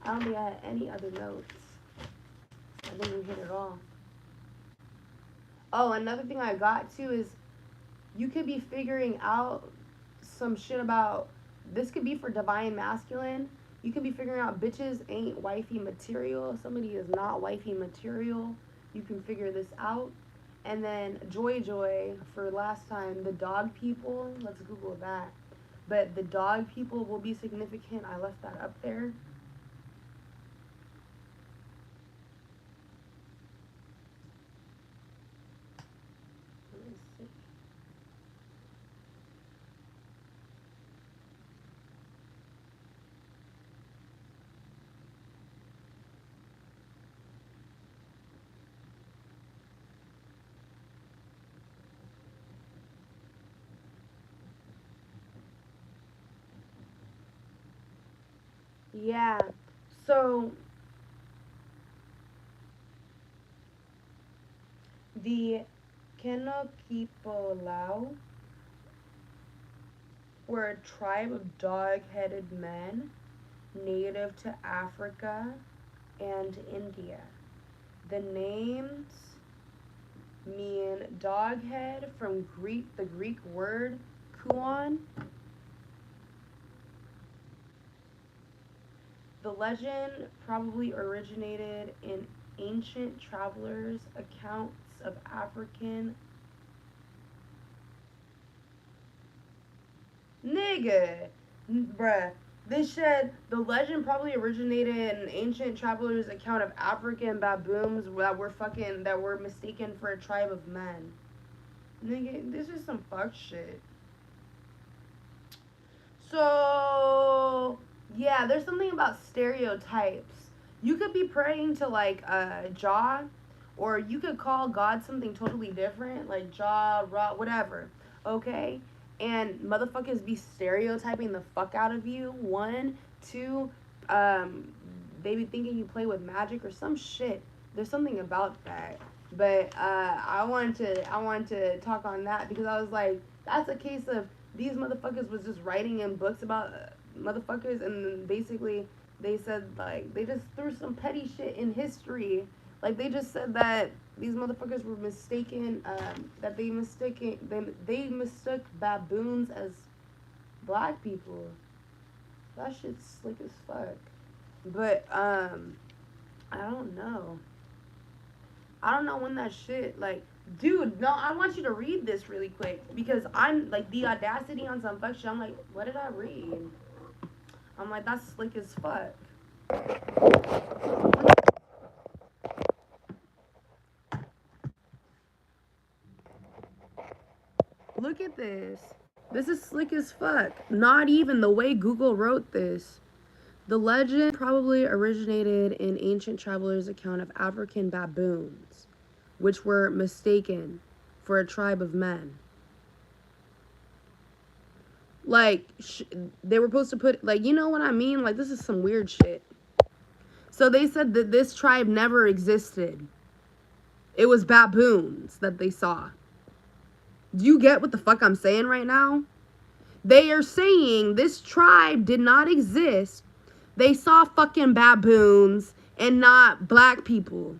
I don't think I had any other notes. I think we hit it all. Oh, another thing I got too is you could be figuring out some shit about, this could be for divine masculine. You could be figuring out bitches ain't wifey material. Somebody is not wifey material. You can figure this out. And then Joy for last time, the dog people. Let's Google that. But the dog people will be significant. I left that up there. Yeah, so the Kenokipolau were a tribe of dog-headed men native to Africa and India. The names mean doghead from the Greek word kuon. The legend probably originated in ancient travelers' accounts of African. Nigga, bruh. The legend probably originated in an ancient travelers' account of African baboons that were mistaken for a tribe of men. Nigga, this is some fuck shit. So, yeah, there's something about stereotypes. You could be praying to, like, Jah, or you could call God something totally different, like Jah, Ra, whatever, okay? And motherfuckers be stereotyping the fuck out of you. 1, 2, they be thinking you play with magic or some shit. There's something about that. But I wanted to talk on that because I was like, that's a case of these motherfuckers was just writing in books about motherfuckers, and then basically they said, like, they just threw some petty shit in history. Like, they just said that these motherfuckers were mistaken, that they mistook baboons as black people. That shit's slick as fuck. But, I don't know. I don't know when that shit, like, dude, no, I want you to read this really quick, because I'm, like, the audacity on some fuck shit, I'm like, what did I read? I'm like, that's slick as fuck. Look at this. This is slick as fuck. Not even the way Google wrote this. The legend probably originated in ancient travelers' account of African baboons, which were mistaken for a tribe of men. Like, they were supposed to put, like, you know what I mean? Like, this is some weird shit. So they said that this tribe never existed. It was baboons that they saw. Do you get what the fuck I'm saying right now? They are saying this tribe did not exist. They saw fucking baboons and not black people.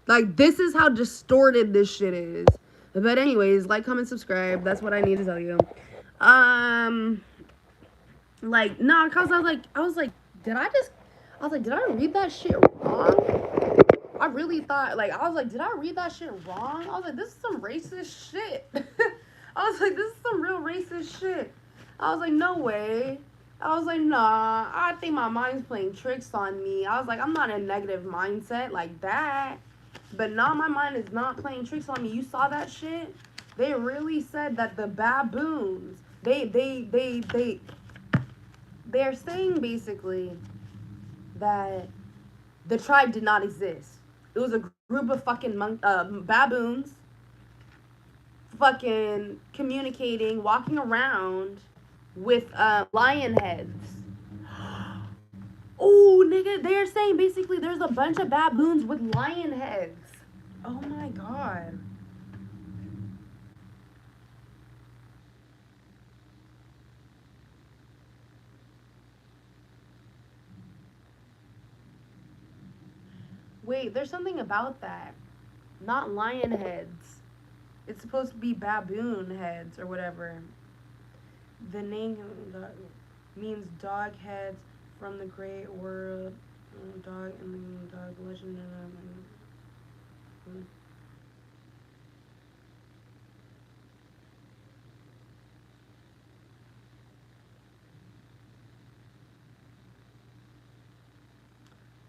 Like, this is how distorted this shit is. But anyways, like, comment, subscribe. That's what I need to tell you. Like, nah, cause I was like, did I read that shit wrong? I really thought, like, I was like, did I read that shit wrong? I was like, this is some racist shit. I was like, this is some real racist shit. I was like, no way. I was like, nah, I think my mind's playing tricks on me. I was like, I'm not in a negative mindset like that. But nah, my mind is not playing tricks on me. You saw that shit? They really said that the baboons they're saying basically that the tribe did not exist. It was a group of fucking baboons fucking communicating, walking around with lion heads. Oh, nigga, they're saying basically there's a bunch of baboons with lion heads. Oh my god. Wait, there's something about that. Not lion heads. It's supposed to be baboon heads or whatever. The name means dog heads from the great world. Dog and the dog legend.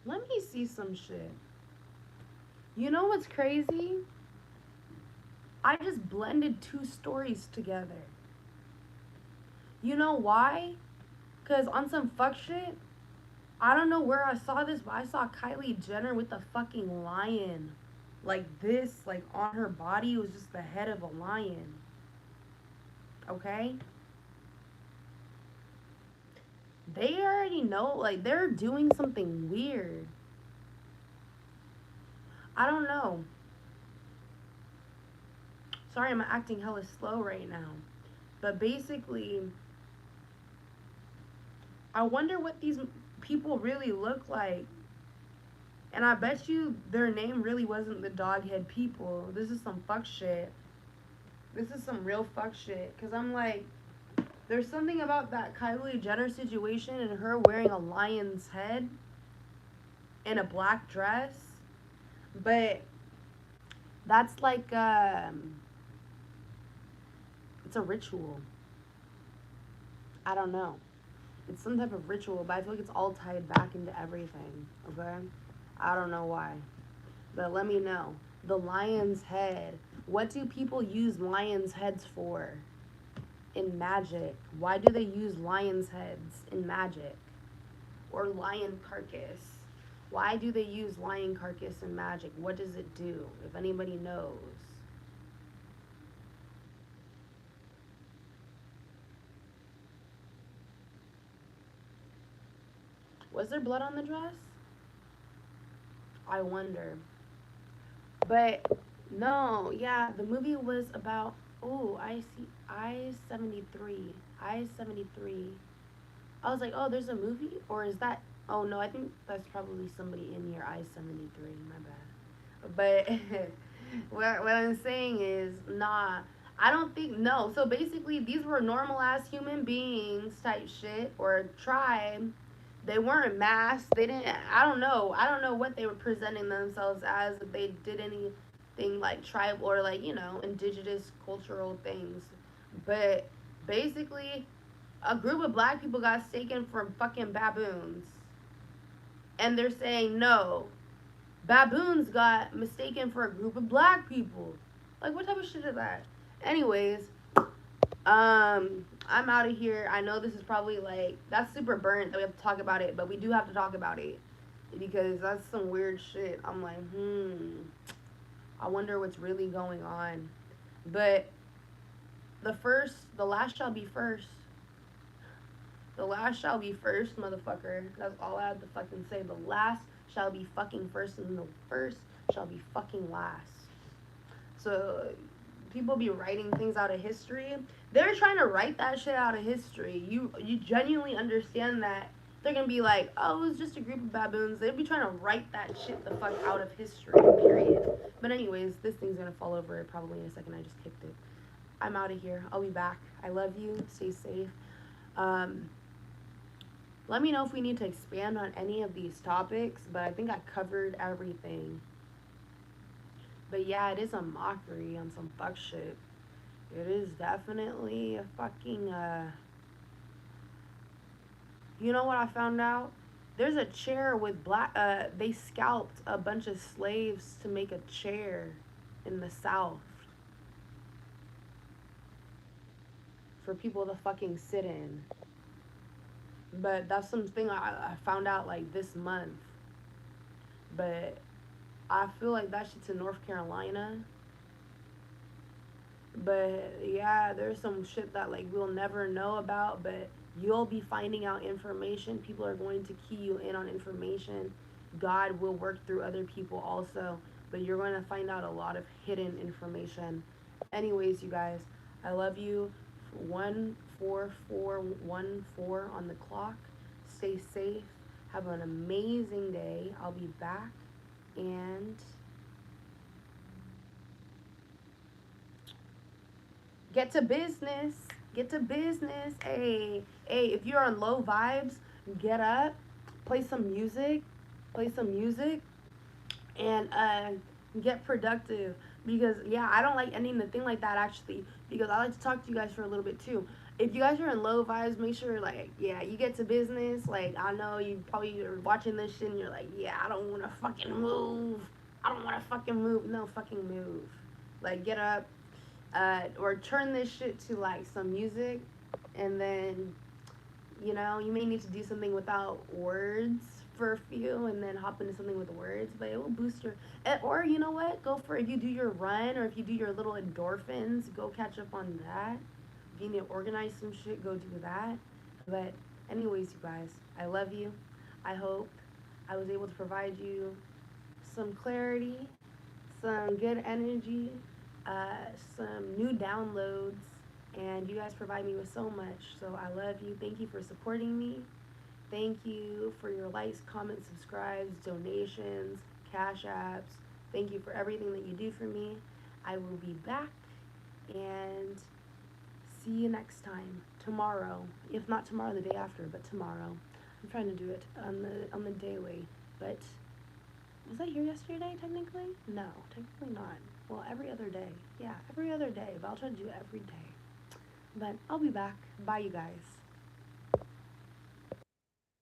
Let me see some shit. You know what's crazy? I just blended two stories together. You know why? Because on some fuck shit, I don't know where I saw this, but I saw Kylie Jenner with a fucking lion. Like this, like on her body, it was just the head of a lion. Okay? They already know, like, they're doing something weird. I don't know. Sorry, I'm acting hella slow right now. But basically, I wonder what these people really look like. And I bet you their name really wasn't the Doghead people. This is some fuck shit. This is some real fuck shit. Because I'm like, there's something about that Kylie Jenner situation and her wearing a lion's head in a black dress. But that's like, it's a ritual. I don't know. It's some type of ritual, but I feel like it's all tied back into everything, okay? I don't know why. But let me know. The lion's head. What do people use lions' heads for in magic? Why do they use lions' heads in magic? Or lion carcass? Why do they use lion carcass in magic? What does it do? If anybody knows. Was there blood on the dress? I wonder. But no, yeah, the movie was about, oh, I see, I-73. I-73. I was like, oh, there's a movie? Or is that, oh no, I think that's probably somebody in here, I-73, my bad. But what I'm saying is, nah, I don't think, no. So basically, these were normal ass human beings type shit, or a tribe. They weren't masked. They didn't, I don't know. I don't know what they were presenting themselves as, if they did anything like tribal or like, you know, indigenous cultural things. But basically, a group of black people got taken from fucking baboons. And they're saying, no, baboons got mistaken for a group of black people. Like, what type of shit is that? Anyways, I'm out of here. I know this is probably like, that's super burnt that we have to talk about it, but we do have to talk about it because that's some weird shit. I'm like, I wonder what's really going on. But the last shall be first. The last shall be first, motherfucker. That's all I have to fucking say. The last shall be fucking first, and the first shall be fucking last. So people be writing things out of history. They're trying to write that shit out of history. You genuinely understand that they're gonna be like, oh, it was just a group of baboons. They'd be trying to write that shit the fuck out of history, period. But anyways, this thing's gonna fall over probably in a second. I just kicked it. I'm out of here. I'll be back. I love you. Stay safe. Let me know if we need to expand on any of these topics, but I think I covered everything. But yeah, it is a mockery on some fuck shit. It is definitely a fucking, You know what I found out? There's a chair with black, they scalped a bunch of slaves to make a chair in the South. for people to fucking sit in. But that's something I found out like this month. But I feel like that shit's in North Carolina. But yeah, there's some shit that like we'll never know about, but you'll be finding out information. People are going to key you in on information. God will work through other people also, but you're going to find out a lot of hidden information. Anyways, you guys, I love you. 14414 on the clock. Stay safe. Have an amazing day. I'll be back, and get to business. Get to business. Hey, if you're on low vibes, get up, play some music, and get productive. Because yeah, I don't like ending the thing like that actually. Because I like to talk to you guys for a little bit too. If you guys are in low vibes, make sure like yeah, you get to business. Like I know you probably are watching this shit and you're like yeah, I don't want to fucking move. I don't want to fucking move. No, fucking move. Like get up, or turn this shit to like some music, and then you know you may need to do something without words for a few, and then hop into something with words, but it will boost your, or you know what, go for, if you do your run or if you do your little endorphins, go catch up on that. If you need to organize some shit, go do that. But anyways, you guys, I love you. I hope I was able to provide you some clarity, some good energy, some new downloads, and you guys provide me with so much. So I love you. Thank you for supporting me. Thank you for your likes, comments, subscribes, donations, cash apps. Thank you for everything that you do for me. I will be back, and see you next time. Tomorrow. If not tomorrow, the day after, but tomorrow. I'm trying to do it on the daily. But was I here yesterday technically? No, technically not. Well, every other day. Yeah, every other day. But I'll try to do it every day. But I'll be back. Bye, you guys.